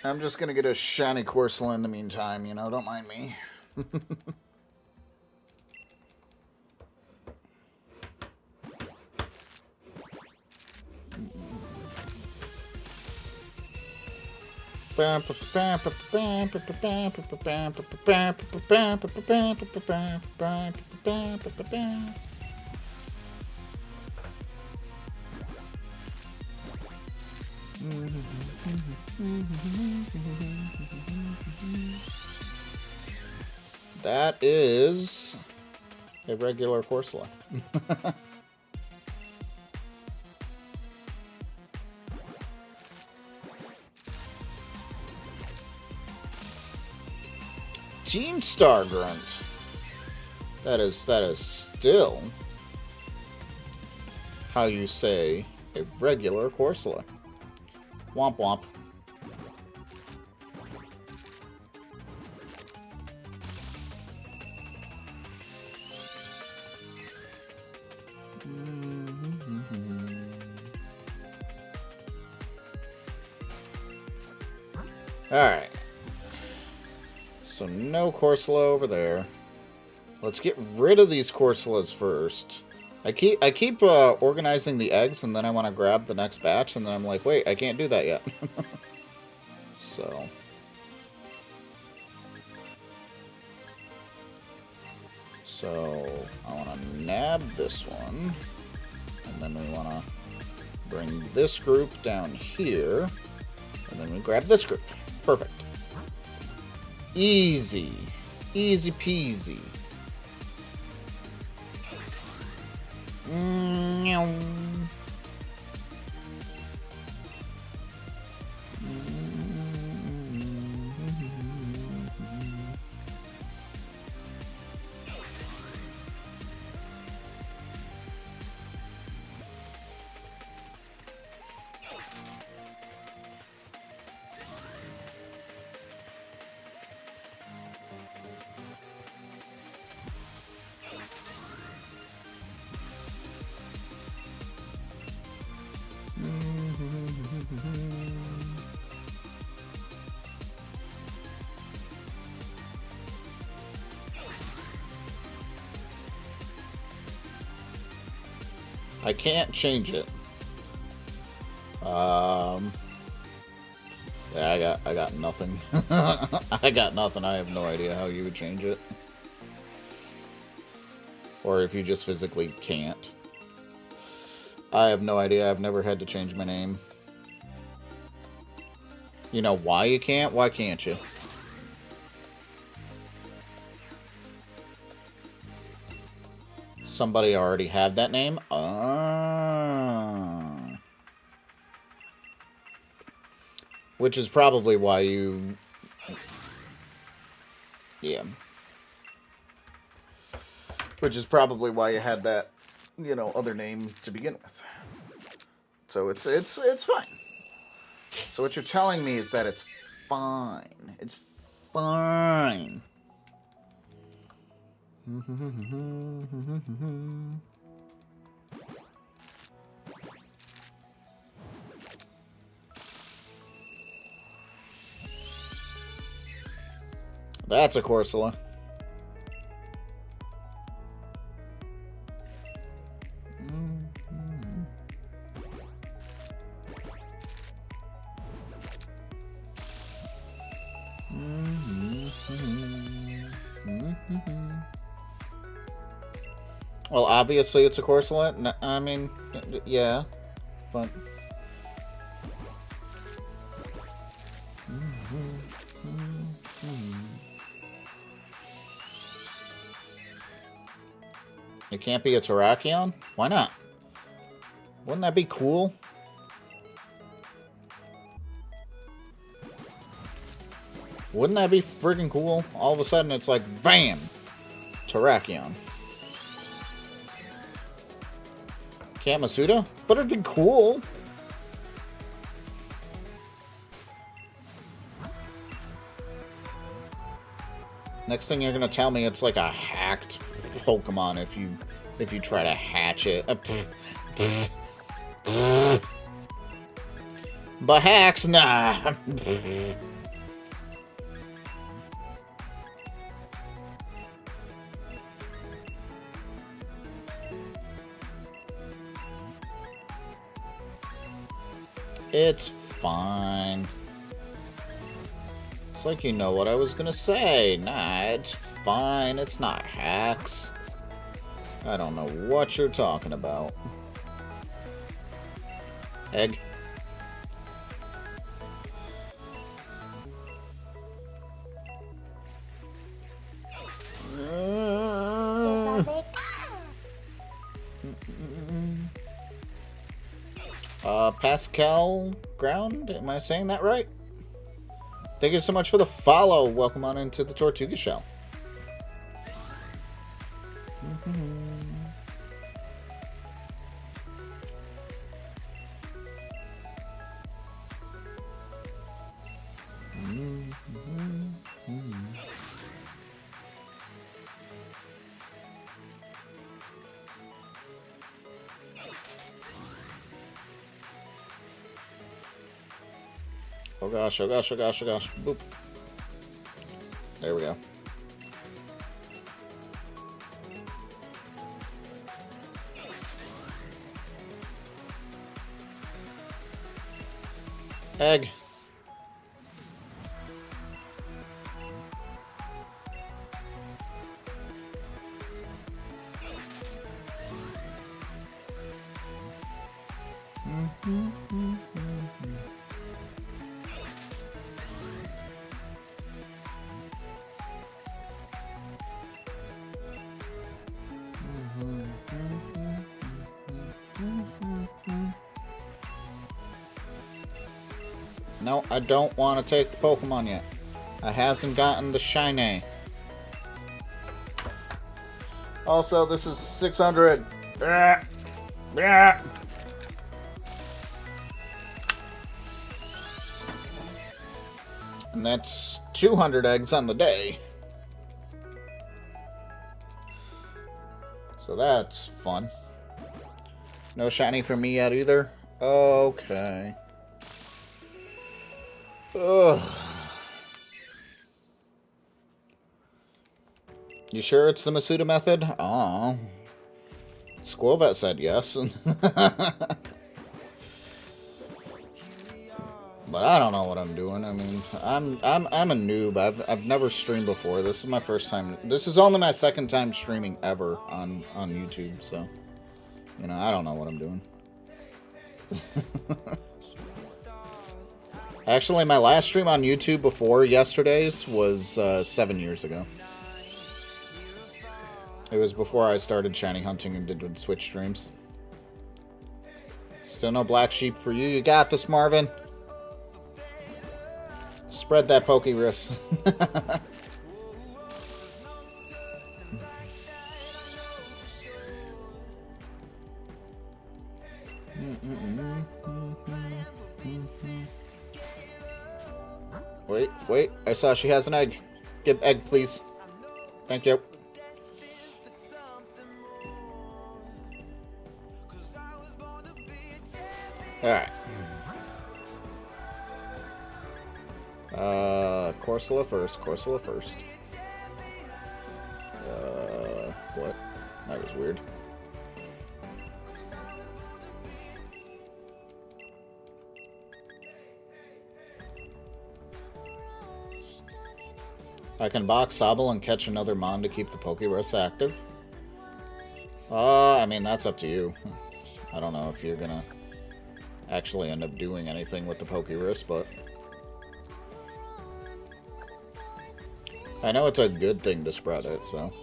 I'm just gonna get a shiny Corsola in the meantime, you know, don't mind me. That is a regular Corsola. Team Star Grunt. That is still how you say a regular Corsola. Womp womp. Alright. So no Corsola over there. Let's get rid of these Corsolas first. I keep organizing the eggs, and then I want to grab the next batch, and then I'm like, wait, I can't do that yet. So... I want to nab this one, and then we want to bring this group down here, and then we grab this group. Perfect. Easy. Easy peasy. I can't change it. Yeah, I got nothing. I got nothing. I have no idea how you would change it. Or if you just physically can't. I have no idea. I've never had to change my name. You know why you can't? Why can't you? Somebody already had that name? Which is probably why you... Yeah. Which is probably why you had that, you know, other name to begin with. So it's fine. So what you're telling me is that it's fine. It's fine. That's a Corsola. Well, obviously it's a Corsola. I mean, yeah, but... It can't be a Terrakion? Why not? Wouldn't that be cool? Wouldn't that be friggin' cool? All of a sudden it's like, BAM! Terrakion. Can't Masuda? But it'd be cool. Next thing you're gonna tell me it's like a hacked Pokemon if you try to hatch it. But hacks, nah. It's fine. It's like you know what I was gonna say. Nah, it's fine. It's not hacks. I don't know what you're talking about. Egg. Pascal Ground, am I saying that right? Thank you so much for the follow. Welcome on into the Tortuga Shell. Oh gosh, oh gosh, oh gosh, oh gosh. Boop. There we go. Egg. No, I don't want to take the Pokemon yet. I hasn't gotten the shiny. Also, this is 600. And that's 200 eggs on the day. So that's fun. No shiny for me yet either. Okay. Ugh. You sure it's the Masuda method? Aw. Squirrelvet said yes. But I don't know what I'm doing. I mean, I'm a noob. I've never streamed before. This is my first time. This is only my second time streaming ever on YouTube, so you know, I don't know what I'm doing. Actually, my last stream on YouTube before yesterday's was 7 years ago. It was before I started shiny hunting and did Switch streams. Still no black sheep for you. You got this, Marvin. Spread that Pokewrist. Wait. I saw she has an egg. Give egg, please. Thank you. Alright. Corsola first. What? That was weird. I can box Sobble and catch another Mon to keep the Pokéverse active. I mean, that's up to you. I don't know if you're gonna actually end up doing anything with the Pokéverse, but I know it's a good thing to spread it, so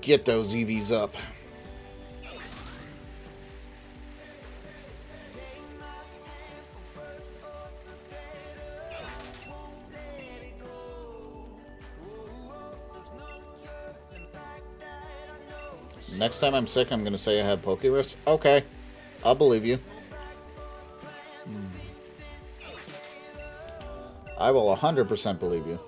get those EVs up. Next time I'm sick, I'm going to say I have Pokéverse. Okay. I'll believe you. I will 100% believe you.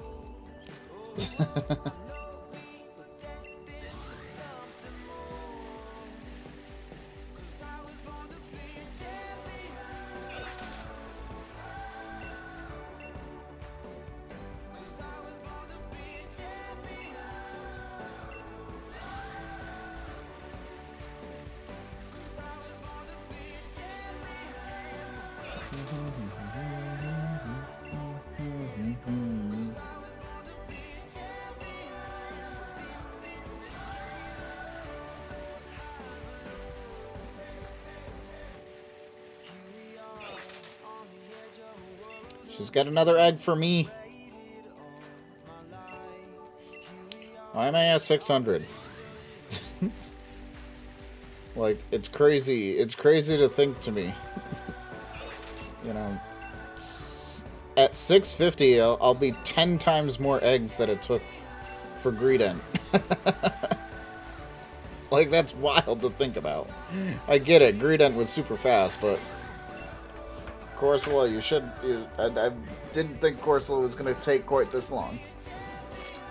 She's got another egg for me. Why am I at 600? Like, it's crazy. It's crazy to think to me. You know, at 650, I'll be 10 times more eggs than it took for Greedent. Like, that's wild to think about. I get it. Greedent was super fast, but Corsola, I didn't think Corsola was going to take quite this long.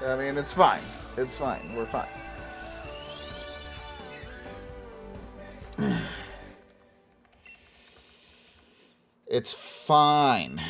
I mean, it's fine. It's fine. We're fine. It's fine.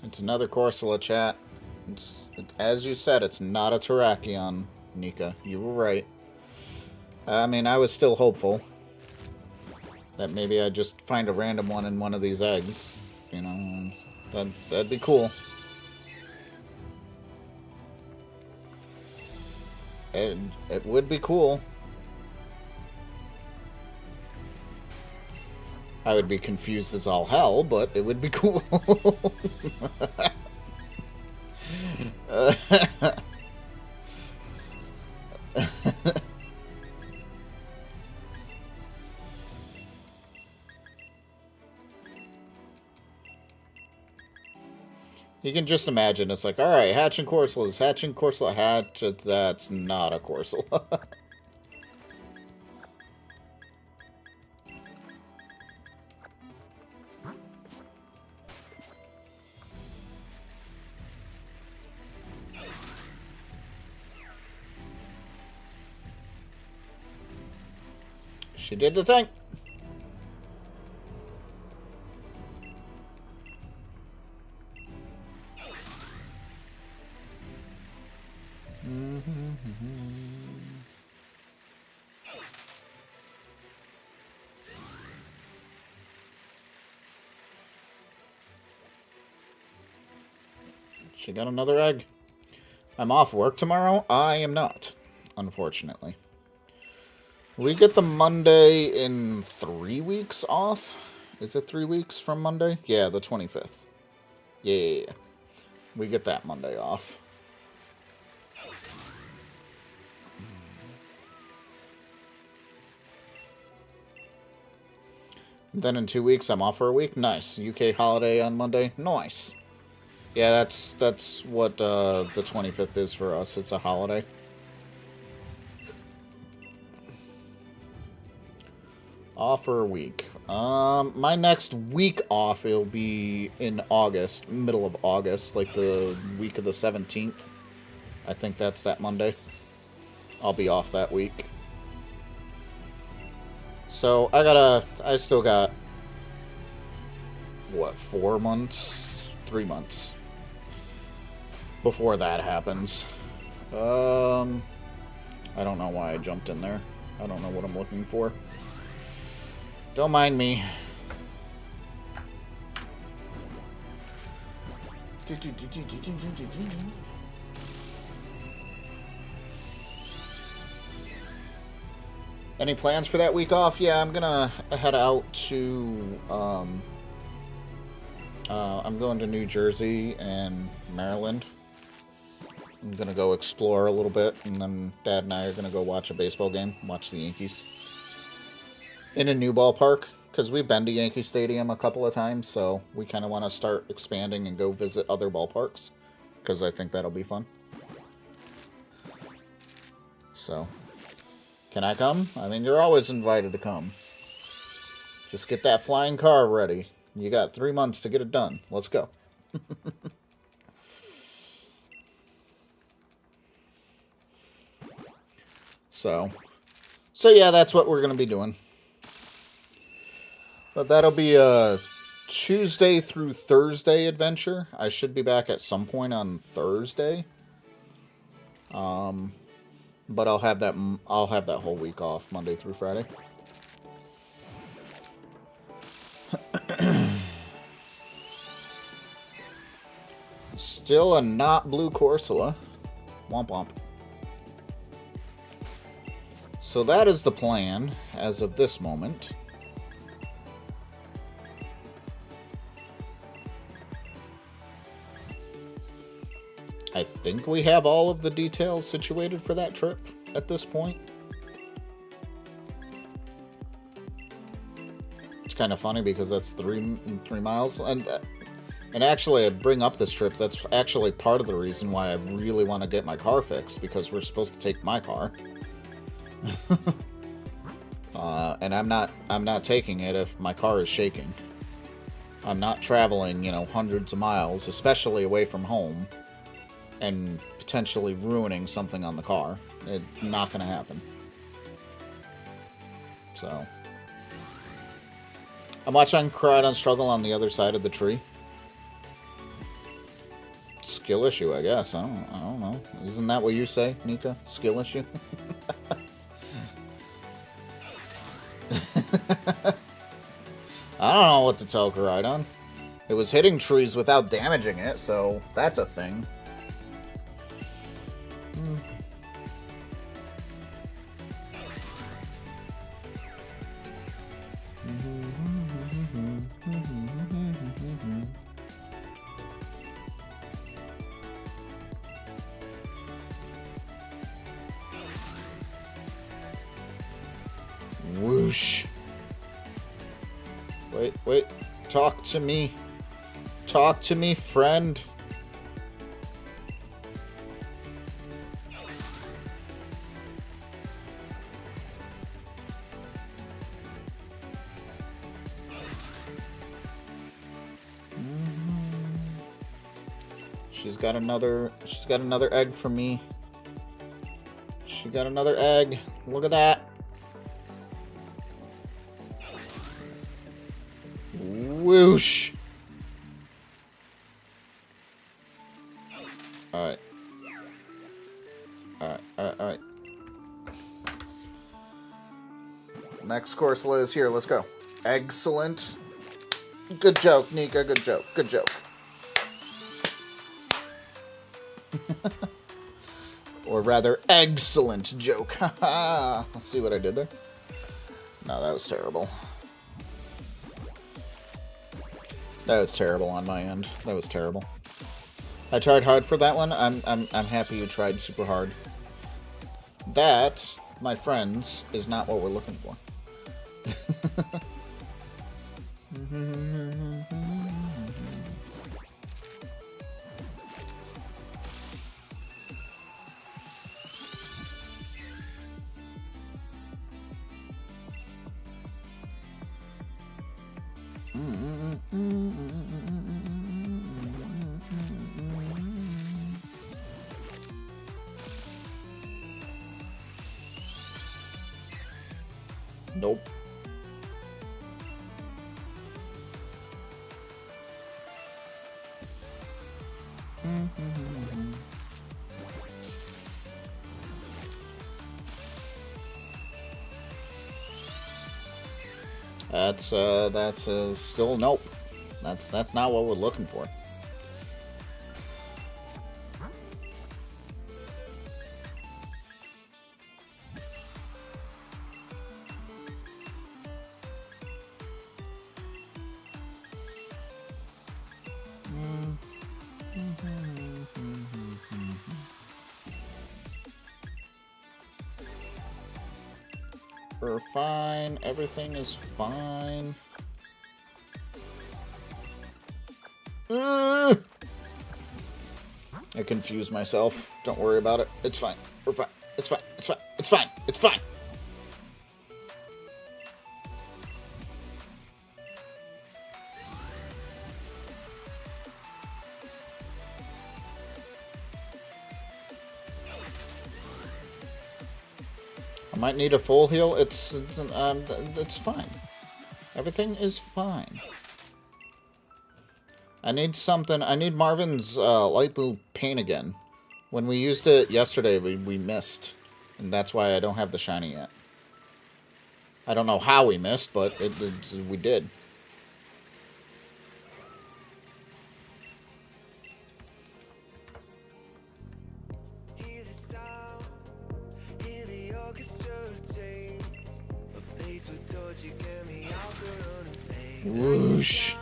It's another Corsola chat. As you said, it's not a Terrakion, Nika. You were right. I mean, I was still hopeful that maybe I'd just find a random one in one of these eggs. You know, that'd be cool. It would be cool. I would be confused as all hell, but it would be cool. You can just imagine, it's like, alright, hatching Corsola is hatching Corsola hatch, that's not a Corsola. She did the thing. She got another egg. I'm off work tomorrow. I am not, unfortunately. We get the Monday in 3 weeks off. Is it 3 weeks from Monday? Yeah, the 25th. Yeah. We get that Monday off. And then in 2 weeks, I'm off for a week. Nice. UK holiday on Monday. Nice. Yeah, that's what the 25th is for us. It's a holiday. Off for a week. My next week off, it'll be in August, middle of August, like the week of the 17th. I think that's that Monday. I'll be off that week. So, I still got, what, 4 months? 3 months. Before that happens. I don't know why I jumped in there. I don't know what I'm looking for. Don't mind me. Any plans for that week off? Yeah, I'm gonna head out to, I'm going to New Jersey and Maryland. I'm gonna go explore a little bit, and then Dad and I are gonna go watch a baseball game, watch the Yankees. In a new ballpark, because we've been to Yankee Stadium a couple of times, so we kind of want to start expanding and go visit other ballparks, because I think that'll be fun. So, can I come? I mean, you're always invited to come. Just get that flying car ready. You got 3 months to get it done. Let's go. So yeah, that's what we're going to be doing. But that'll be a Tuesday through Thursday adventure. I should be back at some point on Thursday. But I'll have that whole week off, Monday through Friday. Still a not blue Corsola. Womp womp. So that is the plan as of this moment. I think we have all of the details situated for that trip at this point. It's kind of funny because that's 3 miles. And actually, I bring up this trip. That's actually part of the reason why I really want to get my car fixed, because we're supposed to take my car. And I'm not taking it if my car is shaking. I'm not traveling, hundreds of miles, especially away from home, and potentially ruining something on the car. It's not going to happen. So, I'm watching Crowd Struggle on the other side of the tree. Skill issue, I guess. I don't know. Isn't that what you say, Nika? Skill issue? I don't know what to tell Koraidon. It was hitting trees without damaging it, so that's a thing. Whoosh. Wait. Talk to me. Talk to me, friend. She's got another egg for me. She got another egg. Look at that. Whoosh. Alright. Next Corsola is here. Let's go. Excellent. Good joke, Nika. Good joke. Good joke. Or rather, excellent joke. Let's see what I did there. No, that was terrible. That was terrible on my end. That was terrible. I tried hard for that one. I'm happy you tried super hard. That, my friends, is not what we're looking for. Nope. That's still nope. That's not what we're looking for. We're fine. Everything is fine. I confused myself. Don't worry about it. It's fine. We're fine. It's fine. It's fine. It's fine. It's fine. Might need a full heal. It's fine. Everything is fine. I need something. I need Marvin's light blue paint again. When we used it yesterday, we missed. And that's why I don't have the shiny yet. I don't know how we missed, but we did. Whoosh.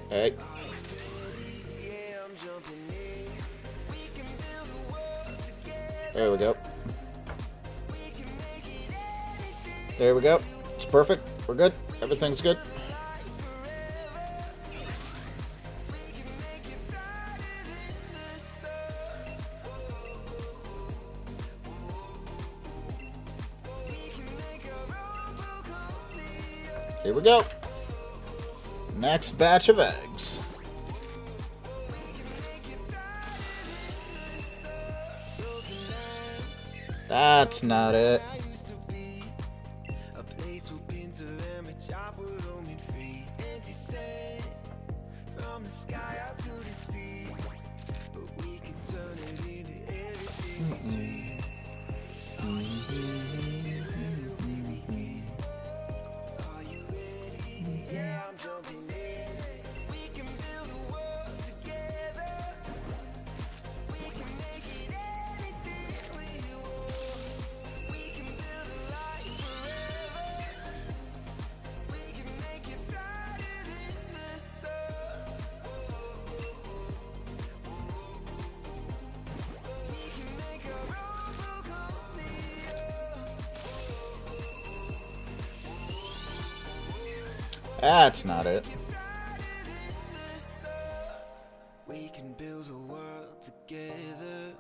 Hey. There we go. There we go. It's perfect. We're good. Everything's good. Here we go. Next batch of eggs. That's not it. That's not it. We can build a world together.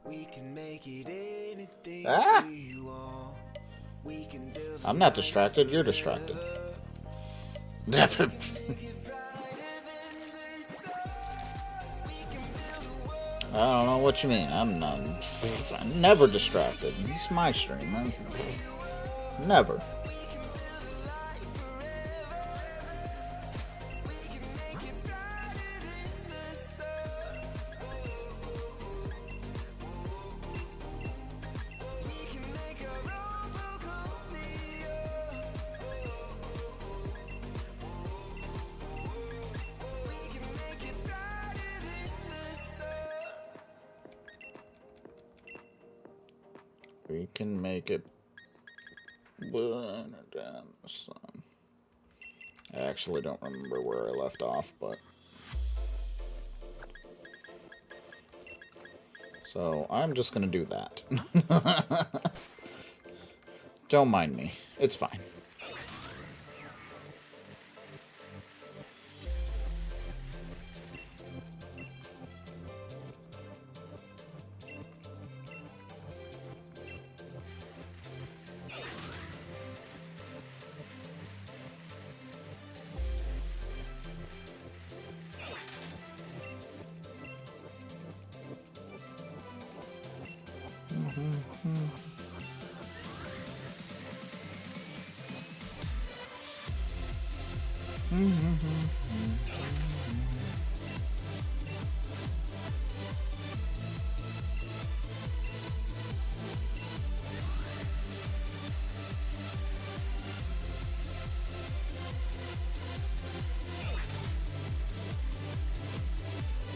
We can make it anything we want. We can build. I'm not distracted. You're distracted. I don't know what you mean. I'm never distracted. It's my stream. Never. We can make it burn down the sun. I actually don't remember where I left off, but... So, I'm just gonna do that. Don't mind me. It's fine.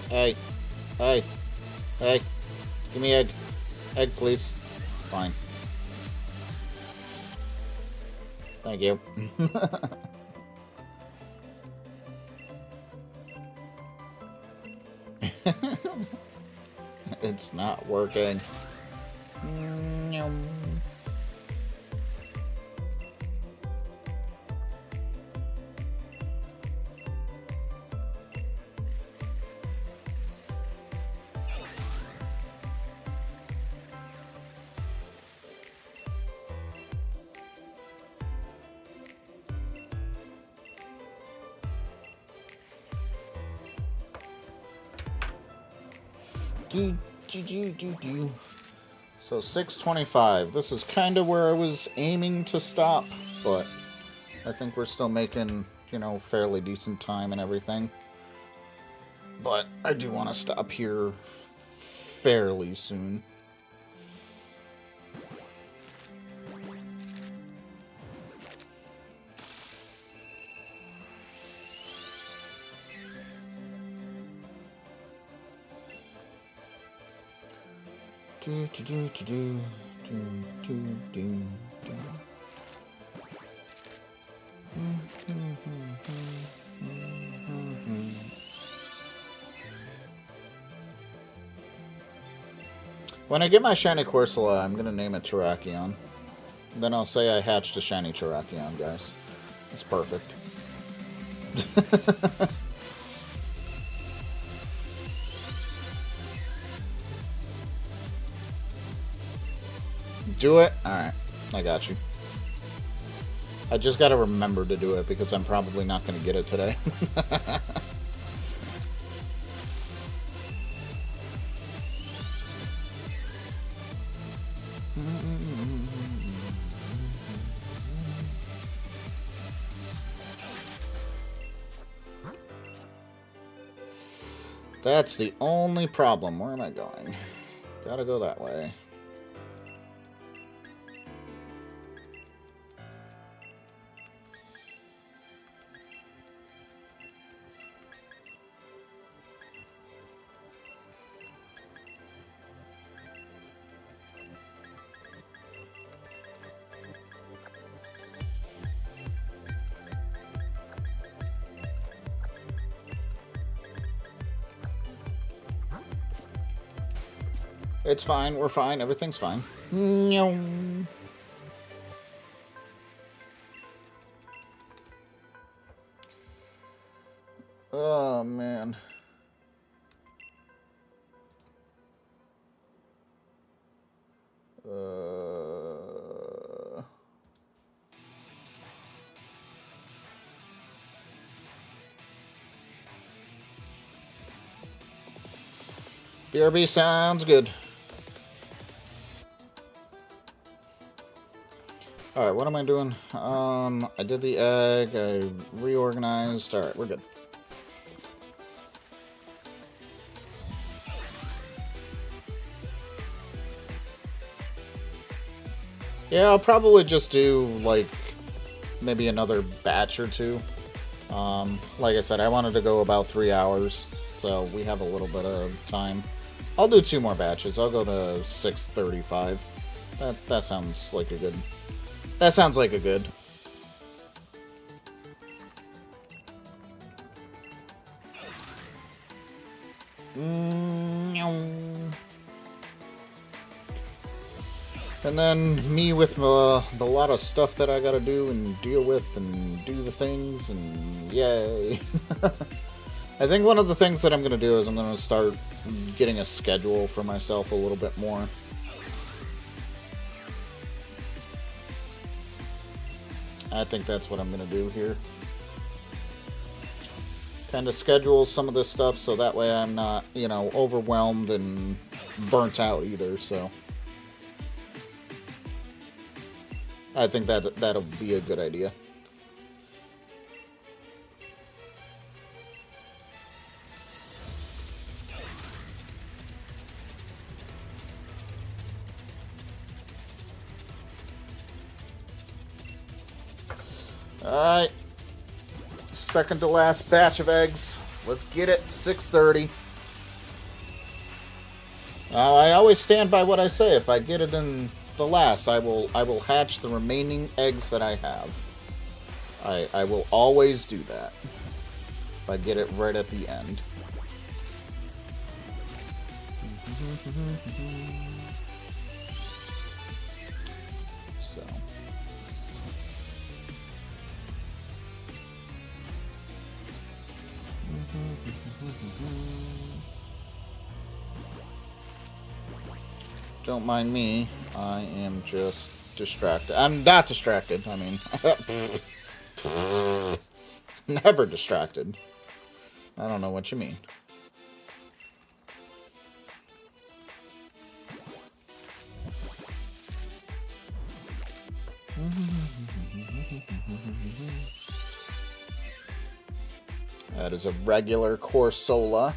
Hey. Hey. Hey. Give me egg. Egg, please. Fine. Thank you. It's not working. So 625. This is kind of where I was aiming to stop, but I think we're still making, you know, fairly decent time and everything. But I do want to stop here fairly soon. When I get my shiny Corsola, I'm gonna name it Terrakion. Then I'll say I hatched a shiny Terrakion, guys. It's perfect. Do it? Alright. I got you. I just gotta remember to do it because I'm probably not gonna get it today. That's the only problem. Where am I going? Gotta go that way. It's fine, we're fine, everything's fine. Oh, man. BRB sounds good. Alright, what am I doing? I did the egg, I reorganized. Alright, we're good. Yeah, I'll probably just do, like, maybe another batch or two. Like I said, I wanted to go about 3 hours, so we have a little bit of time. I'll do 2 more batches. I'll go to 6:35. That sounds like a good... That sounds like a good. And then me with the lot of stuff that I gotta do and deal with and do the things and yay. I think one of the things that I'm gonna do is I'm gonna start getting a schedule for myself a little bit more. I think that's what I'm going to do here. Kind of schedule some of this stuff so that way I'm not, you know, overwhelmed and burnt out either, so. I think that'll be a good idea. Alright. Second to last batch of eggs. Let's get it. 6:30. I always stand by what I say. If I get it in the last, I will hatch the remaining eggs that I have. I will always do that. If I get it right at the end. So. Don't mind me. I am just distracted. I'm not distracted. I mean, never distracted. I don't know what you mean. That is a regular Corsola.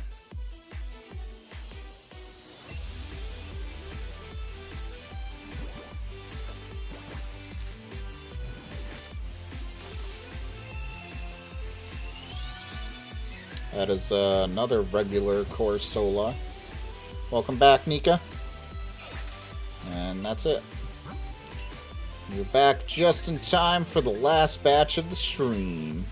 That is another regular Corsola. Welcome back, Nika. And that's it. You're back just in time for the last batch of the stream.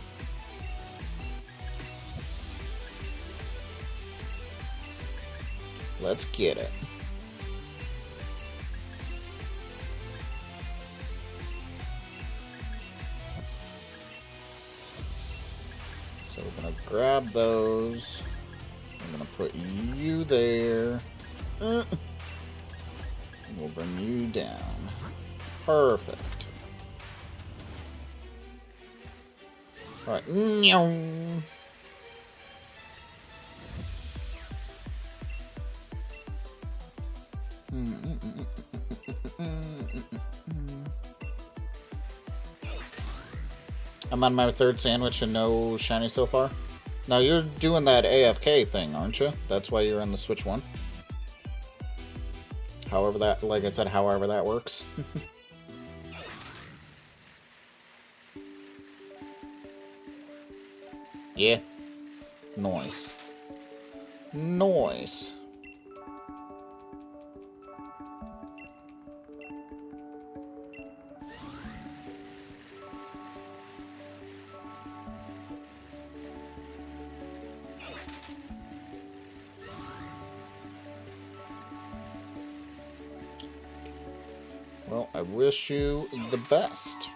Let's get it. So we're gonna grab those. I'm gonna put you there. And we'll bring you down. Perfect. Alright. I'm on my third sandwich and no shiny so far. Now you're doing that AFK thing, aren't you? That's why you're on the Switch 1. However that, like I said, however that works. Yeah. Nice. Nice. Well, I wish you the best.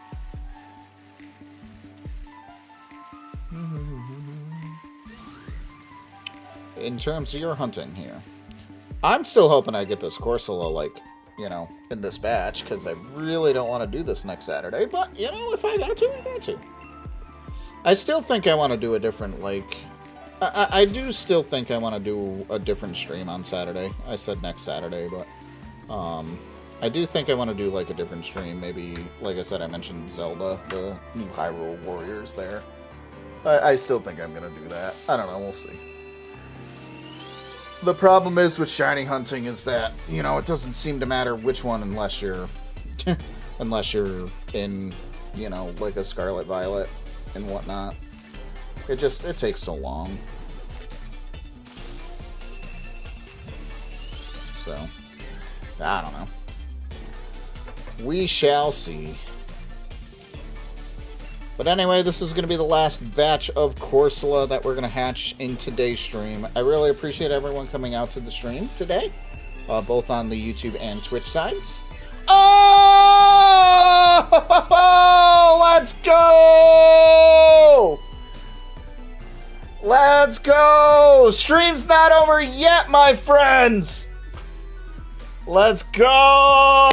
In terms of your hunting here, I'm still hoping I get this Corsola, like, you know, in this batch, because I really don't want to do this next Saturday, but, you know, if I got to, I got to. I still think I want to do a different, like, I do still think I want to do a different stream on Saturday. I said next Saturday, but, I do think I want to do, like, a different stream. Maybe, like I said, I mentioned Zelda, the new Hyrule Warriors there. I still think I'm going to do that. I don't know, we'll see. The problem is with shiny hunting is that, you know, it doesn't seem to matter which one unless you're unless you're in, you know, like a Scarlet Violet and whatnot. It takes so long. So, I don't know. We shall see. But anyway, this is going to be the last batch of Corsola that we're going to hatch in today's stream. I really appreciate everyone coming out to the stream today, both on the YouTube and Twitch sides. Oh! Let's go! Let's go! Stream's not over yet, my friends! Let's go!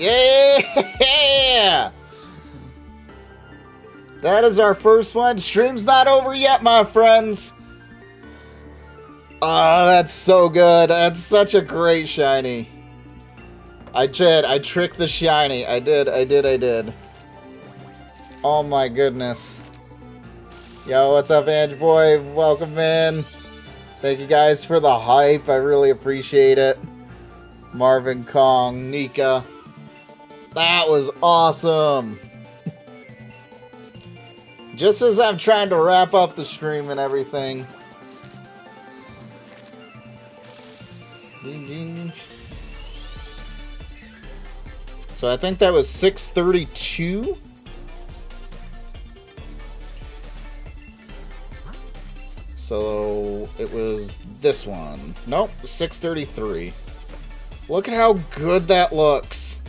Yeah! That is our first one. Stream's not over yet, my friends. Oh, that's so good. That's such a great shiny. I tricked the shiny. I did. Oh my goodness. Yo, what's up, Ange Boy? Welcome in. Thank you guys for the hype. I really appreciate it. Marvin Kong, Nika. That was awesome. Just as I'm trying to wrap up the stream and everything. So I think that was 632. So it was this one. Nope, 633. Look at how good that looks.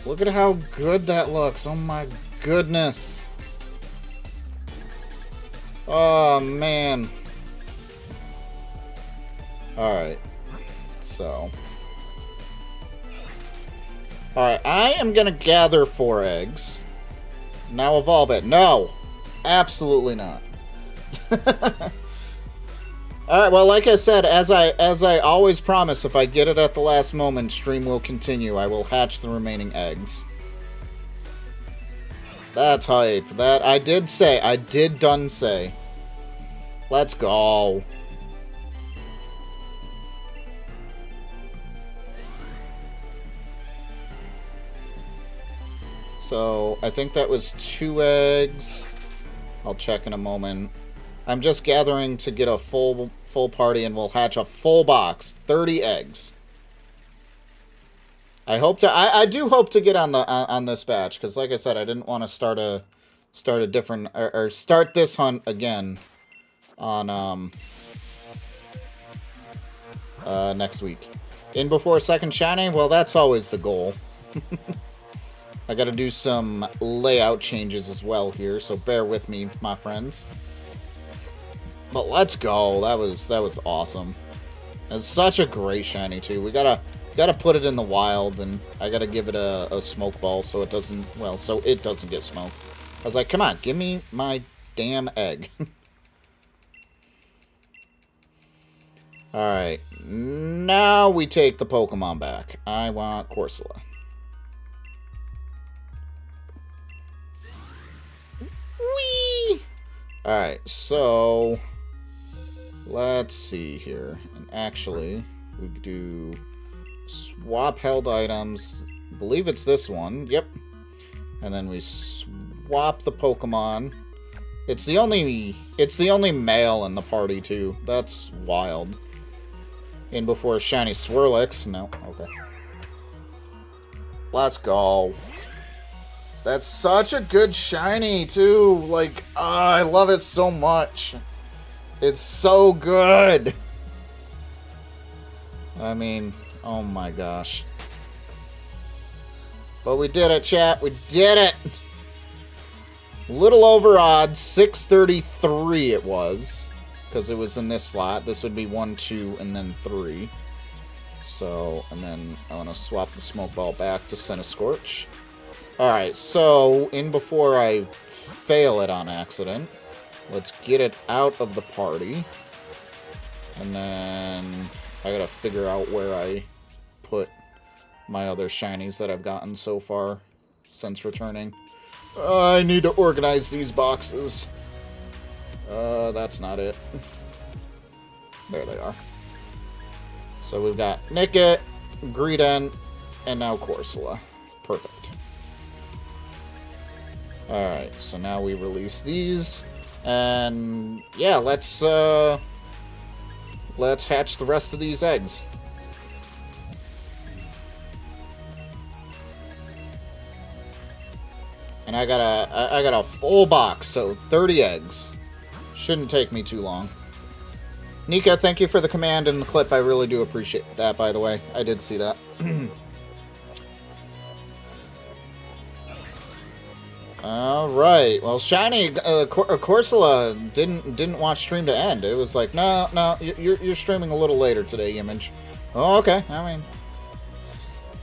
Look at how good that looks. Oh my goodness. Oh man. Alright. So. Alright, I am gonna gather 4 eggs. Now evolve it. No! Absolutely not. All right. Well, like I said, as I always promise, if I get it at the last moment, stream will continue. I will hatch the remaining eggs. That's hype. That I did say. I did done say. Let's go. So, I think that was 2 eggs. I'll check in a moment. I'm just gathering to get a full party, and we'll hatch a full box. 30 eggs. I hope to. I do hope to get on this batch, because like I said, I didn't want to start a different or start this hunt again on next week. In before second shiny. Well, that's always the goal. I got to do some layout changes as well here, so bear with me, my friends. But let's go. That was awesome. It's such a great shiny too. We gotta put it in the wild, and I gotta give it a smoke ball so it doesn't get smoked. I was like, come on, give me my damn egg. Alright, now we take the Pokemon back. I want Corsola. Whee! Alright, so let's see here. And actually, we do swap held items. I believe it's this one. Yep. And then we swap the Pokemon. It's the only male in the party too. That's wild. In before shiny Swirlix. No. Okay. Let's go. That's such a good shiny too. Like, I love it so much. It's so good. I mean, oh my gosh. But we did it, chat. We did it. Little over odds. 633 it was. Because it was in this slot. This would be 1, 2, and then 3. So, and then I want to swap the smoke ball back to Scorch. Alright, so in before I fail it on accident, let's get it out of the party. And then I gotta figure out where I put my other shinies that I've gotten so far since returning. I need to organize these boxes. That's not it. There they are. So we've got Nickit, Greedent, and now Corsola. Perfect. Alright, so now we release these. And yeah, let's hatch the rest of these eggs. And I got a full box, so 30 eggs. Shouldn't take me too long. Nika, thank you for the command and the clip. I really do appreciate that, by the way. I did see that. Alright, well, shiny, Corsola didn't want stream to end. It was like, no, you're streaming a little later today, Image. Oh, okay, I mean,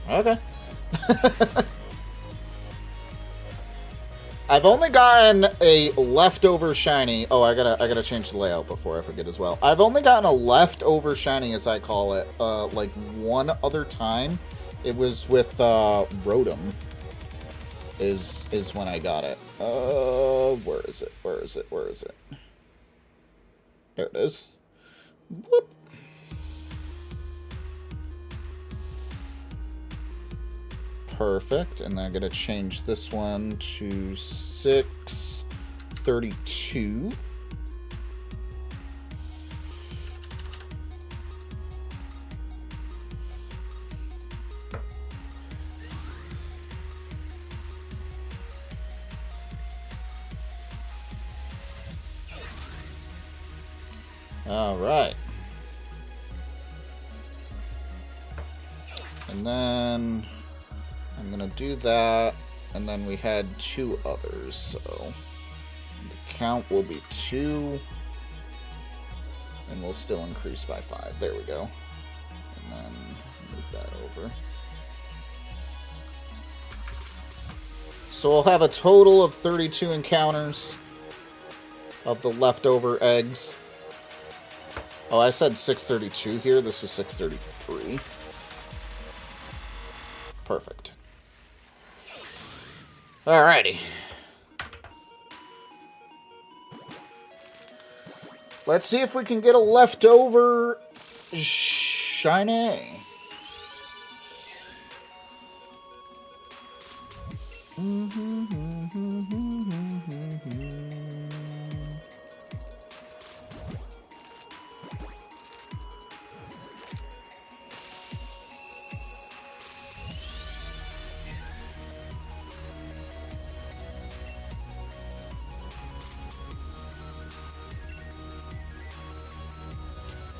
okay. I've only gotten a leftover shiny. Oh, I gotta change the layout before I forget as well. I've only gotten a leftover shiny, as I call it, like one other time. It was with Rotom. Is when I got it. Where is it? There it is. Whoop. Perfect. And then I'm gonna change this one to 632. All right. And then I'm going to do that. And then we had 2 others. So the count will be 2. And we'll still increase by 5. There we go. And then move that over. So we'll have a total of 32 encounters of the leftover eggs. Oh, I said 632 here. This was 633. Perfect. Alrighty. Let's see if we can get a leftover shiny.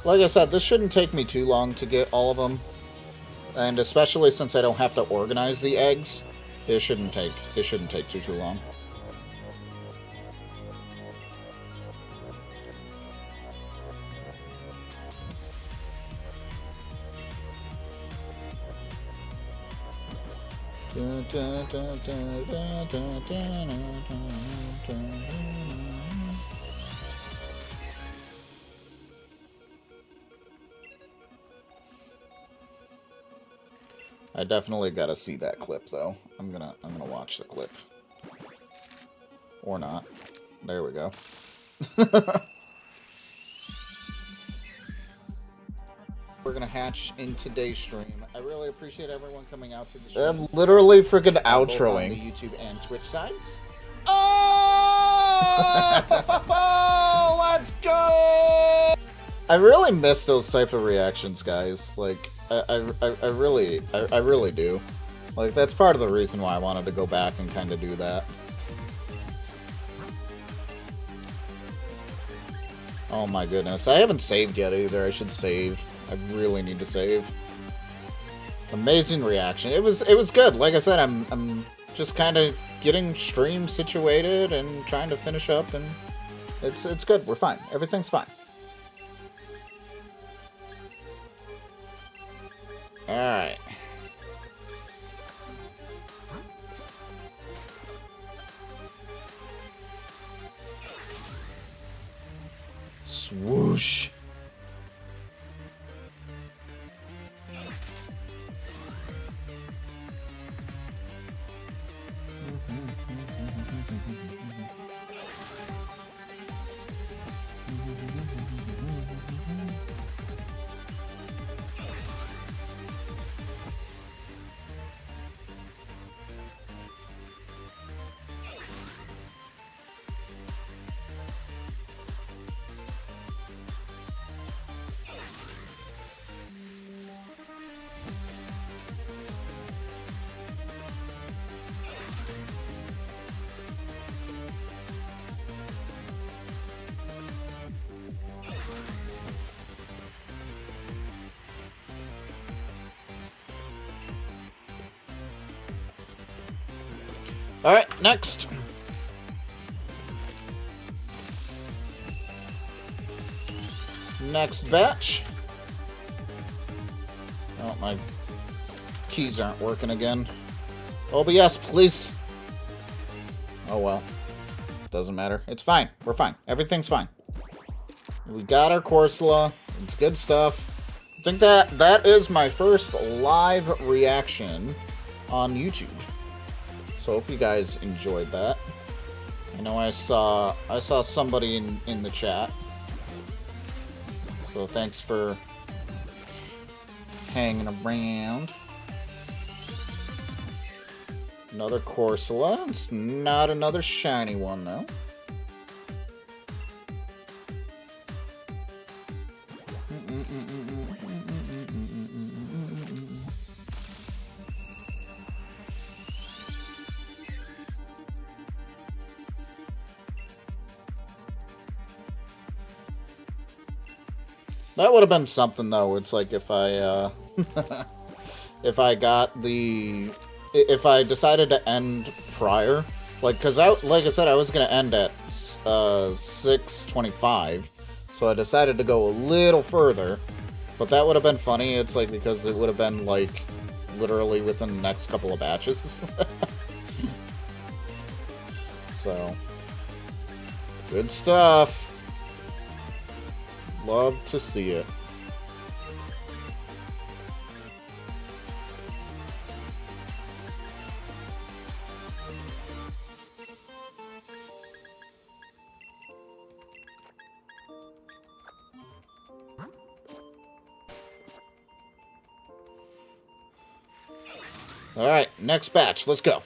Like I said, this shouldn't take me too long to get all of them. And especially since I don't have to organize the eggs, it shouldn't take too long. I definitely gotta see that clip though. I'm gonna watch the clip. Or not. There we go. We're gonna hatch in today's stream. I really appreciate everyone coming out to the stream. I'm literally freaking outroing. On the YouTube and Twitch sides. Oh! Let's go! I really miss those type of reactions, guys. Like, I really do. Like, that's part of the reason why I wanted to go back and kind of do that. Oh my goodness. I haven't saved yet either. I should save. I really need to save. Amazing reaction. It was good. Like I said, I'm just kind of getting stream situated and trying to finish up, and it's good. We're fine. Everything's fine. Alright. Swoosh. Alright, next. Next batch. Oh, my keys aren't working again. OBS, please. Oh well. Doesn't matter. It's fine. We're fine. Everything's fine. We got our Corsola. It's good stuff. I think that is my first live reaction on YouTube. So hope you guys enjoyed that. I know I saw somebody in the chat. So thanks for hanging around. Another Corsola. It's not another shiny one though. That would have been something though. It's like if I if I decided to end prior, like, cause like I said, I was gonna end at 6:25, so I decided to go a little further. But that would have been funny. It's like because it would have been like literally within the next couple of batches. So good stuff. Love to see it. Alright, next batch. Let's go.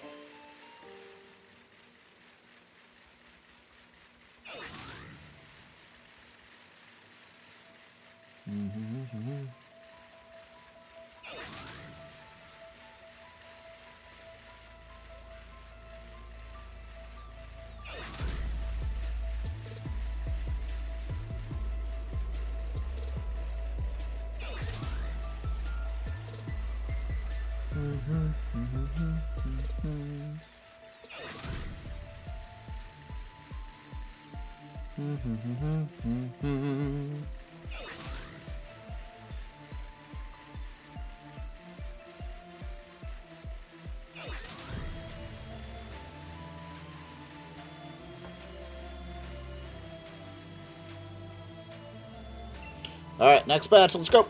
Alright, next batch. Let's go.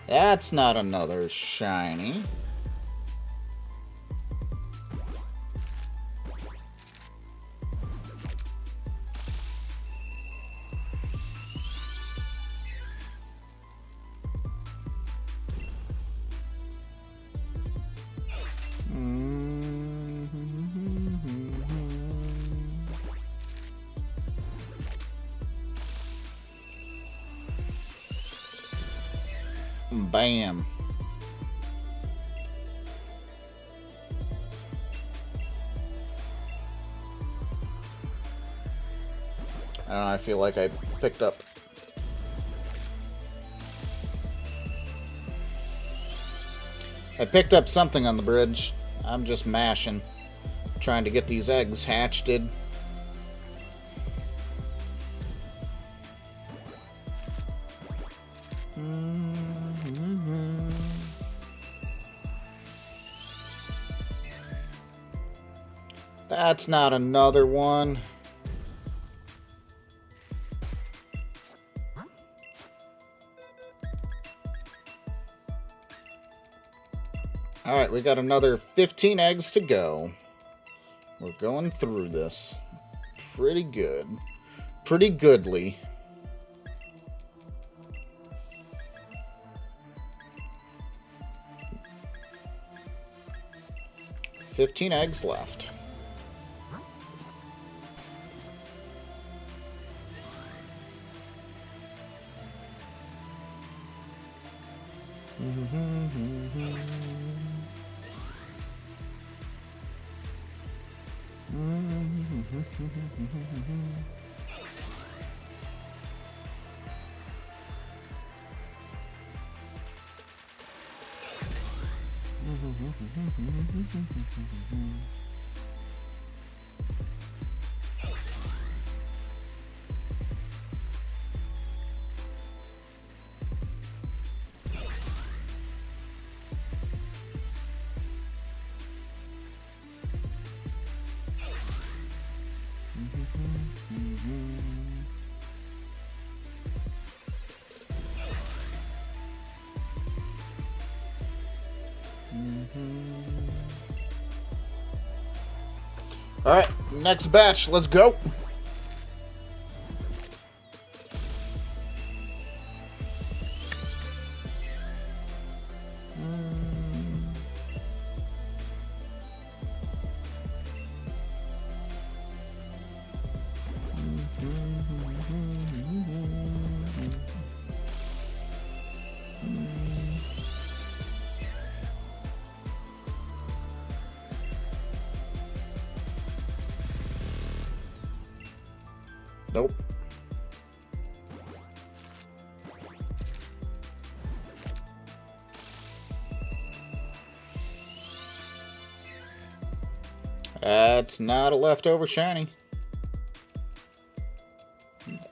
That's not another shiny. Bam. I don't know, I feel like I picked up. I picked up something on the bridge. I'm just mashing, trying to get these eggs hatched. That's not another one. Alright, we got another 15 eggs to go. We're going through this. Pretty good. Pretty goodly. $15 eggs left. Alright, next batch, let's go. Nope. That's not a leftover shiny.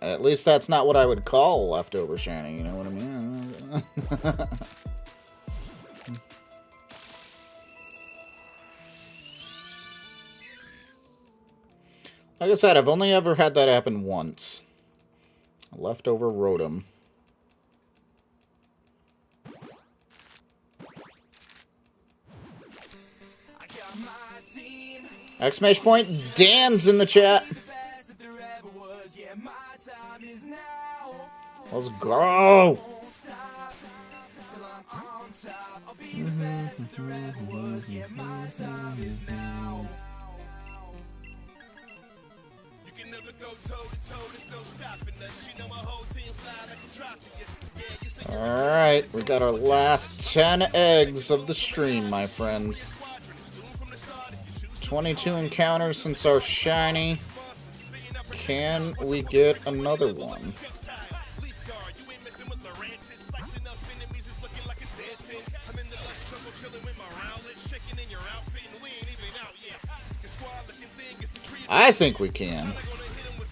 At least that's not what I would call leftover shiny, you know what I mean? Like I said, I've only ever had that happen once. Leftover Rotom. Exclamation point, Dan's in the chat. Let's go. Alright, we got our last 10 eggs of the stream, my friends. 22 encounters since our shiny. Can we get another one? I think we can.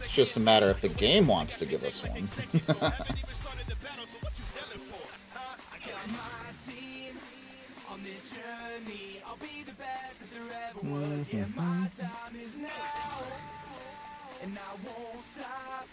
It's just a matter if the game wants to give us one. And I won't stop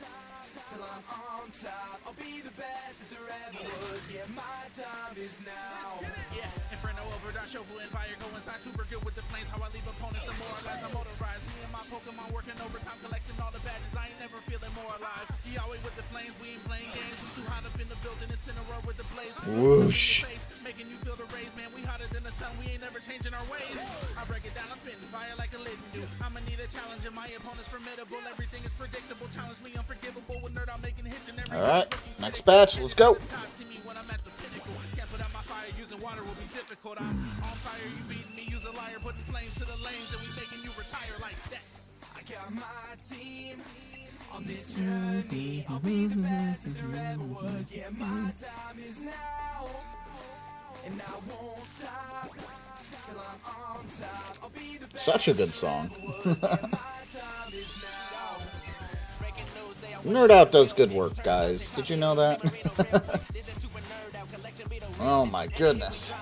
till I'm on top. I'll be the best that there ever was. Yeah, my time is now. Yeah, Inferno Overdrive, Shofu Empire, go inside, super good with the flames. How I leave opponents demoralized, I'm motorized. Me and my Pokemon working overtime, collecting all the badges. I ain't never feeling more alive. He always with the flames, we ain't playing games. We too hot up in the building, it's in a row with the blaze. Whoosh. Making you feel the rays, man. We hotter than the sun, we ain't never changing our ways. I break it down, I'm spitting fire like a living do. I'ma need a challenge, and my opponent's formidable. Everything is predictable, challenge me unforgivable. With nerd, I'm making hits and every. Alright, next batch, let's go. See me when I'm at the pinnacle. Can't put out my fire, using water will be difficult. I'm on fire, you beating me, use a liar, putting flames to the lanes, and we making you retire like that. I got my team on this journey. I'll be the best that there ever was. Yeah, my time is now, and I won't stop till I'm on top. I'll be the best. Such a good song. Nerd Out does good work, guys. Did you know that? Oh my goodness.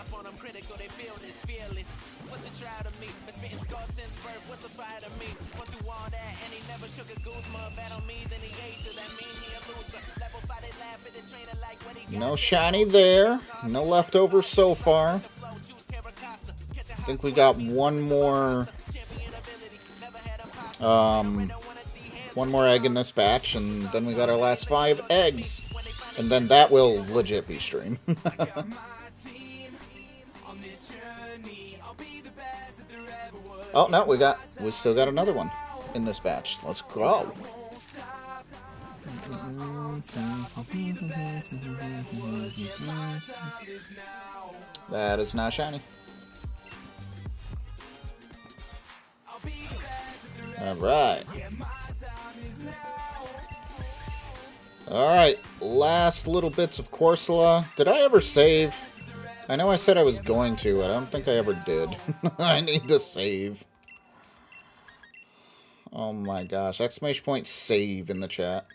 No shiny there. No leftover so far. I think we got one more egg in this batch, and then we got our last 5 eggs. And then that will legit be stream. Oh no, we still got another one in this batch. Let's go. That is not shiny. Alright. Alright, last little bits of Corsola. Did I ever save? I know I said I was going to, I don't think I ever did. I need to save. Oh my gosh, exclamation point save in the chat.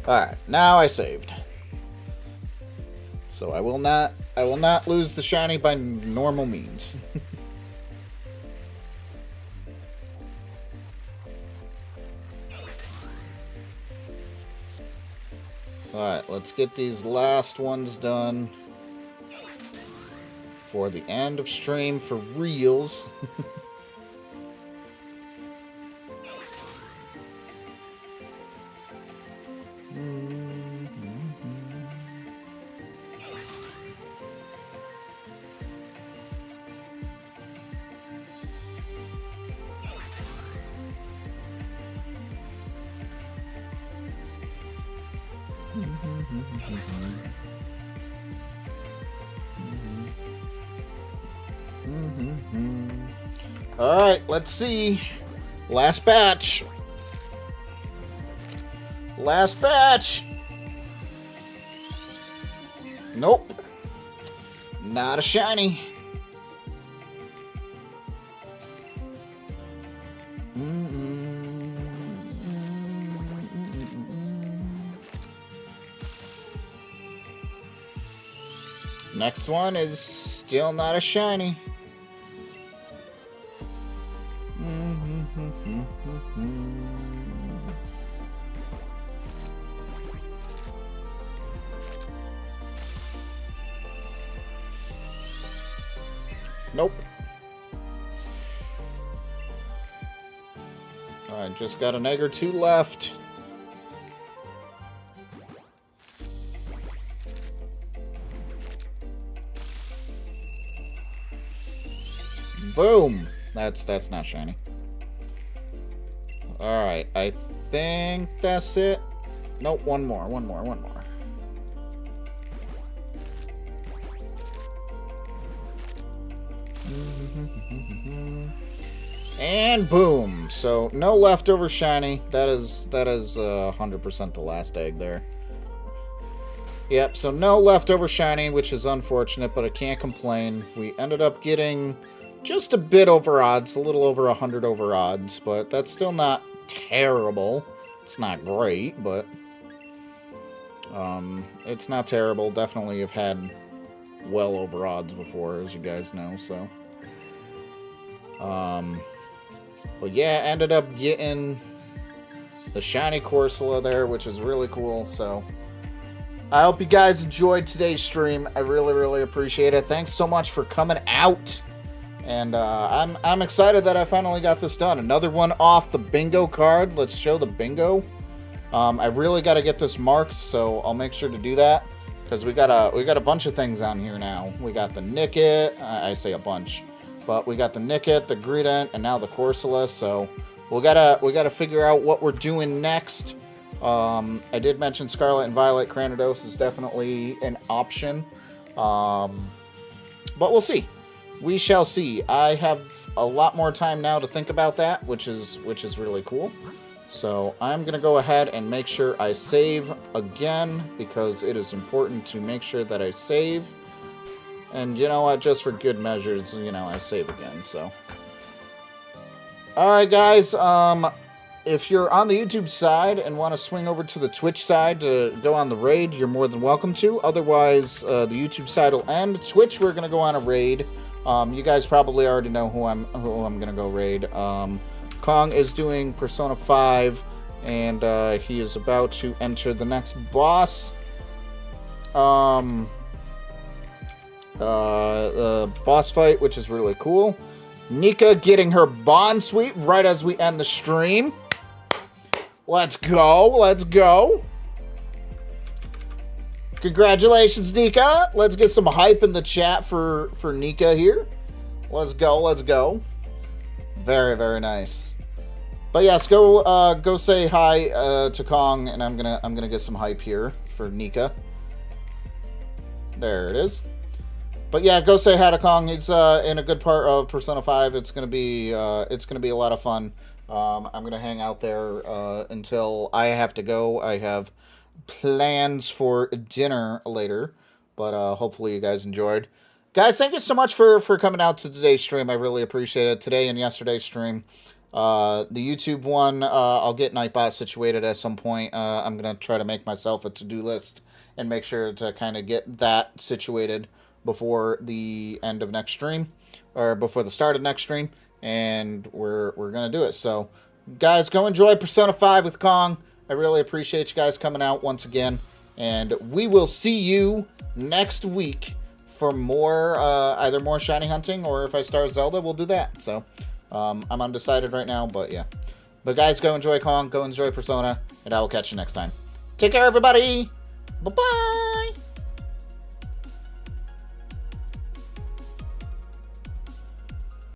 Alright, now I saved. So I will not lose the shiny by normal means. Alright, let's get these last ones done for the end of stream for reals. Alright, let's see Last batch. Last batch. Nope. Not a shiny. Next one is still not a shiny. Nope. Alright, just got an egg or two left. Boom! That's not shiny. Alright, I think that's it. Nope, one more. And boom! So, no leftover shiny. That is 100% the last egg there. Yep, so no leftover shiny, which is unfortunate, but I can't complain. We ended up getting just a bit over odds, a little over 100 over odds, but that's still not terrible. It's not great, but it's not terrible. Definitely have had well over odds before, as you guys know, so. But yeah, ended up getting the shiny Corsola there, which is really cool, so. I hope you guys enjoyed today's stream. I really, really appreciate it. Thanks so much for coming out. And I'm excited that I finally got this done. Another one off the bingo card. Let's show the bingo. I really got to get this marked, so I'll make sure to do that, because we got a bunch of things on here now. We got the Nickit. I say a bunch, but we got the Nickit, the Greedent, and now the Corsola. So we gotta figure out what we're doing next. I did mention Scarlet and Violet Cranidos is definitely an option, but we'll see. We shall see. I have a lot more time now to think about that, which is really cool. So I'm going to go ahead and make sure I save again, because it is important to make sure that I save. And you know what, just for good measures, you know, I save again, so. Alright guys, if you're on the YouTube side and want to swing over to the Twitch side to go on the raid, you're more than welcome to. Otherwise, the YouTube side will end. Twitch, we're going to go on a raid. You guys probably already know who I'm gonna go raid. Kong is doing Persona 5, and he is about to enter the next boss. Boss fight, which is really cool. Nika getting her bond sweep right as we end the stream. Let's go, let's go. Congratulations, Nika. Let's get some hype in the chat for Nika here. Let's go, let's go. Very, very nice. But yes, go say hi to Kong, and I'm gonna get some hype here for Nika. There it is. But yeah, go say hi to Kong. He's in a good part of Persona 5. It's gonna be a lot of fun. I'm gonna hang out there until I have to go. I have plans for dinner later, but hopefully you guys enjoyed. Guys, thank you so much for coming out to today's stream. I really appreciate it. Today and yesterday's stream. The YouTube one, I'll get Nightbot situated at some point. I'm going to try to make myself a to-do list and make sure to kind of get that situated before the end of next stream, or before the start of next stream, and we're going to do it. So, guys, go enjoy Persona 5 with Kong. I really appreciate you guys coming out once again, and we will see you next week for more, either more shiny hunting, or if I start Zelda, we'll do that. So, I'm undecided right now, but yeah. But guys, go enjoy Kong, go enjoy Persona, and I will catch you next time. Take care, everybody! Bye-bye!